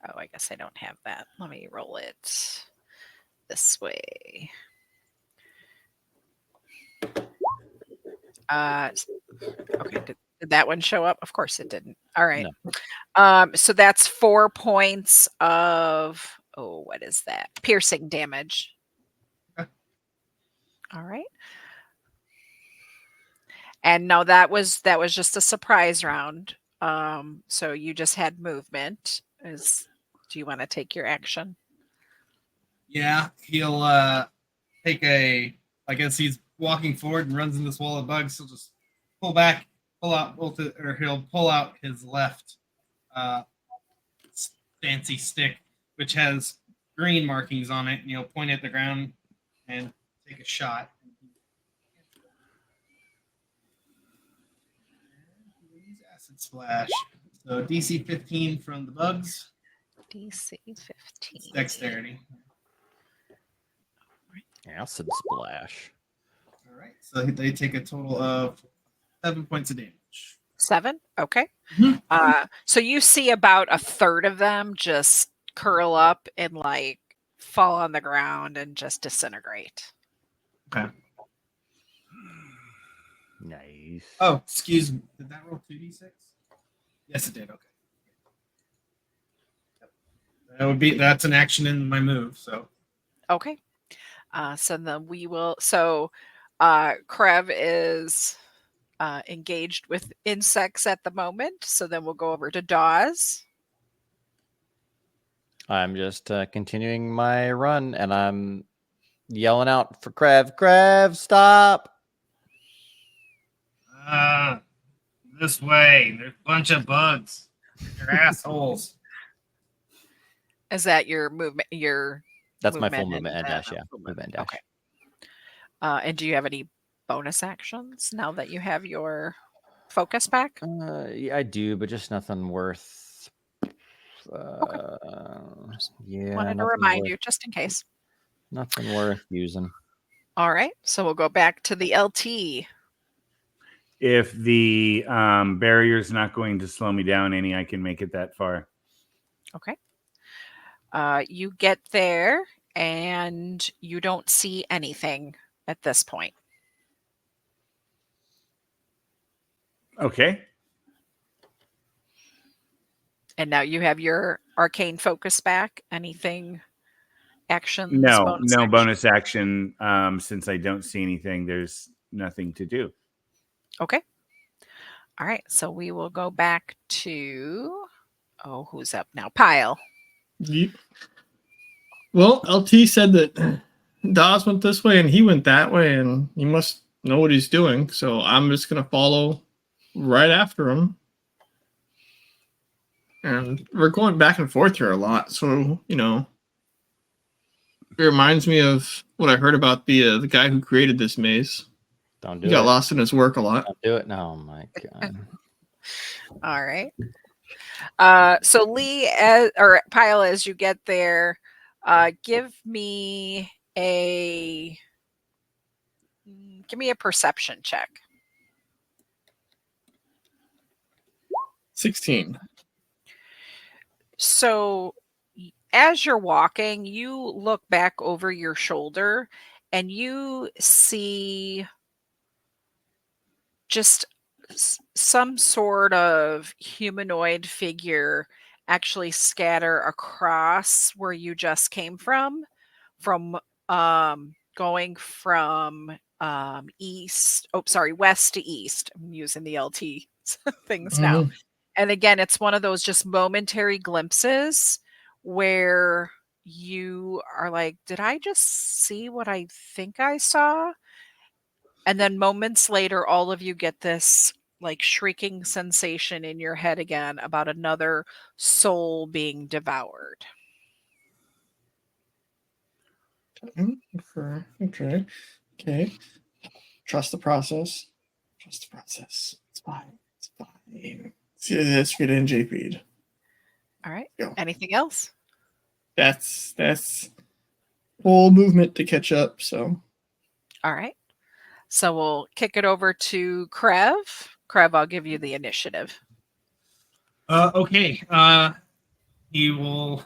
Oh, I guess I don't have that. Let me roll it this way. Okay, did that one show up? Of course it didn't. All right.
No.
So that's 4 points of, what is that? Piercing damage.
Okay.
All right. And no, that was just a surprise round. So you just had movement. Do you want to take your action?
Yeah, he'll take I guess he's walking forward and runs in this wall of bugs. He'll just pull back, he'll pull out his left fancy stick, which has green markings on it, and he'll point at the ground and take a shot. Use acid splash. So DC 15 from the bugs.
DC 15.
Dexterity.
Acid splash.
All right. So they take a total of 7 points of damage.
7? Okay.
Mhm.
So you see about a third of them just curl up and like fall on the ground and just disintegrate.
Okay.
Nice.
Oh, excuse me. Did that roll 2d6? Yes, it did. Okay. That's an action in my move. So
Okay. So then we will. So Krev is engaged with insects at the moment. So then we'll go over to Dawes.
I'm just continuing my run, and I'm yelling out for Krev. Krev, stop!
this way. There's a bunch of bugs. They're assholes.
Is that your movement?
That's my full
movement
movement and dash. Yeah,
movement.
movement and dash.
Okay. And do you have any bonus actions now that you have your focus back?
Yeah, I do, but just nothing worth. Yeah,
Wanted to
nothing
remind
worth-
you just in case.
Nothing worth using.
All right. So we'll go back to the LT.
If the barrier's not going to slow me down any, I can make it that far.
Okay. You get there and you don't see anything at this point.
Okay.
And now you have your arcane focus back. Anything? Actions?
No
action?
bonus action. Since I don't see anything, there's nothing to do.
Okay. All right. So we will go back to, who's up now? Pyle.
Well, LT said that Dawes went this way and he went that way, and he must know what he's doing. So I'm just going to follow right after him. And we're going back and forth here a lot. So, It reminds me of what I heard about the guy who created this maze.
Don't do
He got
it.
lost in his work a lot.
Don't do it. No, oh my God.
All right. So Lee, or Pyle, as you get there, give me a perception check.
16.
So as you're walking, you look back over your shoulder and you see just some sort of humanoid figure actually scatter across where you just came from going from west to east. I'm using the LT things now.
Mhm.
And again, it's one of those just momentary glimpses where you are like, did I just see what I think I saw? And then moments later, all of you get this like shrieking sensation in your head again about another soul being devoured.
Okay. Okay. Trust the process. Trust the process. It's fine. It's fine. See, let's get in JP.
All right.
Go.
Anything else?
That's full movement to catch up. So
All right. So we'll kick it over to Krev. Krev, I'll give you the initiative.
Okay. He will.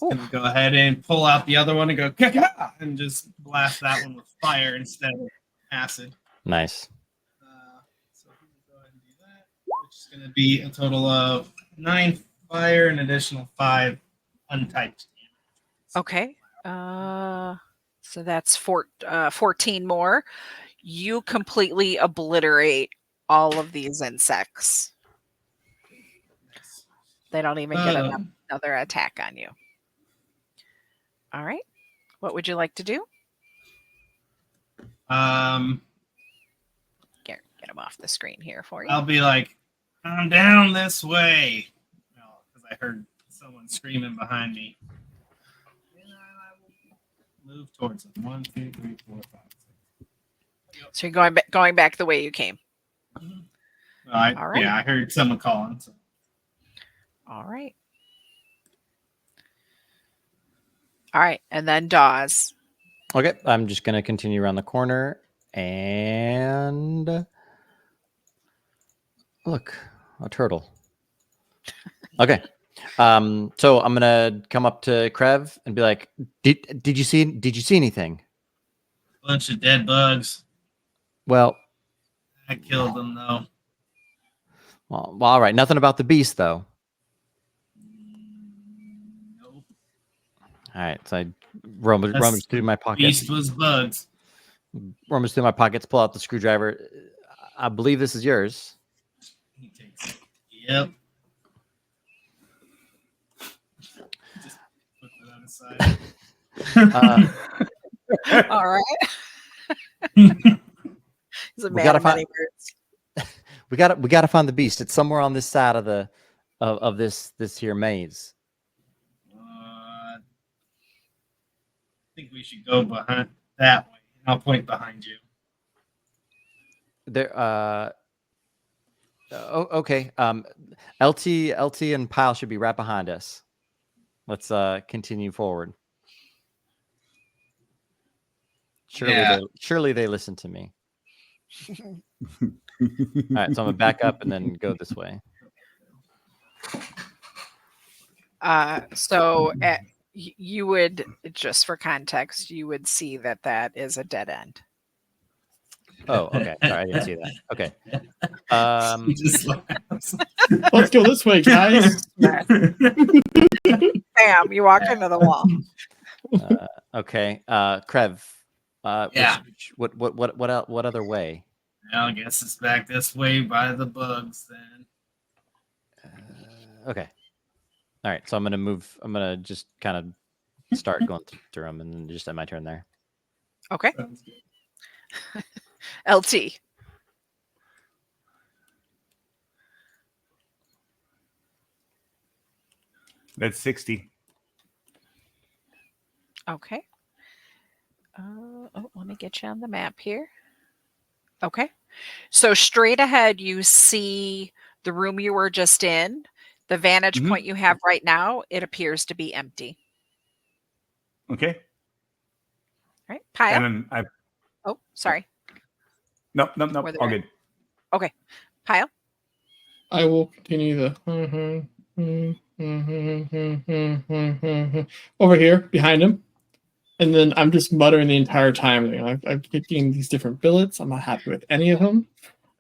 Gonna go ahead and pull out the other one and go "Kaka!" and just blast that one with fire instead of acid.
Nice.
So he will go ahead and do that, which is going to be a total of 9 fire and additional 5 untyped.
Okay. So that's 14 more. You completely obliterate all of these insects. They don't even get another attack on you. All right. What would you like to do? Get him off the screen here for you.
I'll be like, I'm down this way. Because I heard someone screaming behind me. And I will move towards them. 1, 2, 3, 4, 5, 6.
So you're going back the way you came.
Mm-hmm. All right. Yeah, I heard someone calling. So.
All right. All right. And then Dawes.
Okay, I'm just going to continue around the corner and look, a turtle. Okay. So I'm going to come up to Krev and be like, did you see anything?
Bunch of dead bugs.
Well,
I killed them though.
Well, all right. Nothing about the beast though.
Nope.
All right. So I rummage through my pockets.
Beast was bugs.
Rummage through my pockets, pull out the screwdriver. I believe this is yours.
He takes it. Yep. Just put that on the side.
All right. He's a man of many words.
We gotta find the beast. It's somewhere on this side of the of this here maze.
I think we should go behind that way. I'll point behind you.
There. Okay. LT and Pyle should be right behind us. Let's continue forward. Surely they listen to me. All right, so I'm gonna back up and then go this way.
You would, just for context, you would see that is a dead end.
Oh, okay. Sorry, I didn't see that. Okay.
Let's go this way, guys.
Bam! You walk into the wall.
Okay. Krev.
Yeah.
What other way?
I guess it's back this way by the bugs then.
Okay. All right. So I'm gonna just kind of start going through them, and then just end my turn there.
Okay. LT.
That's 60.
Okay. Let me get you on the map here. Okay. So straight ahead, you see the room you were just in. The vantage
Mhm.
point you have right now, it appears to be empty.
Okay.
Right, Pyle?
And then
Oh, sorry.
nope,
Were there
all
any-
good.
Okay. Pyle?
I will continue the over here behind him. And then I'm just muttering the entire time. You know, I'm getting these different billets. I'm not happy with any of them.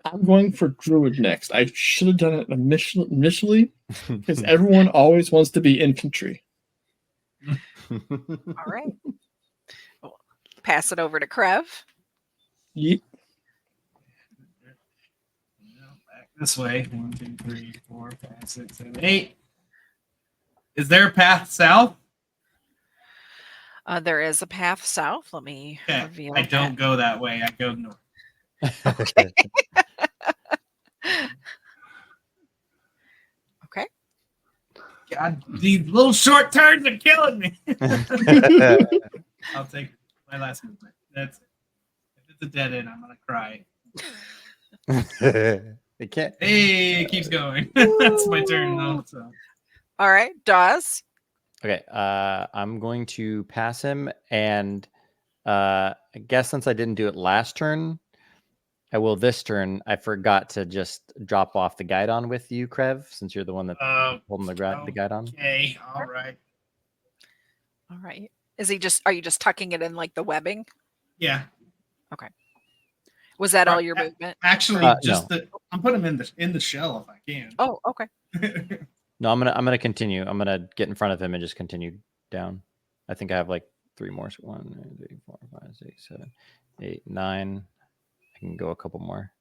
I'm going for Druid next. I should have done it initially because everyone always wants to be infantry.
All right. Well, pass it over to Krev.
Yeet.
Back this way. 1, 2, 3, 4, 5, 6, 7, 8. Is there a path south?
There is a path south. Let me
Okay.
reveal
I don't
that.
go that way. I go north.
Okay.
God, these little short turns are killing me. I'll take my last movement. That's it. If it's a dead end, I'm gonna cry.
It can't.
Hey, it keeps going. That's my turn though. So
All right. Dawes.
Okay, I'm going to pass him, and I guess since I didn't do it last turn, I will this turn. I forgot to just drop off the guidon with you, Krev, since you're the one that's holding the guidon.
Okay, all right.
All right. Are you just tucking it in like the webbing?
Yeah.
Was that all
Right,
your movement?
Actually, just
No.
I'm putting them in the shell if I can.
Oh, okay.
No, I'm gonna continue. I'm gonna get in front of him and just continue down. I think I have like 3 more. 1, 2, 3, 4, 5, 6, 7, 8, 9. I can go a couple more.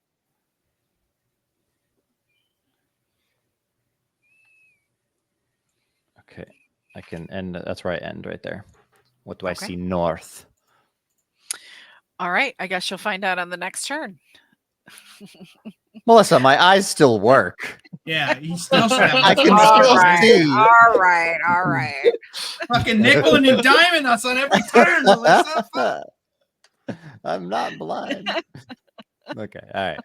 Okay, I can end. That's where I end right there. What do I
Okay.
see north?
All right. I guess you'll find out on the next turn.
Melissa, my eyes still work.
Yeah, you still should have.
I can
All
still
right.
see.
All right. All right.
Fucking nickel and diming us on every turn, Melissa. Fuck.
I'm not blind. Okay, all right.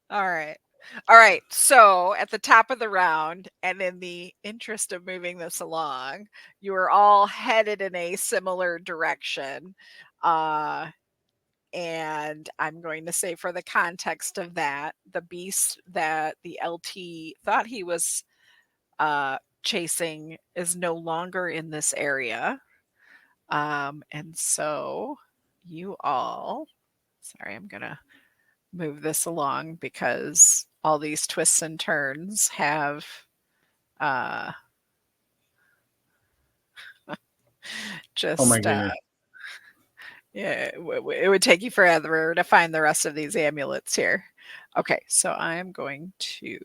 All right. All right. So at the top of the round, and in the interest of moving this along, you are all headed in a similar direction. And I'm going to say, for the context of that, the beast that the LT thought he was chasing is no longer in this area. And so you all, sorry, I'm going to move this along because all these twists and turns have just
Oh my goodness.
yeah, it would take you forever to find the rest of these amulets here. Okay, so I am going to,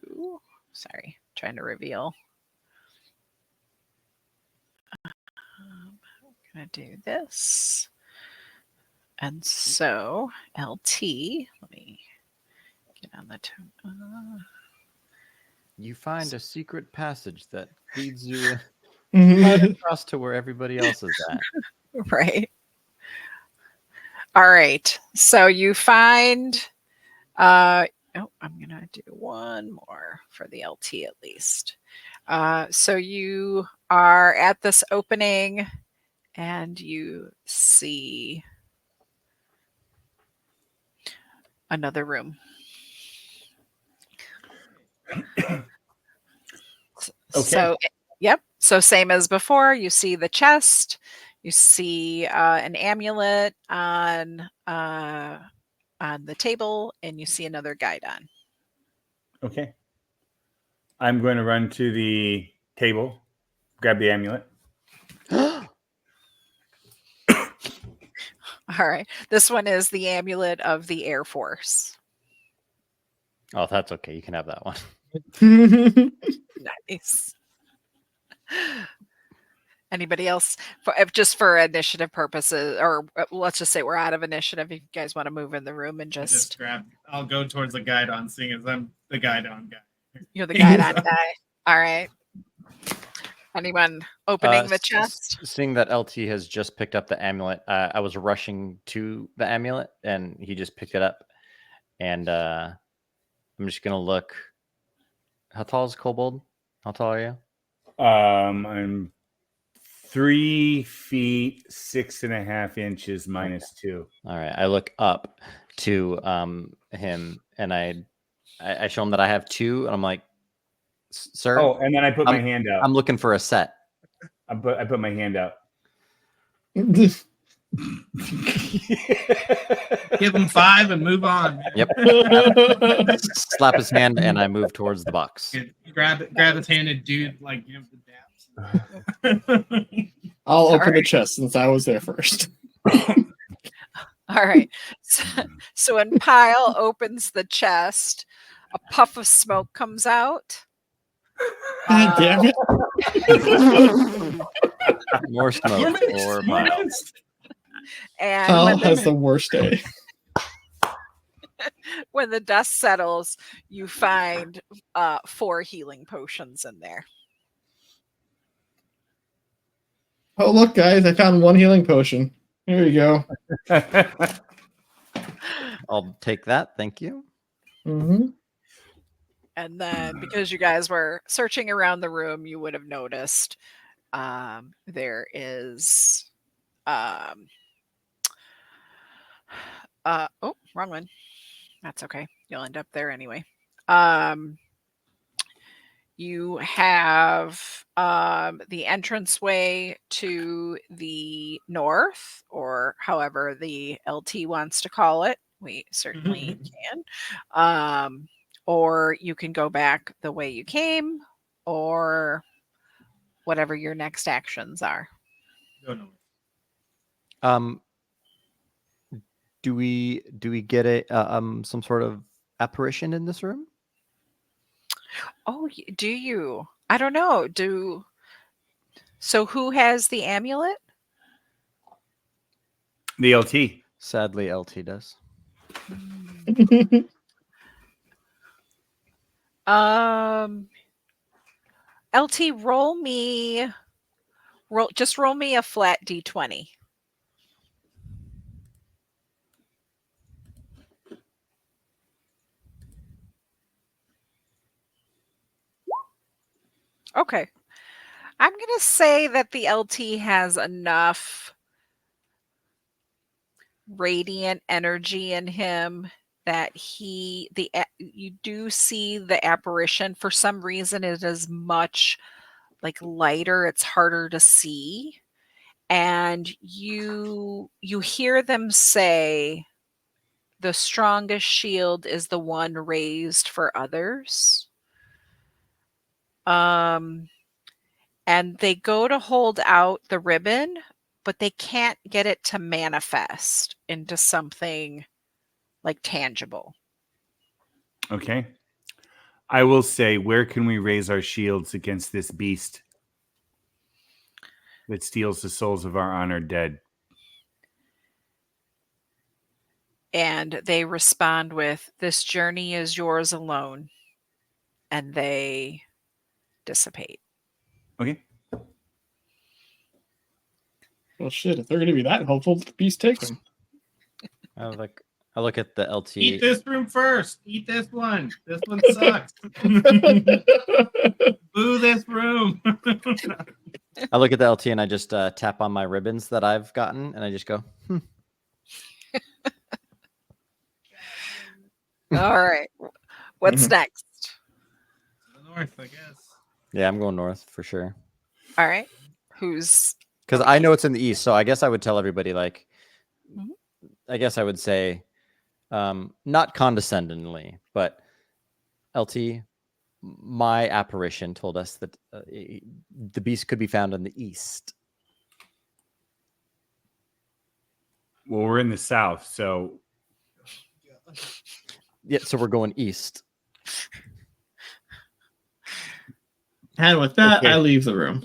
sorry, trying to reveal. I'm going to do this. And so LT, let me get on the
You find a secret passage that leads you right across to where everybody else is at.
right. All right. So you find I'm gonna do one more for the LT at least. So you are at this opening and you see another room. So, yep. So same as before, you see the chest, you see an amulet on the table, and you see another guidon.
Okay. I'm going to run to the table, grab the amulet.
All right. This one is the amulet of the Air Force.
Oh, that's okay. You can have that one.
Nice. Anybody else? Just for initiative purposes, or let's just say we're out of initiative. If you guys want to move in the room and just
grab. I'll go towards the guidon, seeing as I'm the guidon guy.
You're the guidon guy. All right. Anyone opening the
S-
chest?
Seeing that LT has just picked up the amulet, I was rushing to the amulet, and he just picked it up. And I'm just gonna look. How tall is Kobold? How tall are you?
I'm 3 feet 6.5 inches minus 2.
All right. I look up to him, and I show him that I have 2, and I'm like, "Sir,
Oh, and then I put my hand out.
I'm looking for a set."
I put my hand out.
Give him 5 and move on.
Yep. Slap his hand, and I move towards the box.
Grab his hand and dude, like, give him the daps.
I'll open the
right.
chest since I was there first.
All right. So when Pyle opens the chest, a puff of smoke comes out.
God damn it.
More smoke for Pyle.
And
Kyle
when
has the worst day.
when the dust settles, you find 4 healing potions in there.
Oh, look, guys, I found 1 healing potion. Here you go.
I'll take that. Thank you.
Mm-hmm.
And then because you guys were searching around the room, you would have noticed there is oh, wrong one. That's okay. You'll end up there anyway. You have the entranceway to the north, or however the LT wants to call it. We certainly can. Or you can go back the way you came, or whatever your next actions are.
Do we get a some sort of apparition in this room?
Oh, do you? I don't know. So who has the amulet?
The LT.
Sadly, LT does.
LT, roll me a flat D20. Okay. I'm going to say that the LT has enough radiant energy in him that you do see the apparition. For some reason, it is much like lighter. It's harder to see. And you hear them say, the strongest shield is the one raised for others. And they go to hold out the ribbon, but they can't get it to manifest into something like tangible.
Okay. I will say, where can we raise our shields against this beast that steals the souls of our honored dead?
And they respond with, this journey is yours alone. And they dissipate.
Okay.
Well, shit, if they're going to be that helpful, the beast take them.
I look at the LT.
Eat this room first. Eat this one. This one sucks. Boo this room.
I look at the LT and I just tap on my ribbons that I've gotten, and I just go,
All right. What's next?
The north, I guess.
Yeah, I'm going north for sure.
All right. Who's...
Because I know it's in the east, so I guess I would tell everybody, like,
Mhm.
I guess I would say, not condescendingly, but LT, my apparition told us that the beast could be found in the east.
Well, we're in the south, so
Yeah, so we're going east.
And with that,
Okay.
I leave the room.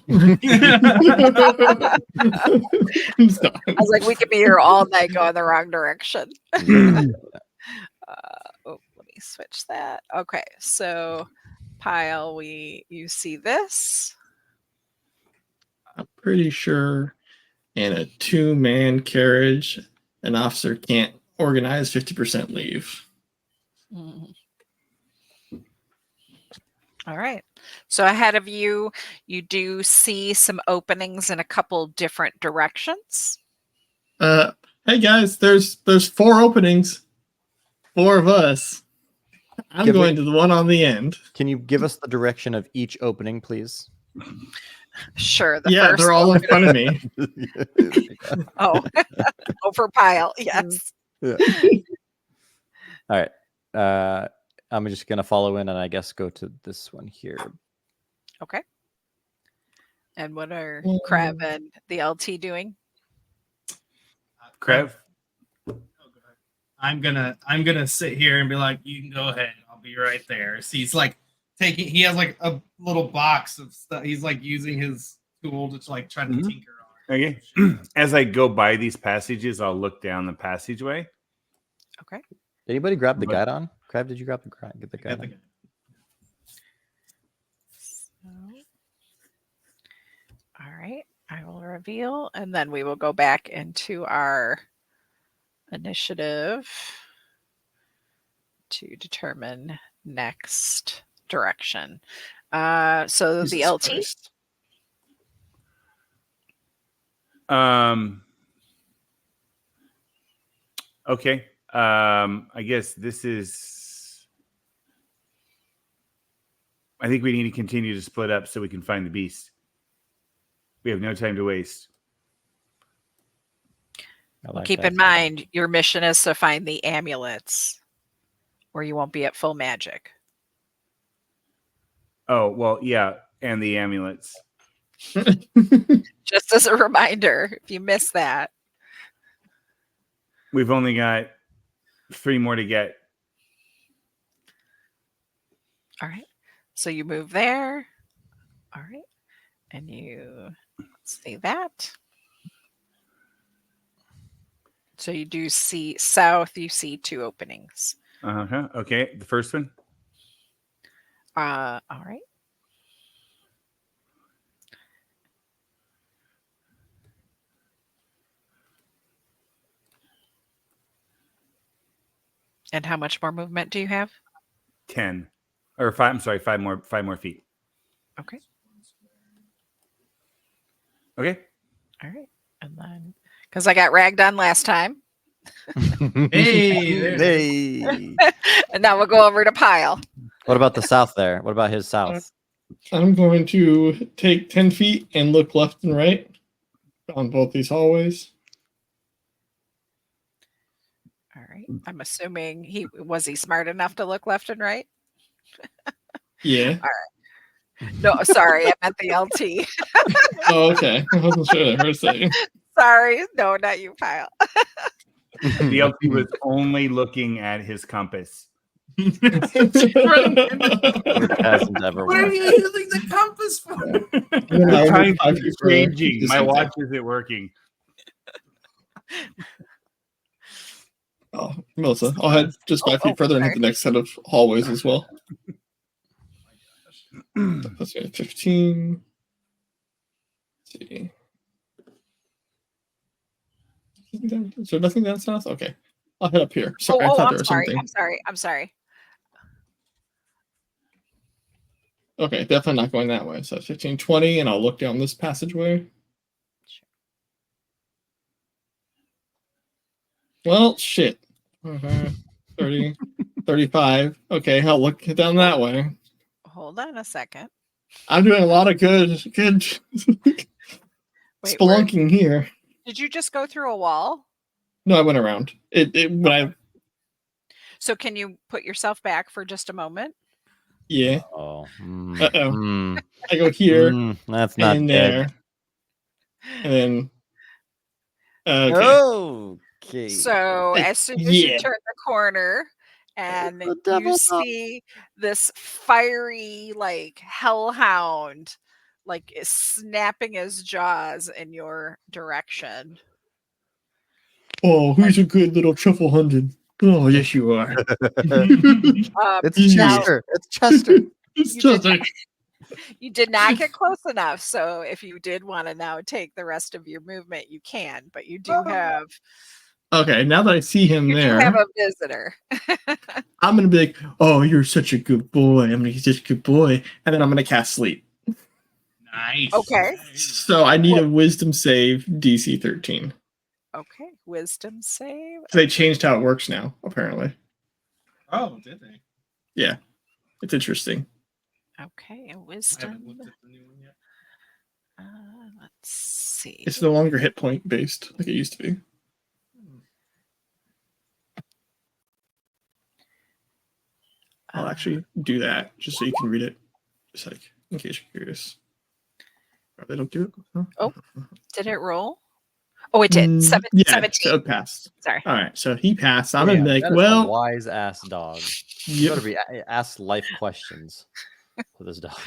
Stop.
I was like, we could be here all night going the wrong direction. Let me switch that. Okay, so Pyle, you see this.
I'm pretty sure in a 2-man carriage, an officer can't organize 50% leave.
Mhm. All right. So ahead of you, you do see some openings in a couple different directions.
Hey guys, there's 4 openings. 4 of us. I'm
Give me-
going to the one on the end.
Can you give us the direction of each opening, please?
Sure. The
Yeah,
first
they're all in front of me.
Oh, over pile. Yes.
Yeah. All right. I'm just gonna follow in and I guess go to this one here.
Okay. And what are Crab and the LT doing?
Krev?
I'm gonna sit here and be like, you can go ahead. I'll be right there. So he's like he has like a little box of stuff. He's like using his tool to like try to
Mhm.
tinker on it.
Okay. As I go by these passages, I'll look down the passageway.
Okay.
Did anybody grab the
But-
guide on? Crab, did you grab the get the
Got
guide
the
on?
guy.
So, all right. I will reveal, and then we will go back into our initiative to determine next direction. So the
Jesus
LT.
Christ.
Okay. I guess this is. I think we need to continue to split up so we can find the beast. We have no time to waste.
I
Well,
like
keep
that.
in mind, your mission is to find the amulets, or you won't be at full magic.
Oh, well, yeah, and the amulets.
Just as a reminder, if you miss that.
We've only got 3 more to get.
All right. So you move there. All right. And you see that. So you do see south, you see 2 openings.
Uh-huh. Okay, the first one.
All right. And how much more movement do you have?
10. Or 5, I'm sorry, 5 more feet.
Okay.
Okay.
All right. And then, because I got ragged on last time.
Hey, there.
Hey.
And now we'll go over to Pile.
What about the south there? What about his south?
I'm going to take 10 feet and look left and right on both these hallways.
All right. I'm assuming he smart enough to look left and right?
Yeah.
No, sorry, I meant the LT.
Oh, okay. I wasn't sure there for a second.
Sorry. No, not you, Pile.
The LP was only looking at his compass.
Which hasn't ever
What are
worked.
you using the compass for?
The time
I
is changing. My watch isn't working.
Oh, Melissa, I'll head just 5 feet further and hit the next set of hallways as well. Let's see, 15. Let's see. Is there nothing down south? Okay. I'll head up here. Sorry, I thought there
I'm
was
sorry.
something.
I'm sorry.
Okay, definitely not going that way. So 15, 20, and I'll look down this passageway. Well, shit. 30, 35. Okay, I'll look down that way.
Hold on a second.
I'm doing a lot of good
Wait,
spelunking here.
did you just go through a wall?
No, I went around. When I
So can you put yourself back for just a moment?
yeah.
Oh.
Uh-oh. I go here
That's not
and
good.
there. And then okay.
Okay.
So as soon as you
Yeah.
turn the corner and
The
you
devil's up.
see this fiery, like, hellhound, like, is snapping his jaws in your direction.
Oh, who's a good little truffle hunted? Oh, yes, you are.
It's
Yeah.
Chester. It's Chester.
It's
You did
Chester.
You did not get close enough. So if you did want to now take the rest of your movement, you can. But you do have
Okay, now that I see him
you do
there,
have a visitor.
I'm gonna be like, "Oh, you're such a good boy. I'm gonna be such a good boy," and then I'm gonna cast sleep.
Nice.
Okay.
So I need a Wisdom save DC 13.
Okay. Wisdom save.
They changed how it works now. Apparently,
Oh, did they?
yeah, it's interesting.
Okay. A
I haven't
wisdom.
looked at the new one yet.
Let's see.
It's no longer hit point based like it used to be. I'll actually do that just so you can read it, just like in case you're curious. They don't do it. Huh?
Oh, did it roll? Oh, it did.
Yeah,
17.
so it passed.
Sorry.
All right, so he passed. I'm
Damn,
gonna be like,
that is a
well,
wise ass dog. You
yep.
better be ask life questions for this dog.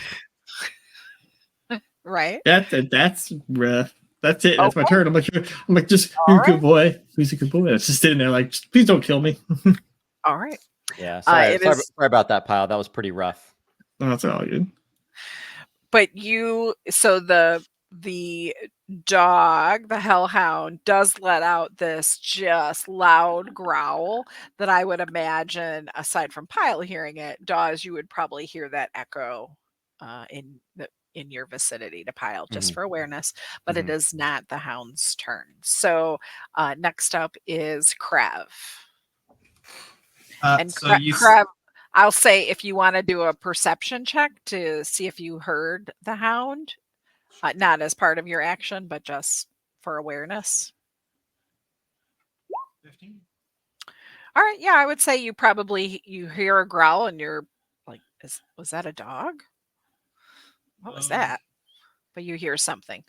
Right.
That's rough. That's it. That's my
Okay.
turn. I'm like, just
All
you're a good
right.
boy. Who's a good boy? It's just sitting there like, please don't kill me.
All right.
Yeah, sorry,
it
sorry,
is-
sorry about that, Pile. That was pretty rough.
No, that's all good.
But so the dog, the hellhound, does let out this just loud growl that I would imagine, aside from Pile hearing it, Dawes, you would probably hear that echo in your vicinity to Pile, just
Mhm.
for awareness. But
Mhm.
it is not the hound's turn. So next up is Krev. And
So you
Krev, I'll say if you want to do a perception check to see if you heard the hound, not as part of your action, but just for awareness.
15.
All right, yeah, I would say you hear a growl and you're like, was that a dog? What was that? But you hear something.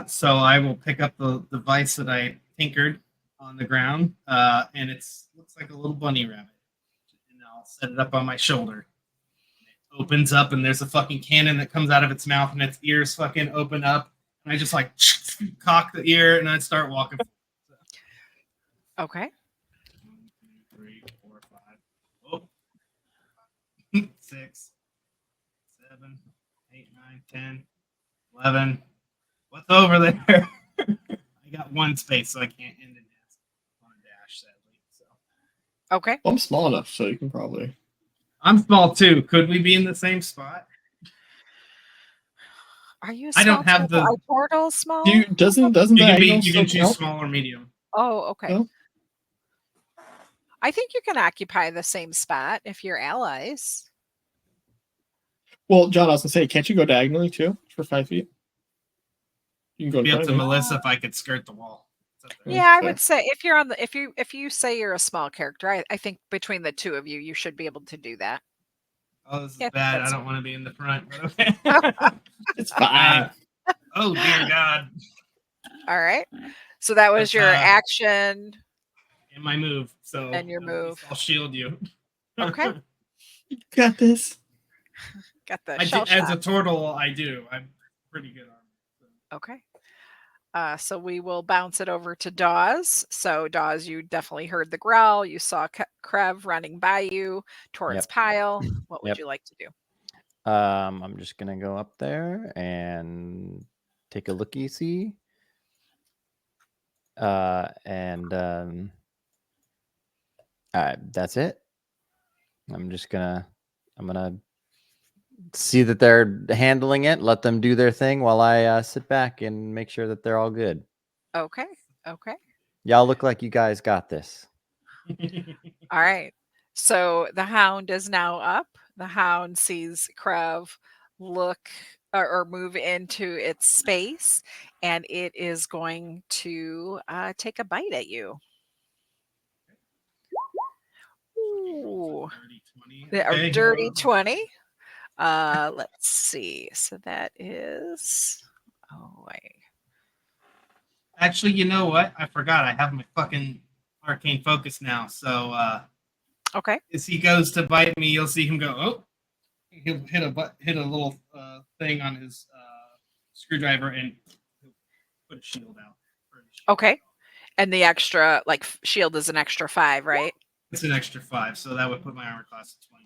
So I will pick up the device that I tinkered on the ground, and it looks like a little bunny rabbit. And I'll set it up on my shoulder. It opens up, and there's a fucking cannon that comes out of its mouth, and its ears fucking open up. And I just like cock the ear, and I start walking.
Okay.
1, 2, 3, 4, 5. Oh. 6, 7, 8, 9, 10, 11. What's over there? I got one space, so I can't end it on a dash, sadly. So
Okay.
Well, I'm small enough, so you can probably.
I'm small too. Could we be in the same spot?
Are you
I don't
small
have
too?
the.
Are portals small?
Doesn't
You can be.
diagonal
You can
still
choose
count?
small or medium.
Oh, okay.
No?
I think you can occupy the same spot if you're allies.
Well, John, I was gonna say, can't you go diagonally too for 5 feet? You can go in
Be up
front
to
of me.
Melissa if I could skirt the wall. It's up there.
Yeah.
Yeah, I
fair.
would say if you're on the if you say you're a small character, I think between the two of you, you should be able to do that.
Oh, this is
Yeah,
bad. I
that's
don't want to be in the front. But okay.
It's fine.
Oh dear God!
All right. So that was
That's,
your action.
In my move, so
And your
at least
move.
I'll shield you.
Okay.
Got this.
Got the
I
shell
do, as
shock.
a turtle, I do. I'm pretty good on it. So.
Okay. So we will bounce it over to Dawes. So Dawes, you definitely heard the growl. You saw Krev running by you towards
Yep.
Pile. What would
Yep.
you like to do?
I'm just gonna go up there and take a looky see. That's it. I'm gonna see that they're handling it, let them do their thing while I sit back and make sure that they're all good.
Okay. Okay.
Y'all look like you guys got this.
All right. So the hound is now up. The hound sees Krev look or move into its space, and it is going to take a bite at you. Ooh, a dirty 20. Let's see. So that is. Oh wait.
Actually, you know what? I forgot. I have my fucking arcane focus now. So
Okay.
as he goes to bite me, you'll see him go. Oh, he'll hit a little thing on his screwdriver and he'll put a shield out.
Okay. And the extra, like shield, is an extra 5, right?
It's an extra 5, so that would put my armor class at 20.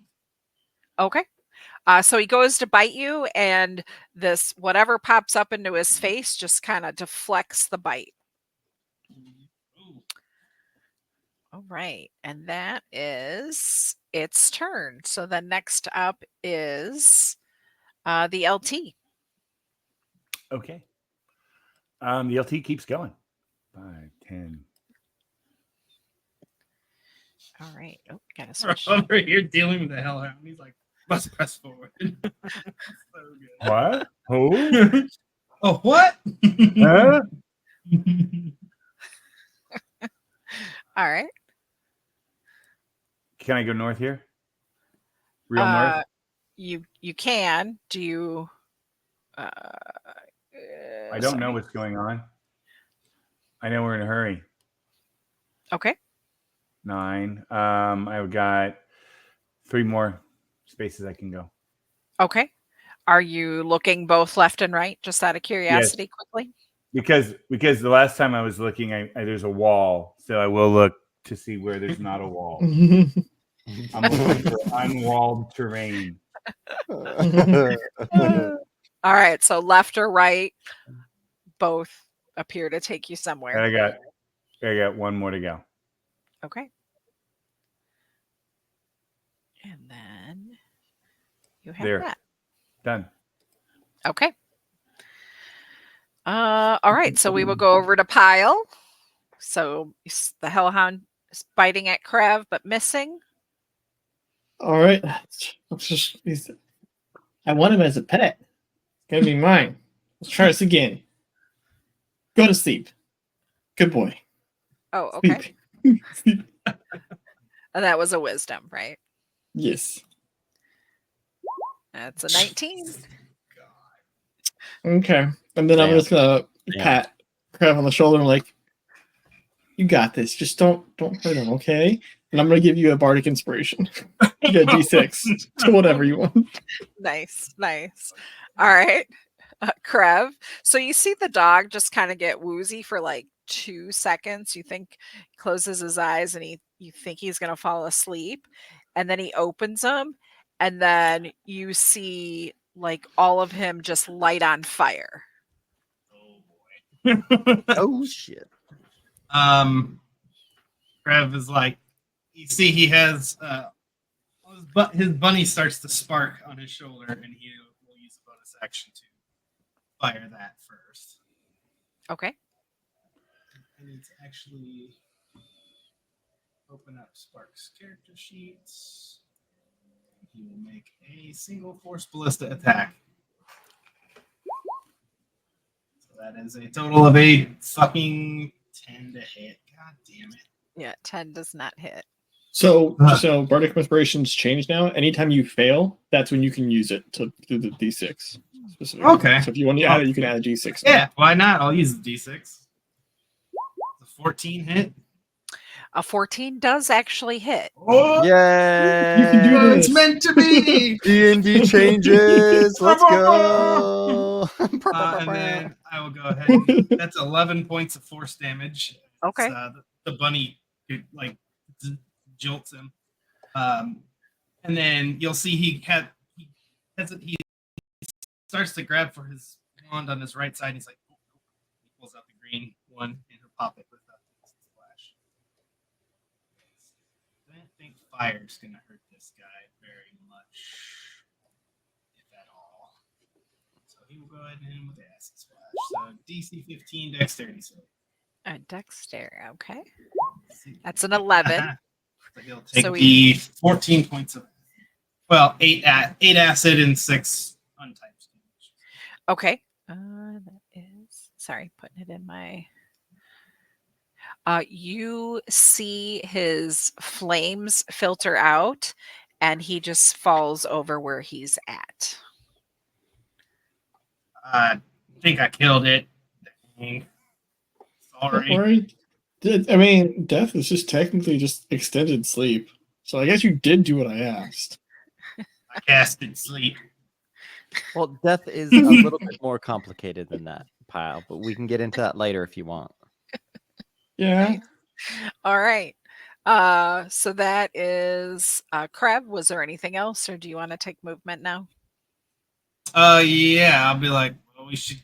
Okay. So he goes to bite you, and this whatever pops up into his face just kind of deflects the bite. All right, and that is its turn. So then next up is the LT.
Okay. The LT keeps going. 5, 10.
All right. Oh, gotta
We're
switch.
over here dealing with the hellhound. He's like, must press forward. So good.
What? Who?
Oh, what?
Huh?
All right.
Can I go north here? Real north?
You can. Do you?
I don't know what's going on. I know we're in a hurry.
Okay.
9. I've got 3 more spaces I can go.
Okay. Are you looking both left and right, just out of curiosity, quickly?
Because the last time I was looking, there's a wall, so I will look to see where there's not a wall. I'm looking for unwalled terrain.
All right. So left or right, both appear to take you
And
somewhere.
I got 1 more to go.
Okay. And then you have
There.
that.
Done.
Okay. All right. So we will go over to Pile. So the hellhound is biting at Krev, but missing.
All right. I want him as a pet. It's gonna be mine. Let's try this again. Go to sleep. Good boy.
Oh, okay.
Sleep. Sleep.
And that was a wisdom, right?
Yes.
That's a 19.
Okay. And then I'm
Damn.
just gonna pat Crab on the shoulder and like, you got this. Just don't hurt him, okay? And I'm gonna give you a bardic inspiration. You get a D6 to whatever you want.
Nice. All right. Krev. So you see the dog just kind of get woozy for like 2 seconds. You think he closes his eyes and you think he's going to fall asleep. And then he opens them. And then you see like all of him just light on fire.
Oh boy.
Oh shit.
Trev is like, you see, he has his bunny starts to spark on his shoulder, and he will use a bonus action to fire that first.
Okay.
I need to actually open up Spark's character sheets. He will make a single force ballista attack. So that is a total of a fucking 10 to hit. God damn it.
Yeah, 10 does not hit.
So bardic inspiration's changed now. Anytime you fail, that's when you can use it to do the D6 specifically.
Okay.
So if you want to add it, you can add a D6.
Yeah, why not? I'll use the D6. The 14 hit.
A 14 does actually hit.
Oh,
Yay!
You can do this.
it's meant to be.
D&D changes. Let's go.
And then I will go ahead. And that's 11 points of force damage.
Okay.
The bunny like jolts him, and then you'll see he starts to grab for his wand on his right side. And he's like, oh, he pulls out the green one in her pocket with a splash. I don't think fire's gonna hurt this guy very much, if at all. So he will go ahead and hit him with the acid splash. So DC 15 dexterity save.
A dexter. Okay. That's an 11.
So he'll take the 14 points of, well, 8 acid and 6 untyped damage.
Okay. That is, sorry, putting it in my. You see his flames filter out, and he just falls over where he's at.
I think I killed it. Dang. Sorry.
Don't worry. I mean, death is just technically just extended sleep. So I guess you did do what I asked.
I casted sleep.
Well, death is a little bit more complicated than that, Pile, but we can get into that later if you want.
Yeah.
All right. So that is Krev. Was there anything else, or do you want to take movement now?
Yeah, I'll be like, well, we should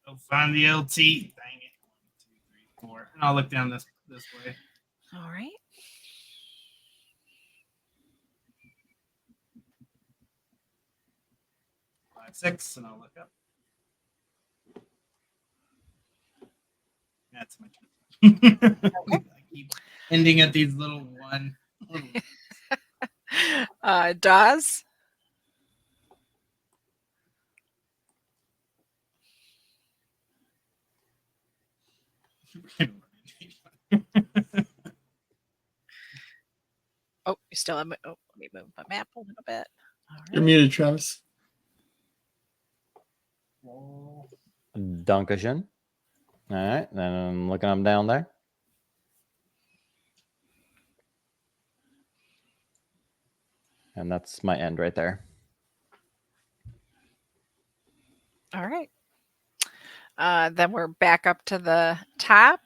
go find the LT. Dang it. 1, 2, 3, 4. And I'll look down this way.
All right.
5, 6, and I'll look up. That's my turn. I keep ending at these little one.
Dawes? Oh, you still have. Oh, let me move my map a little bit. All
You're
right.
muted, Travis.
Dankeschön. All right, then I'm looking them down there. And that's my end right there.
All right. Then we're back up to the top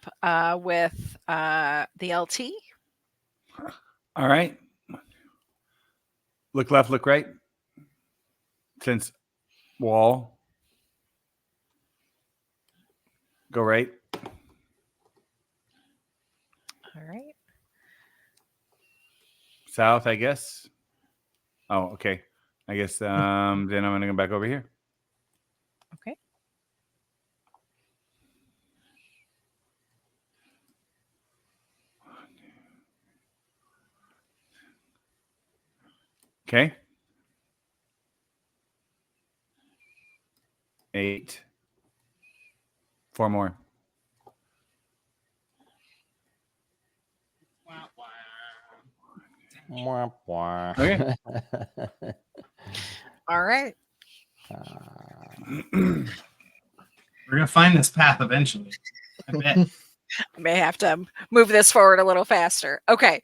with the LT.
All right. Look left, look right. Since wall. Go right.
All right.
South, I guess. Oh, okay. I guess then I'm gonna go back over here.
Okay.
Okay. 8. 4 more.
Wah, wah.
Okay.
All right.
We're gonna find this path eventually. I bet.
I may have to move this forward a little faster. Okay.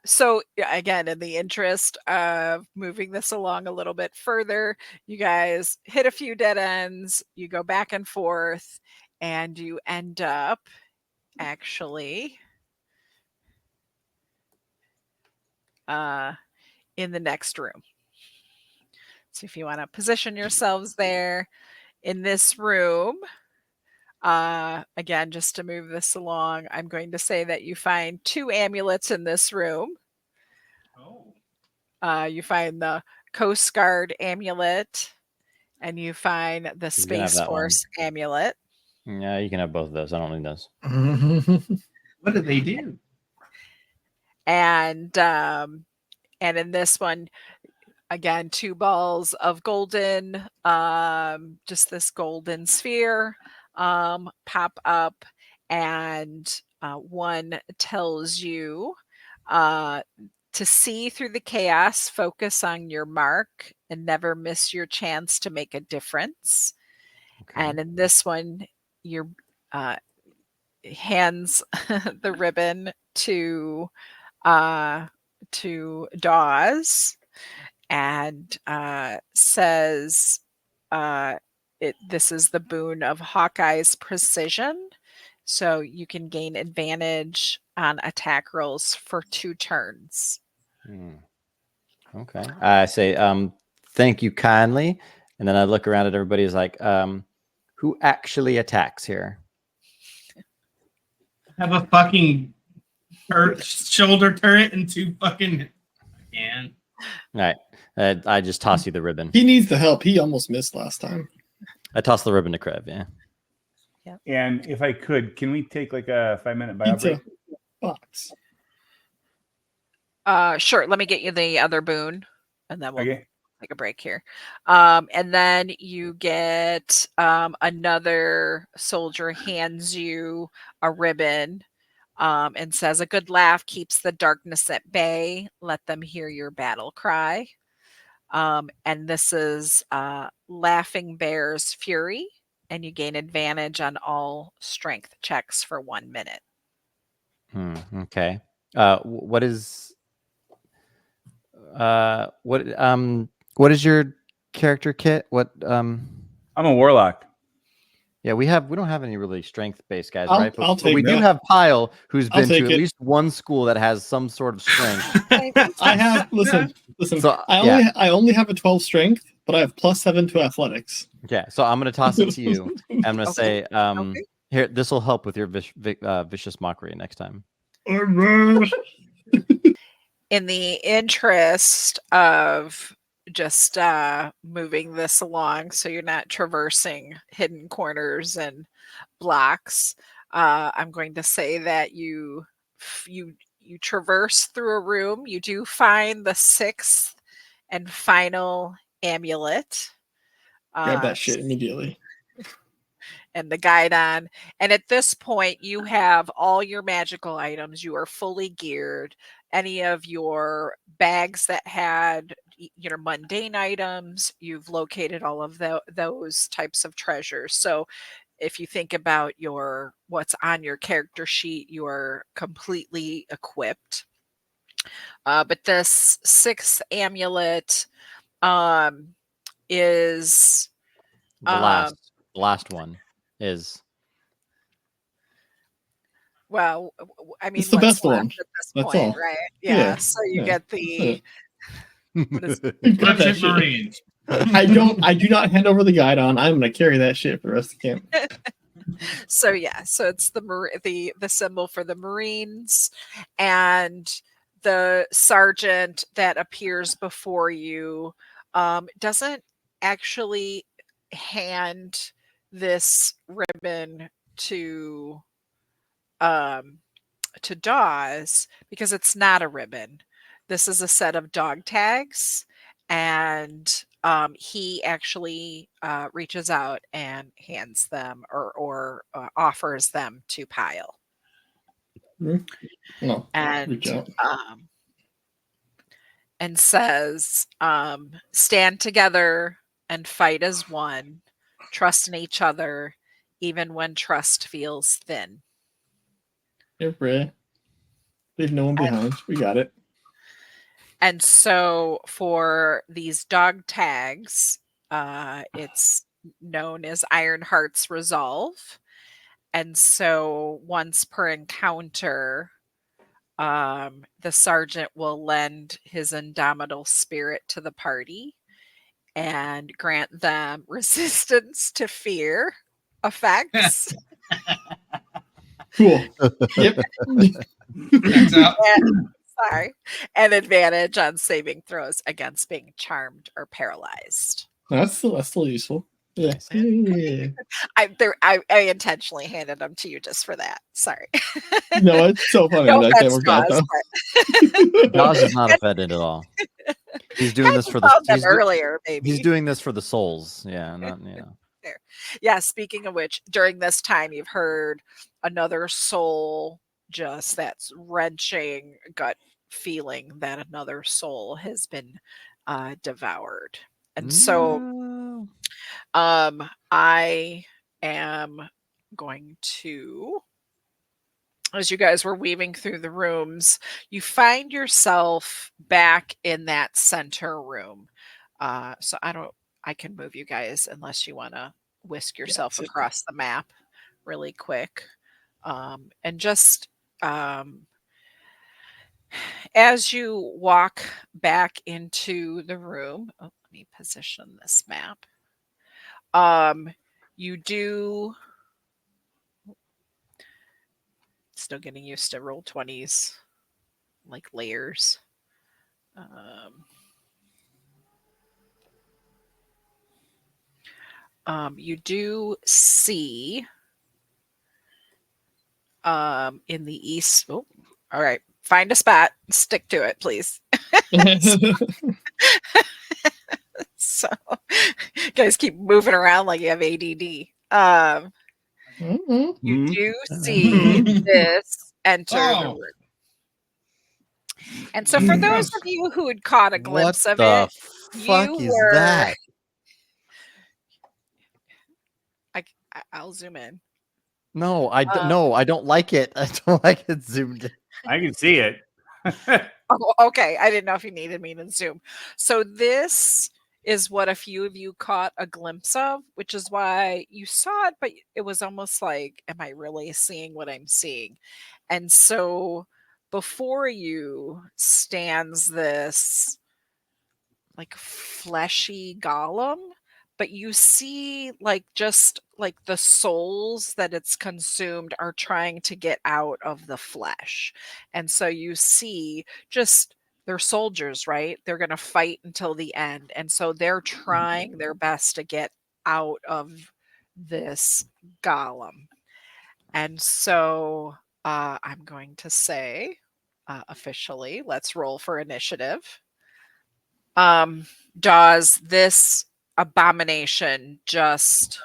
So again, in the interest of moving this along a little bit further, you guys hit a few dead ends, you go back and forth, and you end up actually in the next room. So if you want to position yourselves there in this room, again, just to move this along, I'm going to say that you find 2 amulets in this room.
Oh.
You find the Coast Guard amulet, and you find the
You can have
Space
that one.
Force amulet.
Yeah, you can have both of those. I don't need those.
What do they do?
And in this one, again, 2 balls of golden, just this golden sphere pop up, and one tells you to see through the chaos, focus on your mark, and never miss your chance to make a difference.
Okay.
And in this one, your hands the ribbon to Dawes, and says, this is the boon of Hawkeye's precision, so you can gain advantage on attack rolls for 2 turns.
Okay. I say, thank you kindly. And then I look around at everybody is like, who actually attacks here?
Have a fucking shoulder turret and 2 fucking. Man.
All right. I just toss you the ribbon.
He needs the help. He almost missed last time.
I toss the ribbon to Krev, yeah.
And if I could, can we take like a 5-minute bio break?
Pizza box.
Sure. Let me get you the other boon, and then we'll
Okay.
take a break here. And then you get another soldier hands you a ribbon and says, a good laugh keeps the darkness at bay. Let them hear your battle cry. And this is Laughing Bear's Fury, and you gain advantage on all strength checks for 1 minute.
Okay. What is what is your character kit? What
I'm a warlock.
Yeah, we don't have any really strength-based guys,
I'll-
right? But
I'll take
we do
that.
have Pyle, who's
I'll
been to
take
at
it.
least one school that has some sort of strength.
I have listen.
So,
I only have a 12 strength, but I have +7 to athletics.
Okay, so I'm gonna toss it to you. I'm gonna say,
Okay.
here, this will help with your vicious mockery next time.
In the interest of just moving this along so you're not traversing hidden corners and blocks, I'm going to say that you traverse through a room. You do find the sixth and final amulet.
Grab that shit immediately.
And the guidon. And at this point, you have all your magical items. You are fully geared. Any of your bags that had your mundane items, you've located all of those types of treasures. So if you think about what's on your character sheet, you are completely equipped. But this sixth amulet is
The last one is
well, I mean,
It's the
what's
best
left
one.
at this
That's
point,
all.
right?
Yeah,
Yeah. So you
yeah,
get the what is
Grab that
Merchant
shit.
Marines.
I do not hand over the guidon. I'm gonna carry that shit for the rest of the camp.
so yeah. So it's the symbol for the Marines, and the sergeant that appears before you doesn't actually hand this ribbon um, to Dawes because it's not a ribbon. This is a set of dog tags, and he actually reaches out and hands them or offers them to Pyle.
No,
And
reach out.
and says, "Stand together and fight as one. Trust in each other, even when trust feels thin."
Here, Bray. Leave no one behind. We got it.
And so for these dog tags, it's known as Ironheart's Resolve. And so once per encounter, the sergeant will lend his indomitable spirit to the party and grant them resistance to fear effects.
Cool. Yep.
Checks out.
Sorry. And advantage on saving throws against being charmed or paralyzed.
That's still useful. Yeah. Yeah.
I intentionally handed them to you just for that. Sorry.
No, it's so funny.
No
That
offense,
worked out
Dawes,
though.
Dawes is not offended at all. He's doing this for the
found them earlier, maybe.
he's doing this for the souls. Yeah, not
There. Yeah, speaking of which, during this time you've heard another soul, just that's wrenching gut feeling that another soul has been devoured. And so
No.
I am going to, as you guys were weaving through the rooms, you find yourself back in that center room. So I can move you guys unless you want to whisk yourself across the map really quick. And just as you walk back into the room, let me position this map. You do still getting used to Roll20's like layers. You do see in the east. Oh, all right. Find a spot. Stick to it, please. So, guys keep moving around like you have ADD. You do see this enter the room. And so for those of you who had caught a glimpse of it,
fuck is that?
I'll zoom in.
No, I don't like it. I don't like it zoomed in.
I can see it.
Oh, okay. I didn't know if you needed me to zoom. So this is what a few of you caught a glimpse of, which is why you saw it, but it was almost like, am I really seeing what I'm seeing? And so before you stands this like fleshy golem, but you see like just like the souls that it's consumed are trying to get out of the flesh. And so you see just they're soldiers, right? They're going to fight until the end. And so they're trying their best to get out of this golem. And so I'm going to say officially, let's roll for initiative. Does this abomination just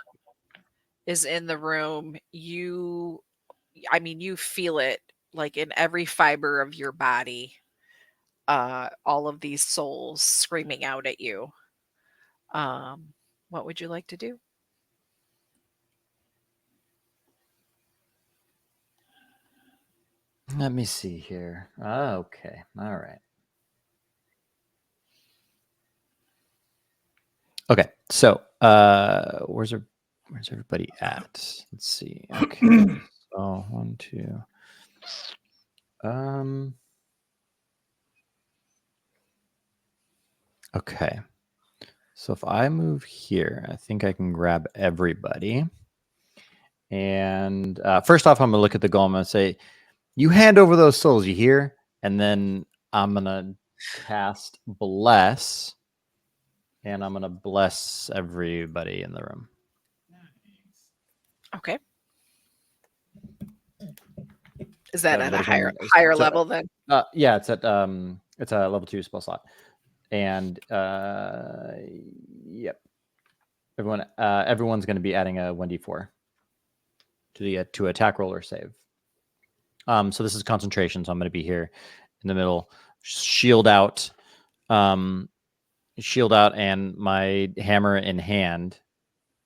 is in the room? You feel it like in every fiber of your body. All of these souls screaming out at you. What would you like to do?
Let me see here. Okay. All right. Okay. So, where's everybody at? Let's see. Okay. So 1, 2. Okay. So if I move here, I think I can grab everybody. And first off, I'm gonna look at the golem and say, "You hand over those souls, you hear?" And then I'm gonna cast bless, and I'm gonna bless everybody in the room.
Okay. Is that at a
Everybody
higher level then?
Yeah, it's at it's a level 2 spell slot, and yep, everyone's going to be adding a 1d4 to the to attack roll or save. So this is concentration, so I'm going to be here in the middle, shield out, and my hammer in hand,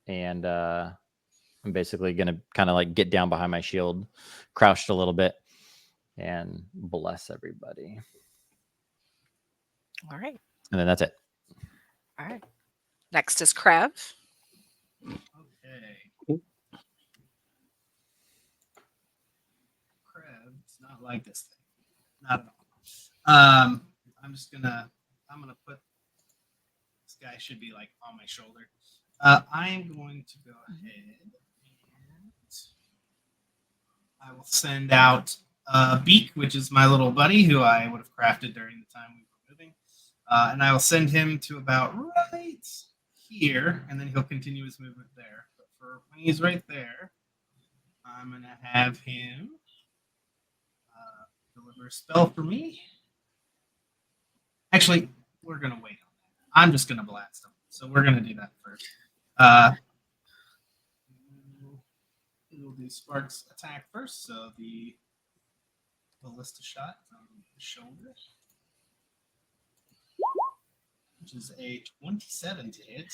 and I'm basically going to kind of like get down behind my shield, crouched a little bit, and bless everybody.
All right.
And then that's it.
All right. Next is Krev.
Okay. Krev does not like this thing. Not at all. I'm gonna put this guy should be like on my shoulder. I am going to go ahead and I will send out Beak, which is my little buddy who I would have crafted during the time we were moving. And I will send him to about right here, and then he'll continue his movement there. But for when he's right there, I'm going to have him deliver a spell for me. Actually, we're going to wait on that. I'm just going to blast him. So we're going to do that first. We'll do Spark's attack first. So the ballista shot from the shoulder, which is a 27 to hit.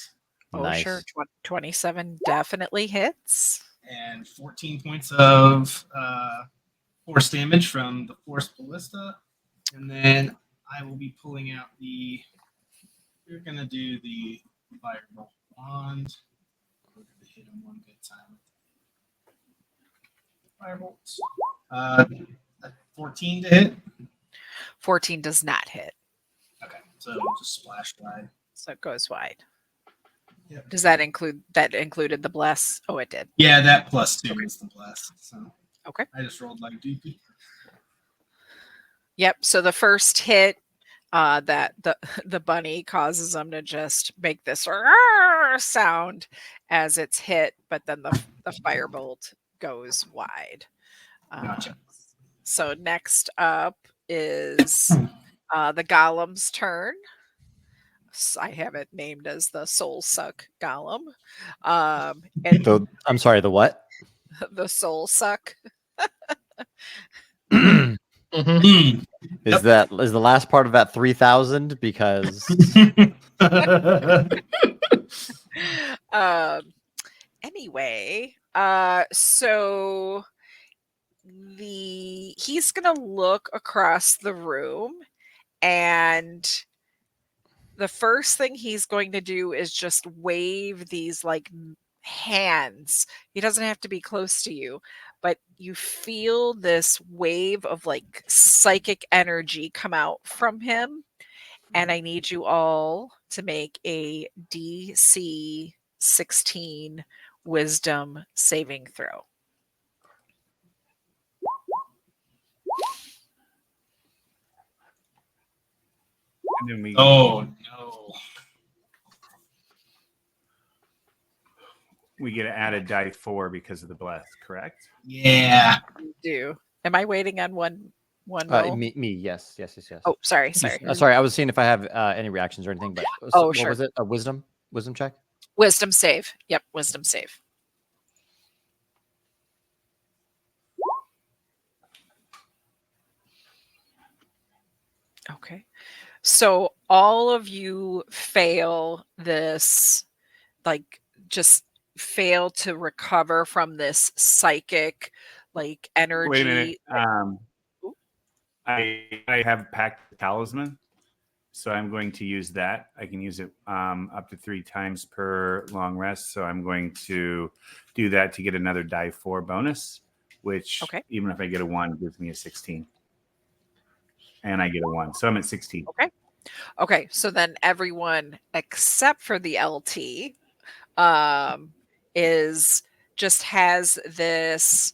Oh,
Nice.
sure. 27 definitely hits.
And 14 points of force damage from the force ballista. And then I will be pulling out we're going to do the firebolt wand. We're going to hit him one good time. Firebolt. 14 to hit.
14 does not hit.
Okay, so just splash wide.
So it goes wide.
Yep.
Does that included the bless? Oh, it did.
Yeah, that +2 is the bless. So
okay.
I just rolled like doopy.
Yep. So the first hit, that the bunny causes them to just make this sound as it's hit, but then the firebolt goes wide.
Gotcha.
So next up is the golem's turn. I have it named as the soul suck golem. And
I'm sorry, the what?
The soul suck.
Mm-hmm.
Is the last part of that 3,000? Because
anyway, so he's gonna look across the room, and the first thing he's going to do is just wave these like hands. He doesn't have to be close to you, but you feel this wave of like psychic energy come out from him, And I need you all to make a DC 16 wisdom saving throw.
And then
Oh no.
we get to add a die 4 because of the bless, correct?
Yeah.
You do. Am I waiting on one roll?
Me, yes.
Oh, sorry.
Sorry, I was seeing if I have any reactions or anything, but
Oh,
what
sure.
was it? A wisdom check?
Wisdom save. Yep, wisdom save. Okay. So all of you fail this, like, just fail to recover from this psychic, like, energy.
Wait a minute.
Ooh.
I have packed talisman, so I'm going to use that. I can use it up to 3 times per long rest. So I'm going to do that to get another die 4 bonus, which
Okay.
even if I get a 1, gives me a 16. And I get a 1. So I'm at 16.
Okay, so then everyone except for the LT is just has this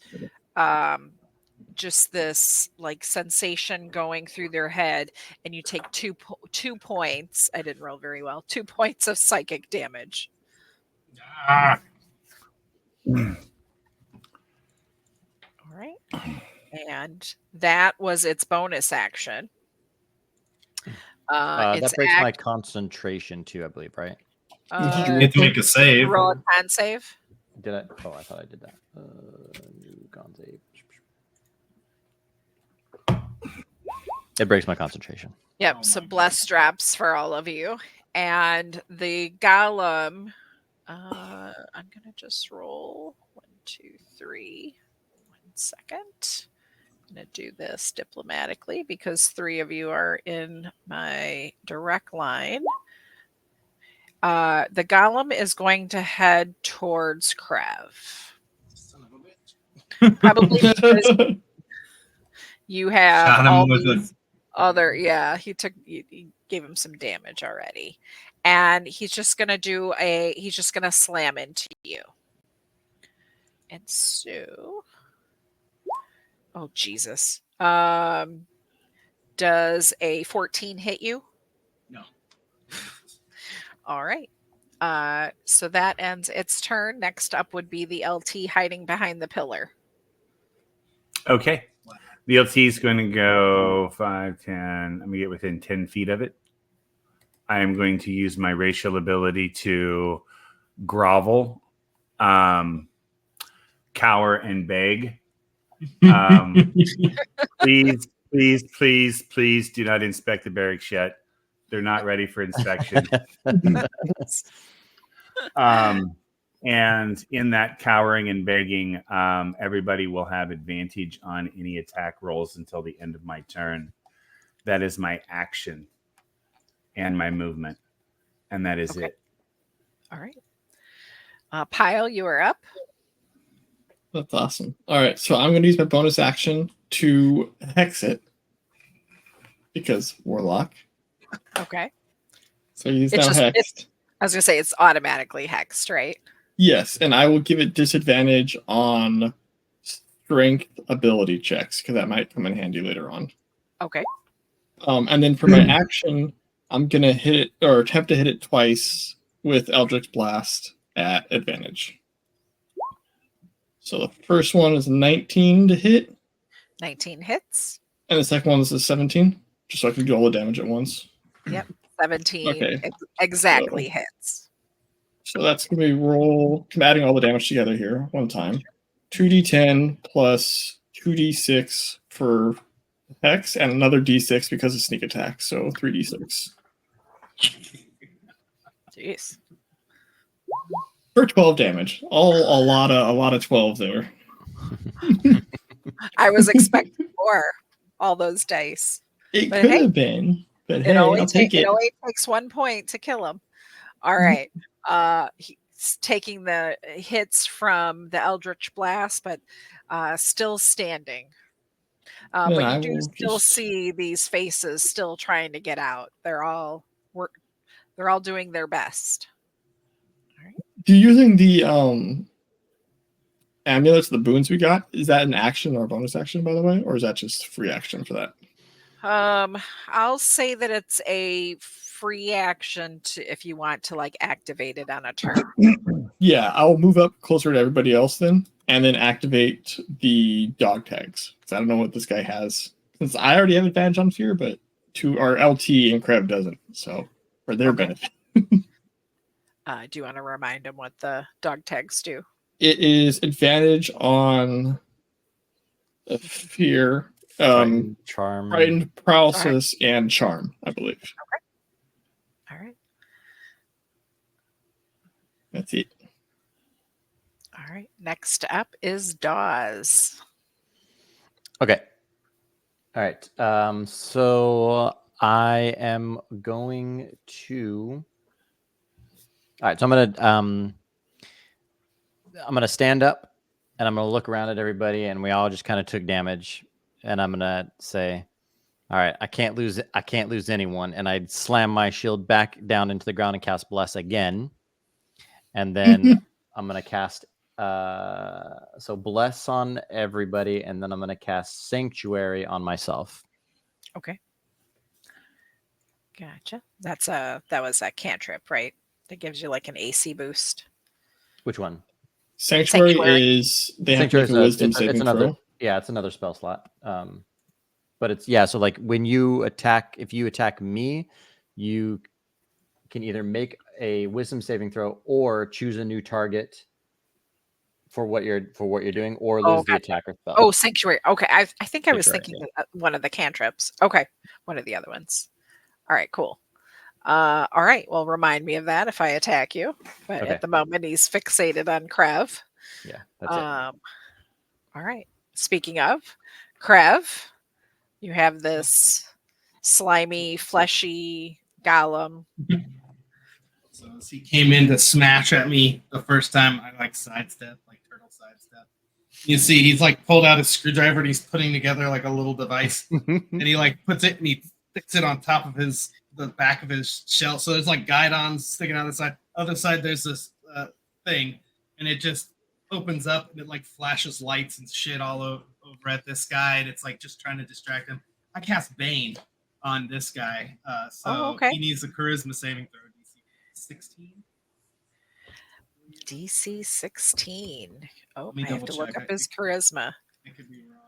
just this like sensation going through their head, and you take 2 points. I didn't roll very well. 2 points of psychic damage.
Ah.
All right. And that was its bonus action.
That breaks my concentration too, I believe, right?
You get to make a save.
Roll a con save.
Did I? Oh, I thought I did that. New con save. It breaks my concentration.
Yep.
Oh
So
my
bless drops for all of you. And the golem, I'm going to just roll 1, 2, 3. 1 second. I'm going to do this diplomatically because 3 of you are in my direct line. The golem is going to head towards Krev.
Son of a bitch.
Probably because you have
Shot him
all
with
these other, yeah, he gave him some damage already. And he's just going to slam into you. And so, oh, Jesus. Does a 14 hit you?
No.
All right. So that ends its turn. Next up would be the LT hiding behind the pillar.
Okay. The LT is going to go 5, 10. I'm going to get within 10 feet of it. I am going to use my racial ability to grovel, cower, and beg. Please do not inspect the barracks yet. They're not ready for inspection. And in that cowering and begging, everybody will have advantage on any attack rolls until the end of my turn. That is my action and my movement. And that is it.
All right. Pyle, you are up.
That's awesome. All right, so I'm going to use my bonus action to hex it because Warlock.
Okay.
So he's
It's
now
just-
hexed.
I was going to say it's automatically hexed, right?
Yes, and I will give it disadvantage on strength ability checks because that might come in handy later on.
Okay.
And then for my action, I'm gonna hit it or attempt to hit it twice with Eldritch Blast at advantage. So the first one is 19 to hit,
19 hits.
and the second one is a 17, just so I can do all the damage at once.
17
Okay.
exactly hits.
So that's gonna be I'm adding all the damage together here one time. 2d10 plus 2d6 for hex, and another d6 because of sneak attack. So 3d6
Jeez.
for 12 damage. A lot of 12 there.
I was expecting more. All those dice.
It
But
could
hey,
have been, but
It
hey,
only,
I'll take
it
it.
only takes 1 point to kill him. All right. He's taking the hits from the Eldritch Blast, but still standing.
Then
But
I
you do
will
still
just-
see these faces still trying to get out. They're all doing their best. All right.
Do using the amulets, the boons we got, is that an action or a bonus action, by the way, or is that just free action for that?
I'll say that it's a free action to if you want to like activate it on a turn.
Yeah, I'll move up closer to everybody else then, and then activate the dog tags because I don't know what this guy has. Since I already have advantage on fear, but to our LT and Krev doesn't. So for their
Okay.
benefit,
Do you want to remind them what the dog tags do?
it is advantage on fear,
Frightened, charm.
frightened, paralysis, and charm. I believe
All right.
that's it.
All right. Next up is Dawes.
Okay. All right. So I am going to. All right. So I'm gonna stand up, and I'm gonna look around at everybody, and we all just kind of took damage, and I'm gonna say, "All right, I can't lose anyone," and I'd slam my shield back down into the ground and cast Bless again, and then I'm gonna cast so Bless on everybody, and then I'm gonna cast Sanctuary on myself.
Okay. Gotcha. That was a cantrip, right? That gives you like an AC boost.
Which one?
Sanctuary,
Sanctuary.
is they have to make a wisdom saving
another,
throw.
yeah, it's another spell slot. But it's so like when you attack, if you attack me, you can either make a wisdom saving throw or choose a new target for what you're doing, or lose the
gotcha.
attacker spell.
Oh, Sanctuary. Okay. I think I was
Sanctuary,
thinking one of the cantrips. Okay. One of the other ones. All right, cool. All right. Well, remind me of that if I attack you. But
Okay.
at the moment, he's fixated on Krev.
Yeah, that's it.
All right. Speaking of Krev, you have this slimy, fleshy golem.
So as he came in to smash at me the first time, I like sidestep, like turtle sidestep. You see, he's like pulled out his screwdriver and he's putting together like a little device, and he like puts it and he sticks it on top of the back of his shell. So there's like guidons sticking out the side. Other side, there's this thing, and it just opens up and it like flashes lights and shit all over at this guy, and it's like just trying to distract him. I cast Bane on this guy, so
okay.
he needs a charisma saving throw. DC 16.
DC 16. Oh,
Let me
I have to
double
look
check.
up his charisma.
I could be wrong.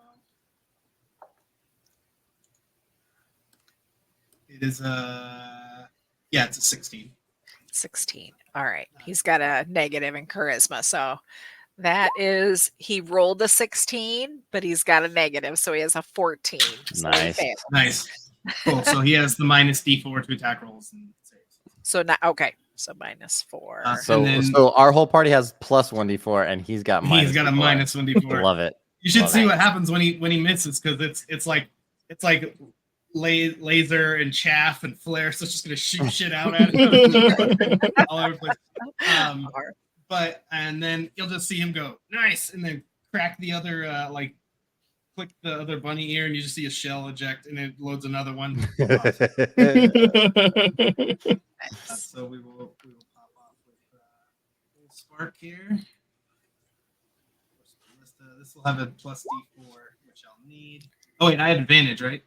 It is it's a 16.
16. All right. He's got a negative in charisma. So that is, he rolled a 16, but he's got a negative. So he has a 14. So he
Nice.
fails.
Nice. Cool. So he has the minus D4 to attack rolls and saves.
So now, okay. So -4.
So our whole party has plus 1d4, and he's got minus.
He's got a
D4.
minus 1d4.
Love it.
You should
Love
see
it.
what happens when he misses, because it's like laser and chaff and flare, so it's just gonna shoot shit out at him all over the place. But and then you'll just see him go nice, and then crack the other click the other bunny ear, and you just see a shell eject, and it loads another one. So we will pop off with a little spark here. This will have a plus D4, which I'll need. Oh wait, I had advantage, right?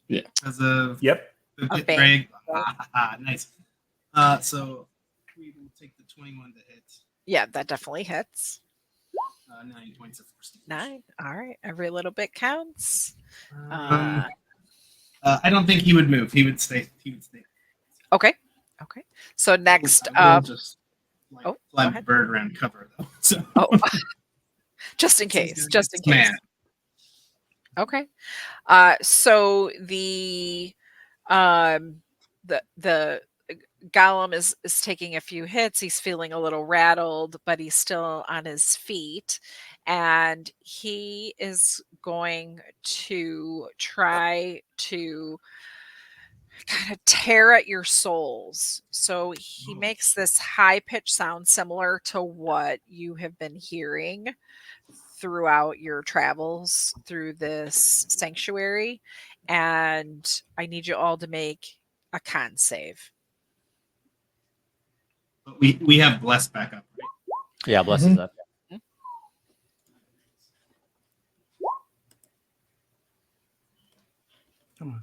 Yeah.
Because of
Yep.
the
Of
bit
Bane.
break. Nice. So we will take the 21 to hit.
Yeah, that definitely hits.
9 points of force damage.
9. All right. Every little bit counts.
I don't think he would move. He would stay.
Okay. Okay. So next
I will
up.
just like,
go
fly my
ahead.
bird around cover though. So
Oh, just in case. Just in case.
Man.
Okay. So the golem is taking a few hits. He's feeling a little rattled, but he's still on his feet, and he is going to try to kind of tear at your souls. So he makes this high pitched sound similar to what you have been hearing throughout your travels through this sanctuary, and I need you all to make a con save.
But we have bless back up, right?
Yeah, blesses up.
Come on.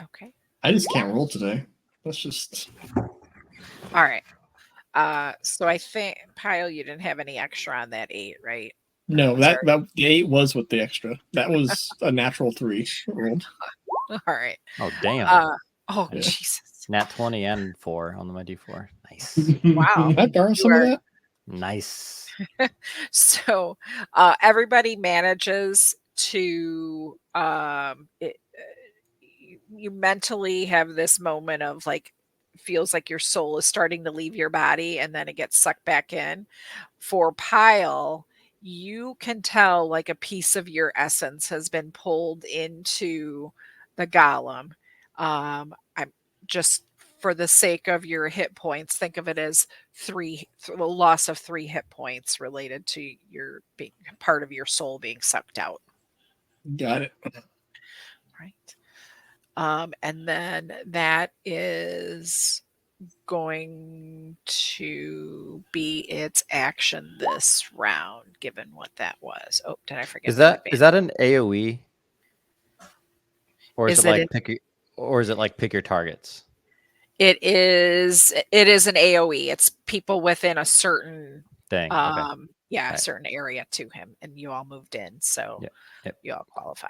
Okay.
I just can't roll today. That's just
All right. So I think Pyle, you didn't have any extra on that 8, right?
no.
Sorry.
That the 8 was with the extra. That was a natural 3 rolled.
All right.
Oh, damn.
Oh
Yeah.
Jesus!
Nat 20 and 4 on my D4. Nice.
Wow.
Can I borrow some of that?
Nice.
So everybody manages to you mentally have this moment of like feels like your soul is starting to leave your body and then it gets sucked back in. For Pyle, you can tell like a piece of your essence has been pulled into the golem. I'm just for the sake of your hit points, think of it as the loss of 3 hit points related to your being part of your soul being sucked out.
Got it.
Right. And then that is going to be its action this round, given what that was. Oh, did I forget?
Is that an AoE? Or is
Is
it
it
like
an-
pick your targets
It is an AoE. It's people within a certain
thing? Okay.
a
Right.
certain area to him, and you all moved in, so
Yep.
you all qualify.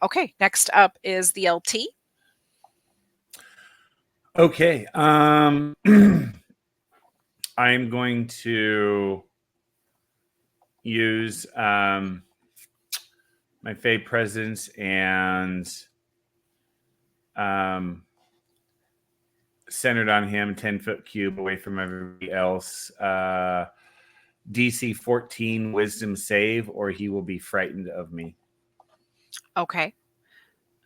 Okay, next up is the LT.
Okay. I'm going to use my Fey presence and centered on him, 10-foot cube away from everybody else. DC 14 wisdom save, or he will be frightened of me.
Okay.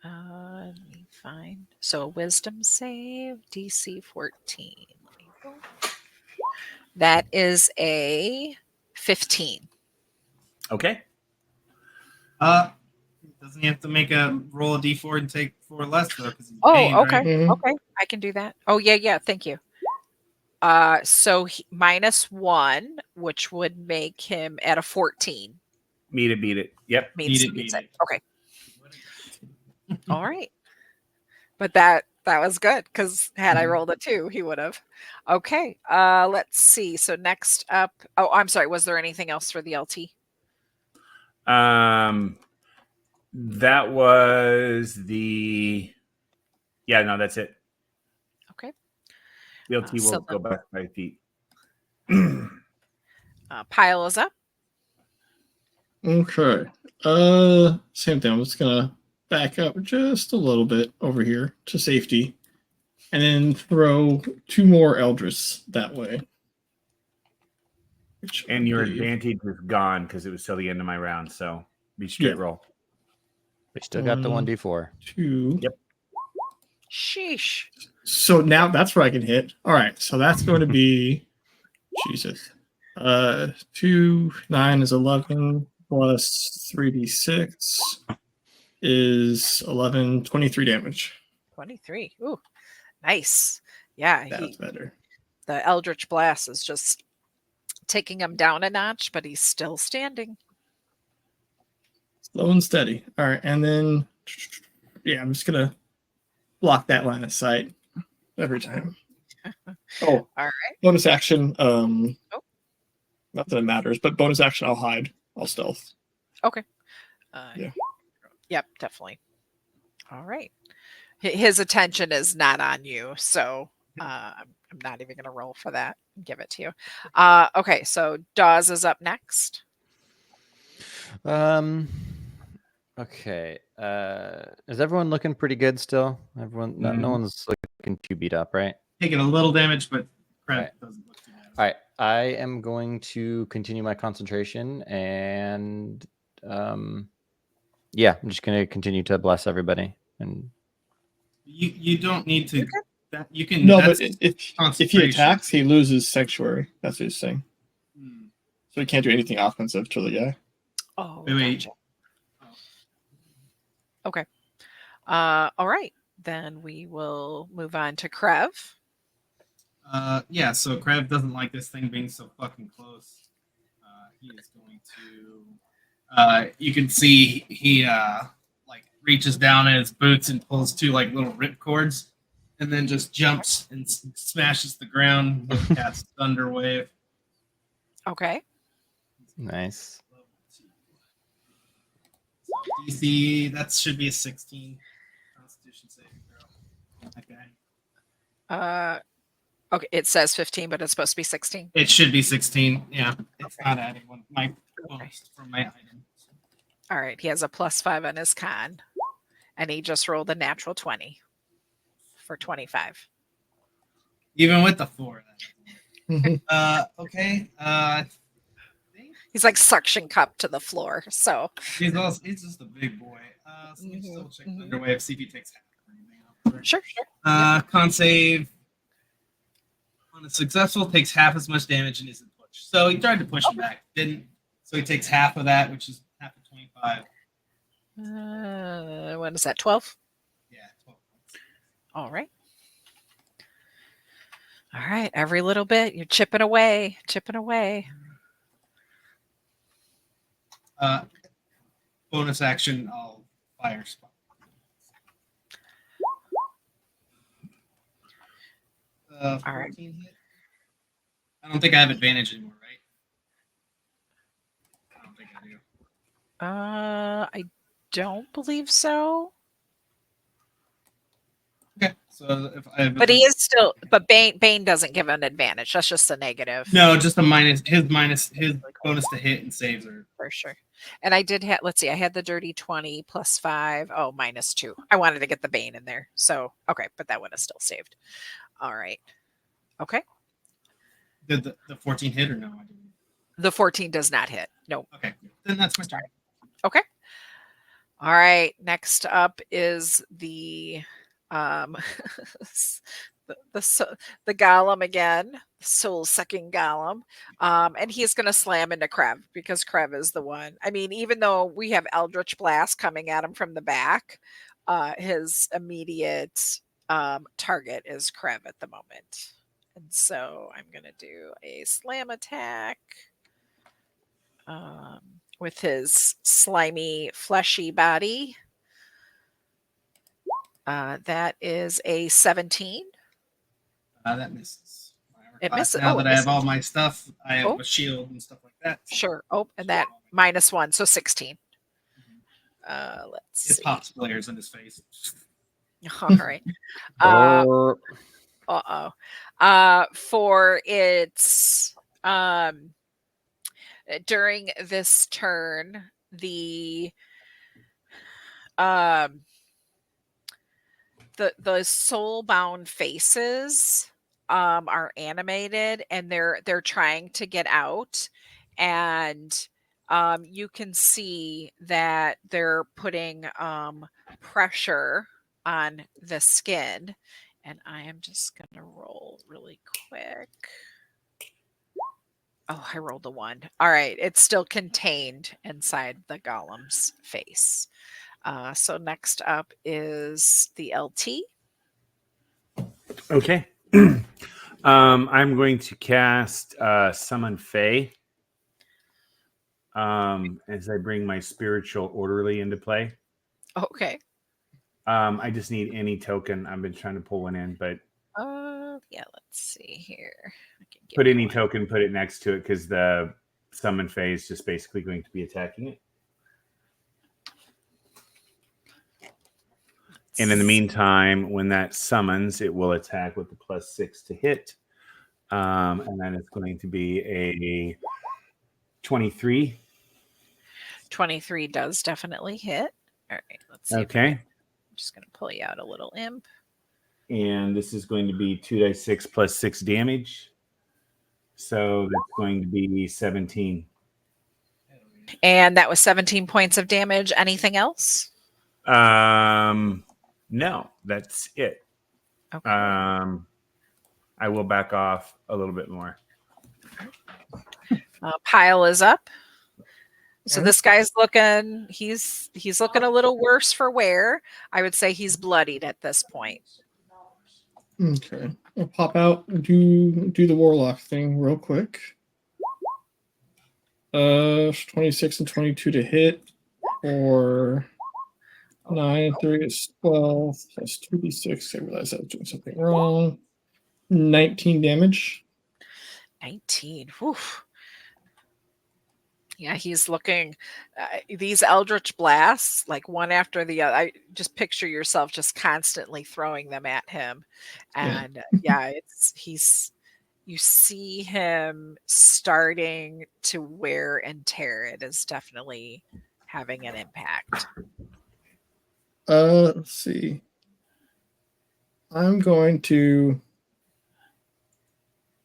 Let me find. So a wisdom save, DC 14. Let me go. That is a 15.
Okay.
Doesn't he have to make a roll a d4 and take 4 less though? Because he's
Oh,
pain,
okay.
right?
Mhm.
Okay. I can do that. Oh, yeah. Thank you. So -1, which would make him at a 14.
Beat it. Yep.
Means
Beat
he beats
it.
it. Okay. All right. But that was good because had I
Mhm.
rolled a 2, he would have. Okay. Let's see. So next up. Oh, I'm sorry. Was there anything else for the LT?
That was the. Yeah, no, that's it.
Okay.
The LT will
So
go back 5 feet.
Pile is up.
Okay. Same thing. I'm just gonna back up just a little bit over here to safety, and then throw 2 more Eldris that way. Which I
And your
believe-
advantage is gone because it was till the end of my round. So be straight
Yeah.
roll.
We still got the 1d4.
2.
Yep.
Sheesh.
So now that's where I can hit. All right. So that's going to be Jesus. 2 9 is 11 plus 3d6 is 11 23 damage.
23. Ooh, nice. Yeah,
That's better.
the Eldritch Blast is just taking him down a notch, but he's still standing.
Slow and steady. All right, and then yeah, I'm just gonna block that line of sight every time. Oh,
All right.
bonus action. Not that it matters, but bonus action. I'll hide. I'll stealth.
Okay.
Yeah.
Yep, definitely. All right. His attention is not on you, so I'm not even going to roll for that and give it to you. Okay, so Dawes is up next.
Okay. Is everyone looking pretty good still? Everyone, no
Mhm.
one's looking too beat up, right?
Taking a little damage, but Cred
Right.
doesn't look too bad.
All right. I am going to continue my concentration and yeah, I'm just going to continue to bless everybody. And
You don't need to. You can.
No,
that's
but if he
concentration.
attacks, he loses sanctuary. That's what he's saying.
Hmm.
So he can't do anything offensive to the guy.
Oh,
Wait.
gotcha. Okay. All right. Then we will move on to Krev.
Yeah, so Krev doesn't like this thing being so fucking close. He is going to. You can see he like reaches down in his boots and pulls two like little rip cords, and then just jumps and smashes the ground with cast Thunder Wave.
Okay.
Nice.
DC, that should be a 16 Constitution saving throw. Okay.
Okay. It says 15, but it's supposed to be 16.
It should be 16. Yeah, it's not adding one. My bonus from my item.
All right. He has a +5 on his con, and he just rolled a natural 20 for 25.
Even with the 4.
Mhm.
Okay.
He's like suction cup to the floor. So
He's just a big boy. So let me just double check
Mhm.
Thunderwave, see if he takes half or anything else.
sure.
Con save on a successful takes half as much damage and isn't pushed. So he tried to push him back, didn't. So he takes half of that, which is half of 25.
What is that? 12?
Yeah, 12 points.
All right. All right. Every little bit, you're chipping away.
Bonus action, I'll fire spot.
All right.
14 hit. I don't think I have advantage anymore, right? I don't think I do.
I don't believe so.
Okay, so if I have
But he is still. But Bane doesn't give an advantage. That's just a negative.
no, just a minus. His bonus to hit and saves are
For sure. And I did have. Let's see. I had the dirty 20 +5. Oh, -2. I wanted to get the Bane in there. So okay, but that would have still saved. All right. Okay.
did the 14 hit or no? I didn't.
The 14 does not hit. No.
Okay, then that's my turn.
Okay. All right. Next up is the the golem again, soul sucking golem, and he's going to slam into Krev because Krev is the one. I mean, even though we have Eldritch Blast coming at him from the back, his immediate target is Krev at the moment, and so I'm going to do a slam attack. With his slimy, fleshy body. That is a 17.
That misses.
It misses.
Now
Oh,
that
it
I have all
misses.
my stuff, I have
Oh.
a shield and stuff like that.
Sure. Oh, and that -1, so 16. Let's
His
see.
pops glares in his face.
All right. For its during this turn, the soul-bound faces are animated, and they're trying to get out, and you can see that they're putting pressure on the skin, and I am just gonna roll really quick. Oh, I rolled a 1. All right, it's still contained inside the golem's face. So next up is the LT.
Okay. I'm going to cast Summon Fae as I bring my spiritual orderly into play.
Okay.
I just need any token. I've been trying to pull one in, but
Yeah, let's see here. I can give
put
you
any
one.
token, put it next to it because the Summon Fae is just basically going to be attacking it. And in the meantime, when that summons, it will attack with the +6 to hit. And then it's going to be a 23.
23 does definitely hit. All right, let's see.
Okay.
I'm just going to pull you out a little imp.
And this is going to be 2d6 +6 damage. So that's going to be 17.
And that was 17 points of damage. Anything else?
No, that's it.
Okay.
I will back off a little bit more.
Pile is up. So
Alright.
this guy's looking. He's looking a little worse for wear. I would say he's bloodied at this point.
Okay. I'll pop out and do the warlock thing real quick. 26 and 22 to hit, or 9 and 3 is 12 plus 2d6. I realized I was doing something wrong. 19 damage.
19. Whew. Yeah, he's looking. These eldritch blasts, like one after the other. I just picture yourself just constantly throwing them at him, and you see him starting to wear and tear. It is definitely having an impact.
Let's see. I'm going to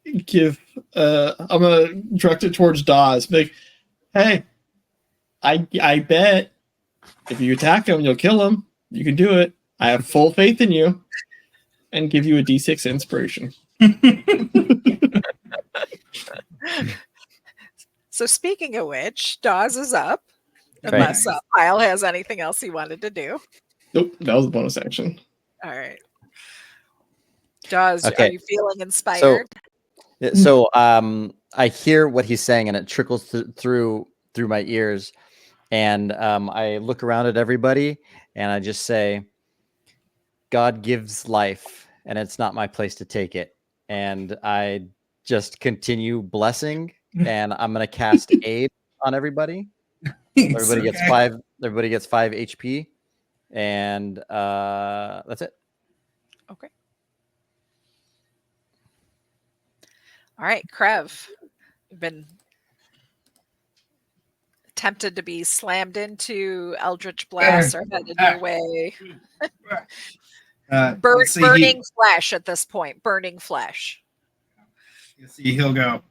I'm gonna direct it towards Dawes. Like, hey, I bet if you attack him, you'll kill him. You can do it. I have full faith in you. And give you a d6 inspiration.
So speaking of which, Dawes is up.
Right.
Unless Kyle has anything else he wanted to do.
Nope, that was a bonus action.
All right. Dawes,
Okay.
are you feeling inspired?
So I hear what he's saying, and it trickles through my ears, and I look around at everybody, and I just say, God gives life, and it's not my place to take it. And I just continue blessing, and I'm gonna cast aid on everybody. Everybody gets 5. Everybody gets 5 HP, and that's it.
Okay. All right, Krev. You've been tempted to be slammed into Eldritch Blast or headed your way. Burning flesh at this point. Burning flesh.
You see, he'll go.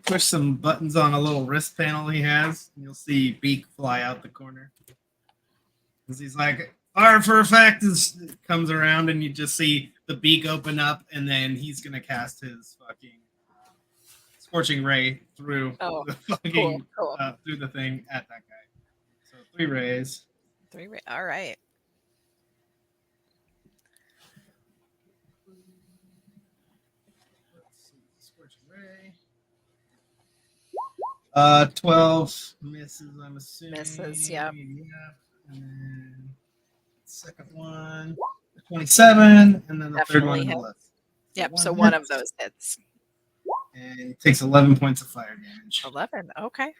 Push some buttons on a little wrist panel he has. And you'll see beak fly out the corner. Because he's like, fire for effect. It comes around, and you just see the beak open up, and then he's gonna cast his fucking scorching ray through the fucking
cool.
Through the thing at that guy. So 3 rays.
3 rays. All right.
Scorching ray. 12 misses. I'm assuming.
Misses. Yep.
Yeah. And then second one, 27, and then the third one on the left.
Yep. So one of those hits.
And he takes 11 points of fire damage.
11. Okay.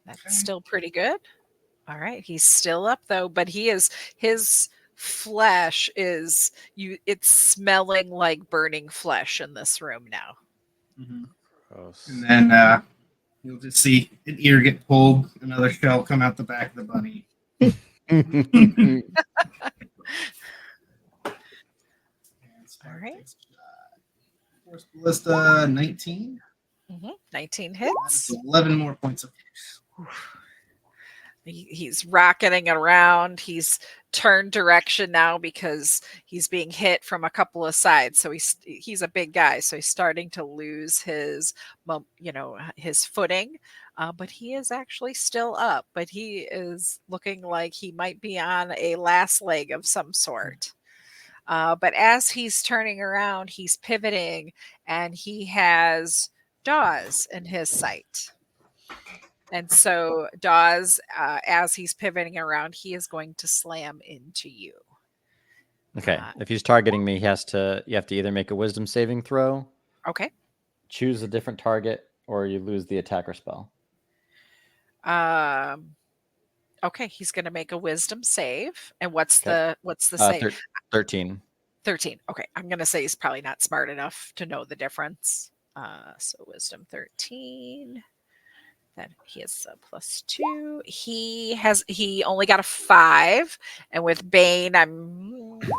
That's still pretty good. All right. He's still up though, but his flesh is it's smelling like burning flesh in this room now.
Mm-hmm.
Gross.
And then you'll just see an ear get pulled, another shell come out the back of the bunny.
All right.
Force ballista 19.
19 hits.
11 more points of force.
He's rocketing around. He's turned direction now because he's being hit from a couple of sides. So he's a big guy, so he's starting to lose his footing. But he is actually still up. But he is looking like he might be on a last leg of some sort. But as he's turning around, he's pivoting, and he has Dawes in his sight. And so Dawes, as he's pivoting around, he is going to slam into you.
Okay. If he's targeting me, you have to either make a wisdom saving throw.
Okay.
Choose a different target, or you lose the attacker spell.
Okay, he's going to make a wisdom save. And what's the save?
13.
13. Okay, I'm going to say he's probably not smart enough to know the difference. So wisdom 13. Then he has a +2. He only got a 5, and with Bane,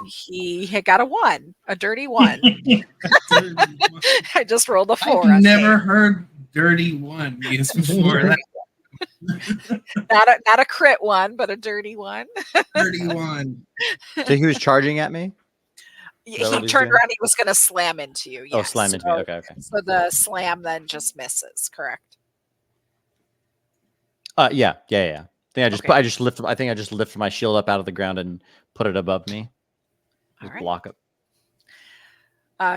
he had got a 1, a dirty 1. I just rolled a 4.
I've never heard dirty 1 used before.
Not a crit one, but a dirty one.
31.
So he was charging at me.
He
that what he's
turned
doing?
around. He was going to slam into you.
Oh,
Yes.
slam into me. Okay, okay.
So the slam then just misses. Correct.
Yeah. I think I just
Okay.
I just lifted. I think I just lifted my shield up out of the ground and put it above me.
All
Just
right.
block it.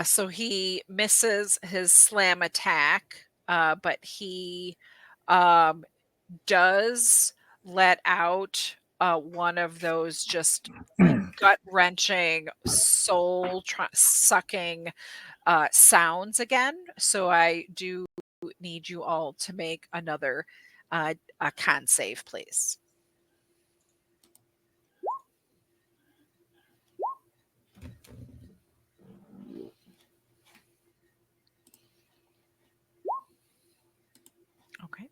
So he misses his slam attack, but he does let out one of those just gut wrenching, soul sucking sounds again. So I do need you all to make another a con save, please. Okay.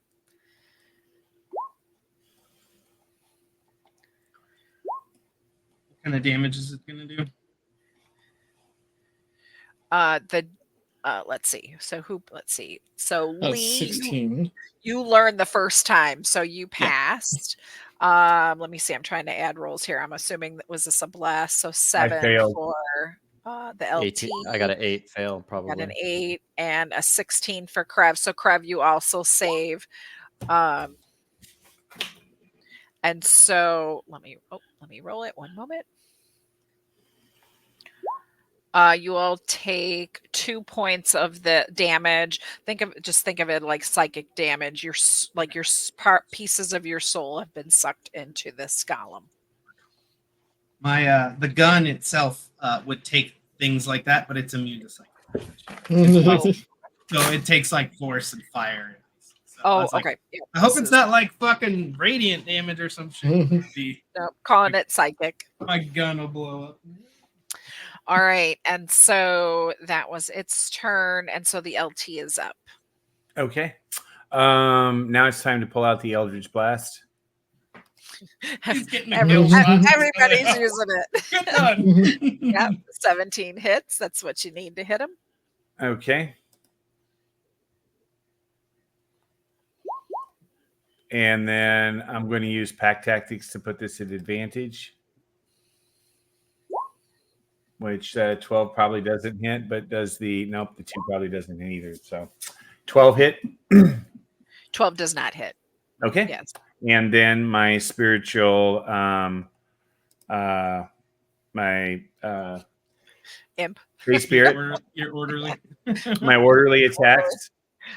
What kind of damage is it going to do?
Let's see. Let's see. So
That's
Lee,
16.
you learned the first time, so you passed. Let me see. I'm trying to add rolls here. I'm assuming that was this a blast. So 7
failed.
for the LT.
18. I got an 8 fail
Got
probably.
an 8 and a 16 for Krev. So Krev, you also save. And so let me roll it. One moment. You all take 2 points of the damage. Think of it like psychic damage. Pieces of your soul have been sucked into this golem.
My the gun itself would take things like that, but it's immune to psychic. So it takes like force and fire. So I was like,
okay. Yeah,
I hope it's not like fucking radiant damage or some shit.
No, calling it psychic.
My gun will blow up.
All right, and so that was its turn, and so the LT is up.
Okay. Now it's time to pull out the Eldritch Blast.
Everybody's using it.
Good done.
Yep, 17 hits. That's what you need to hit him.
Okay. And then I'm going to use pack tactics to put this at advantage. Which 12 probably doesn't hit, but does the 2 probably doesn't hit either. So 12 hit.
12 does not hit.
Okay.
Yes.
And then my spiritual my
Imp.
free spirit.
Your orderly.
My orderly attacks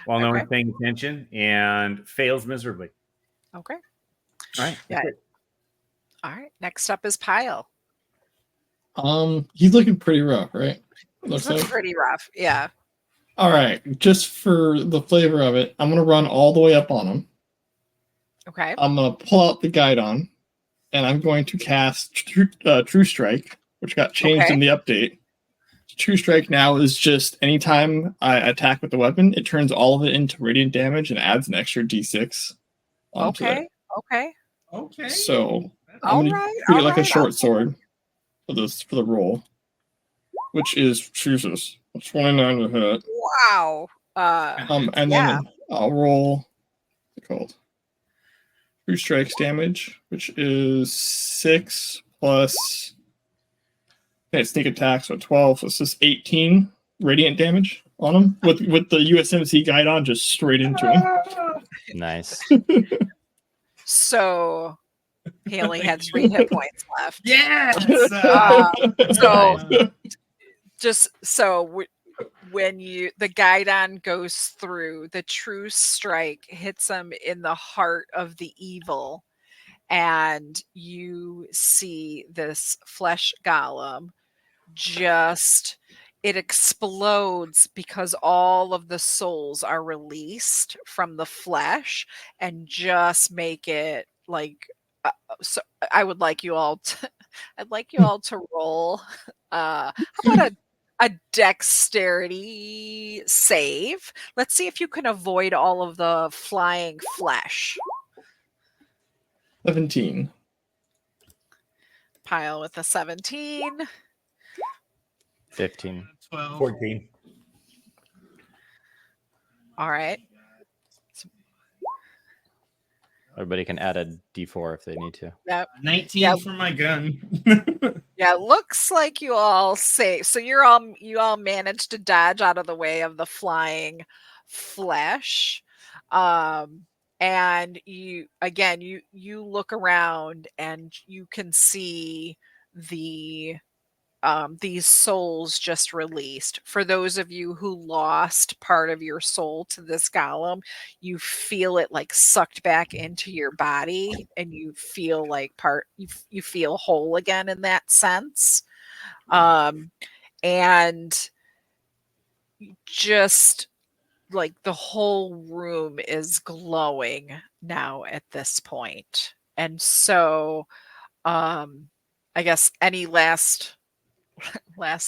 while no
Okay.
one's paying attention and fails miserably.
Okay.
All right.
Yeah. All right. Next up is Pyle.
He's looking pretty rough, right?
Looks pretty rough. Yeah.
All right, just for the flavor of it, I'm gonna run all the way up on him.
Okay.
I'm gonna pull out the Guidon, and I'm going to cast True Strike, which got changed in the update. True Strike now is just anytime I attack with the weapon, it turns all of it into radiant damage and adds an extra D6 onto it.
Okay.
So I'm gonna treat it like a short sword for the roll, which is Jesus. 29 to hit.
Wow.
And then I'll roll. What's it called? True Strikes damage, which is 6 plus. Okay, sneak attack, so 12. So it's just 18 radiant damage on him with the USMC guide on, just straight into him.
Nice.
So he only had 3 hit points left.
Yes.
When the Guidon goes through, the True Strike hits him in the heart of the evil, and you see this flesh golem it explodes because all of the souls are released from the flesh and just make it like so I would like you all to roll how about a dexterity save. Let's see if you can avoid all of the flying flesh.
17.
Pile with a 17.
15.
12.
14.
All right.
Everybody can add a D4 if they need to.
Yep.
19
Yeah.
for my gun.
Yeah, looks like you all so you all managed to dodge out of the way of the flying flesh. And you look around and you can see the these souls just released. For those of you who lost part of your soul to this golem, you feel it like sucked back into your body, and you feel like you feel whole again in that sense. And just like the whole room is glowing now at this point. And so, I guess any last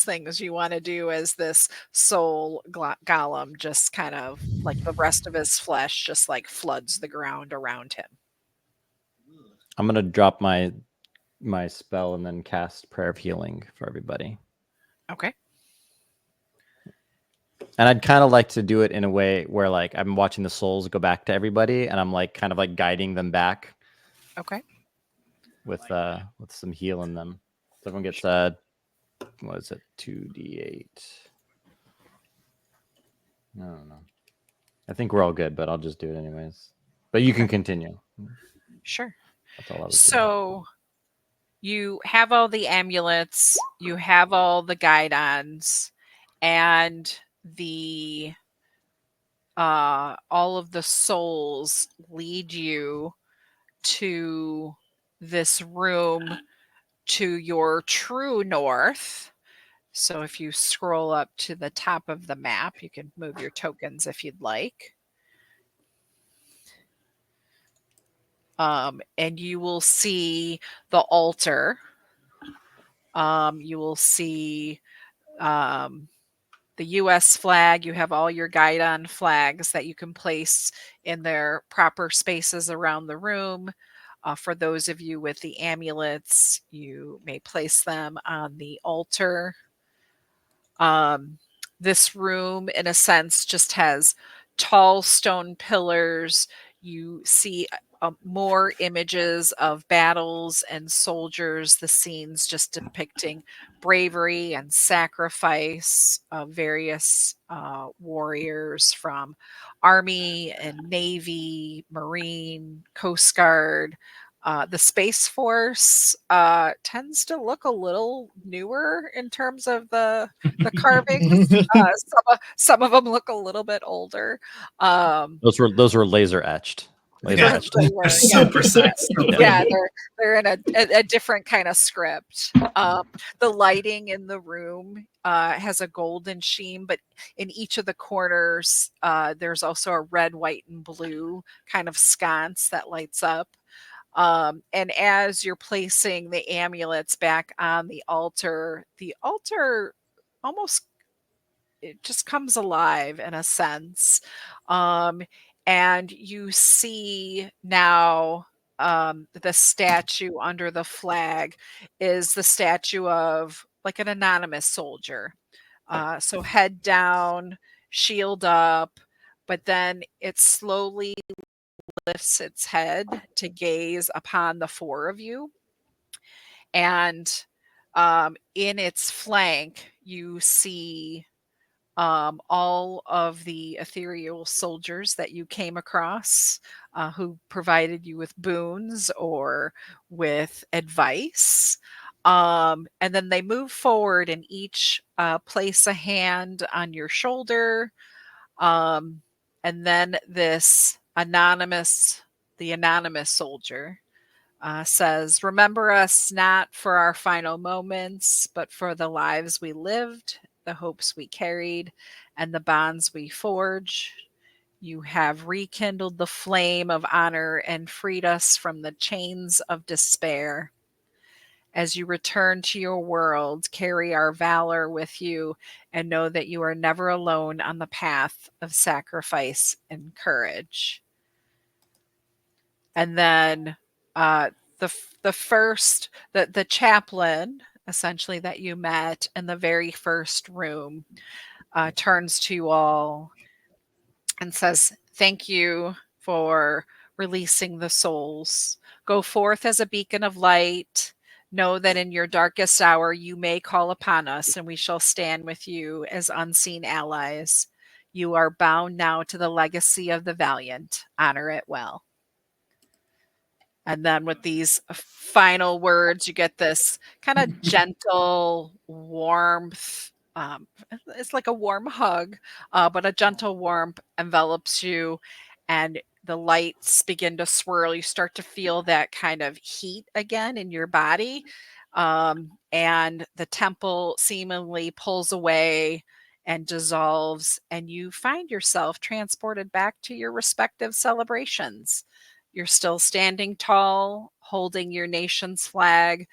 things you want to do as this soul golem just kind of like the rest of his flesh just like floods the ground around him.
I'm gonna drop my spell and then cast Prayer of Healing for everybody.
Okay.
And I'd kind of like to do it in a way where like I'm watching the souls go back to everybody, and I'm like kind of like guiding them back.
Okay.
With some heal in them. So everyone gets what is it, 2d8? I don't know. I think we're all good, but I'll just do it anyways. But you can continue.
Sure.
That's all I was doing.
So you have all the amulets, you have all the guidons, and the all of the souls lead you to this room to your true north. So if you scroll up to the top of the map, you can move your tokens if you'd like. And you will see the altar. You will see the US flag. You have all your guidon flags that you can place in their proper spaces around the room. For those of you with the amulets, you may place them on the altar. This room, in a sense, just has tall stone pillars. You see more images of battles and soldiers, the scenes just depicting bravery and sacrifice of various warriors from Army and Navy, Marine, Coast Guard. The Space Force tends to look a little newer in terms of the carvings. Some of them look a little bit older.
Those were laser etched.
Yeah.
They were,
They're so precise. So
yeah, they're in a different kind of script. The lighting in the room has a golden sheen, but in each of the corners, there's also a red, white, and blue kind of sconce that lights up. And as you're placing the amulets back on the altar almost it just comes alive in a sense. And you see now the statue under the flag is the statue of like an anonymous soldier. So head down, shield up, but then it slowly lifts its head to gaze upon the four of you. And in its flank, you see all of the ethereal soldiers that you came across who provided you with boons or with advice. And then they move forward and each place a hand on your shoulder. And then the anonymous soldier says, "Remember us not for our final moments, but for the lives we lived, the hopes we carried, and the bonds we forged. You have rekindled the flame of honor and freed us from the chains of despair. As you return to your world, carry our valor with you and know that you are never alone on the path of sacrifice and courage." And then the chaplain essentially that you met in the very first room turns to you all and says, "Thank you for releasing the souls. Go forth as a beacon of light. Know that in your darkest hour you may call upon us, and we shall stand with you as unseen allies. You are bound now to the legacy of the valiant. Honor it well. And then with these final words, you get this kind of gentle warmth. It's like a warm hug, but a gentle warmth envelops you, and the lights begin to swirl. You start to feel that kind of heat again in your body. And the temple seemingly pulls away and dissolves, and you find yourself transported back to your respective celebrations. You're still standing tall, holding your nation's flag,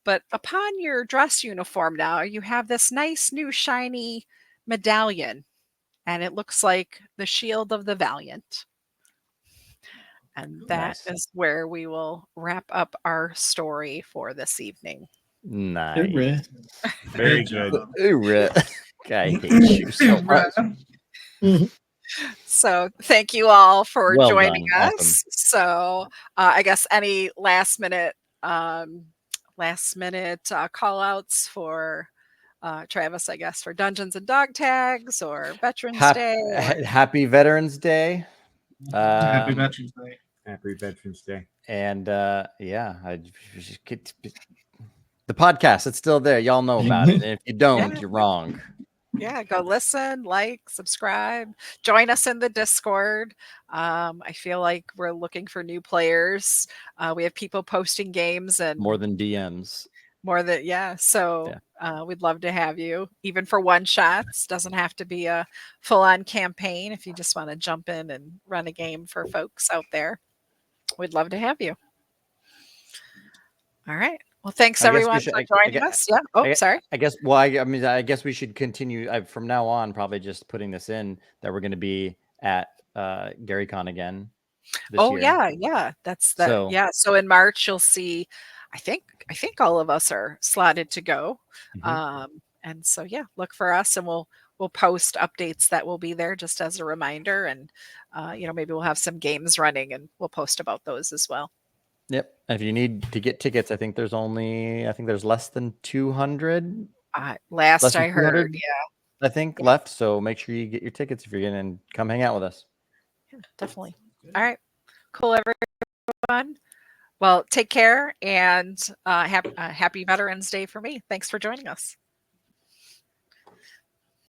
but upon your dress uniform now, you have this nice new shiny medallion, and it looks like the shield of the valiant. And that
Nice.
is where we will wrap up our story for this evening.
Nice.
Hooray.
Very
Good
good.
job.
Hooray. I hate you so much.
So thank you all for
Well
joining
done.
us.
Awesome.
So I guess any last minute call outs for Travis, I guess, for Dungeons and Dog Tags or Veterans Day. Or...
Happy Veterans Day.
Happy Veterans Day.
Happy Veterans Day.
And yeah, the podcast, it's still there. Y'all know about it. And if you don't,
Yeah.
you're wrong.
Yeah, go listen, like, subscribe, join us in the Discord. I feel like we're looking for new players. We have people posting games and
More than DMs.
So we'd love to have you, even for one shots. Doesn't have to be a full-on campaign. If you just want to jump in and run a game for folks out there, we'd love to have you. All right. Well, thanks everyone for joining us. Yeah. Oh, sorry.
I guess we should continue from now on, probably just putting this in that we're going to be at GaryCon again this year.
Yeah. That's that.
So,
yeah. So in March, you'll see, I think all of us are slotted to go. And so, yeah, look for us, and we'll post updates that will be there just as a reminder. And, maybe we'll have some games running, and we'll post about those as well.
Yep. If you need to get tickets, I think there's less than 200.
Last I heard,
I think left. So make sure you get your tickets if you're going and come hang out with us.
Yeah, definitely. All right. Cool, everyone. Well, take care, and happy Veterans Day for me. Thanks for joining us.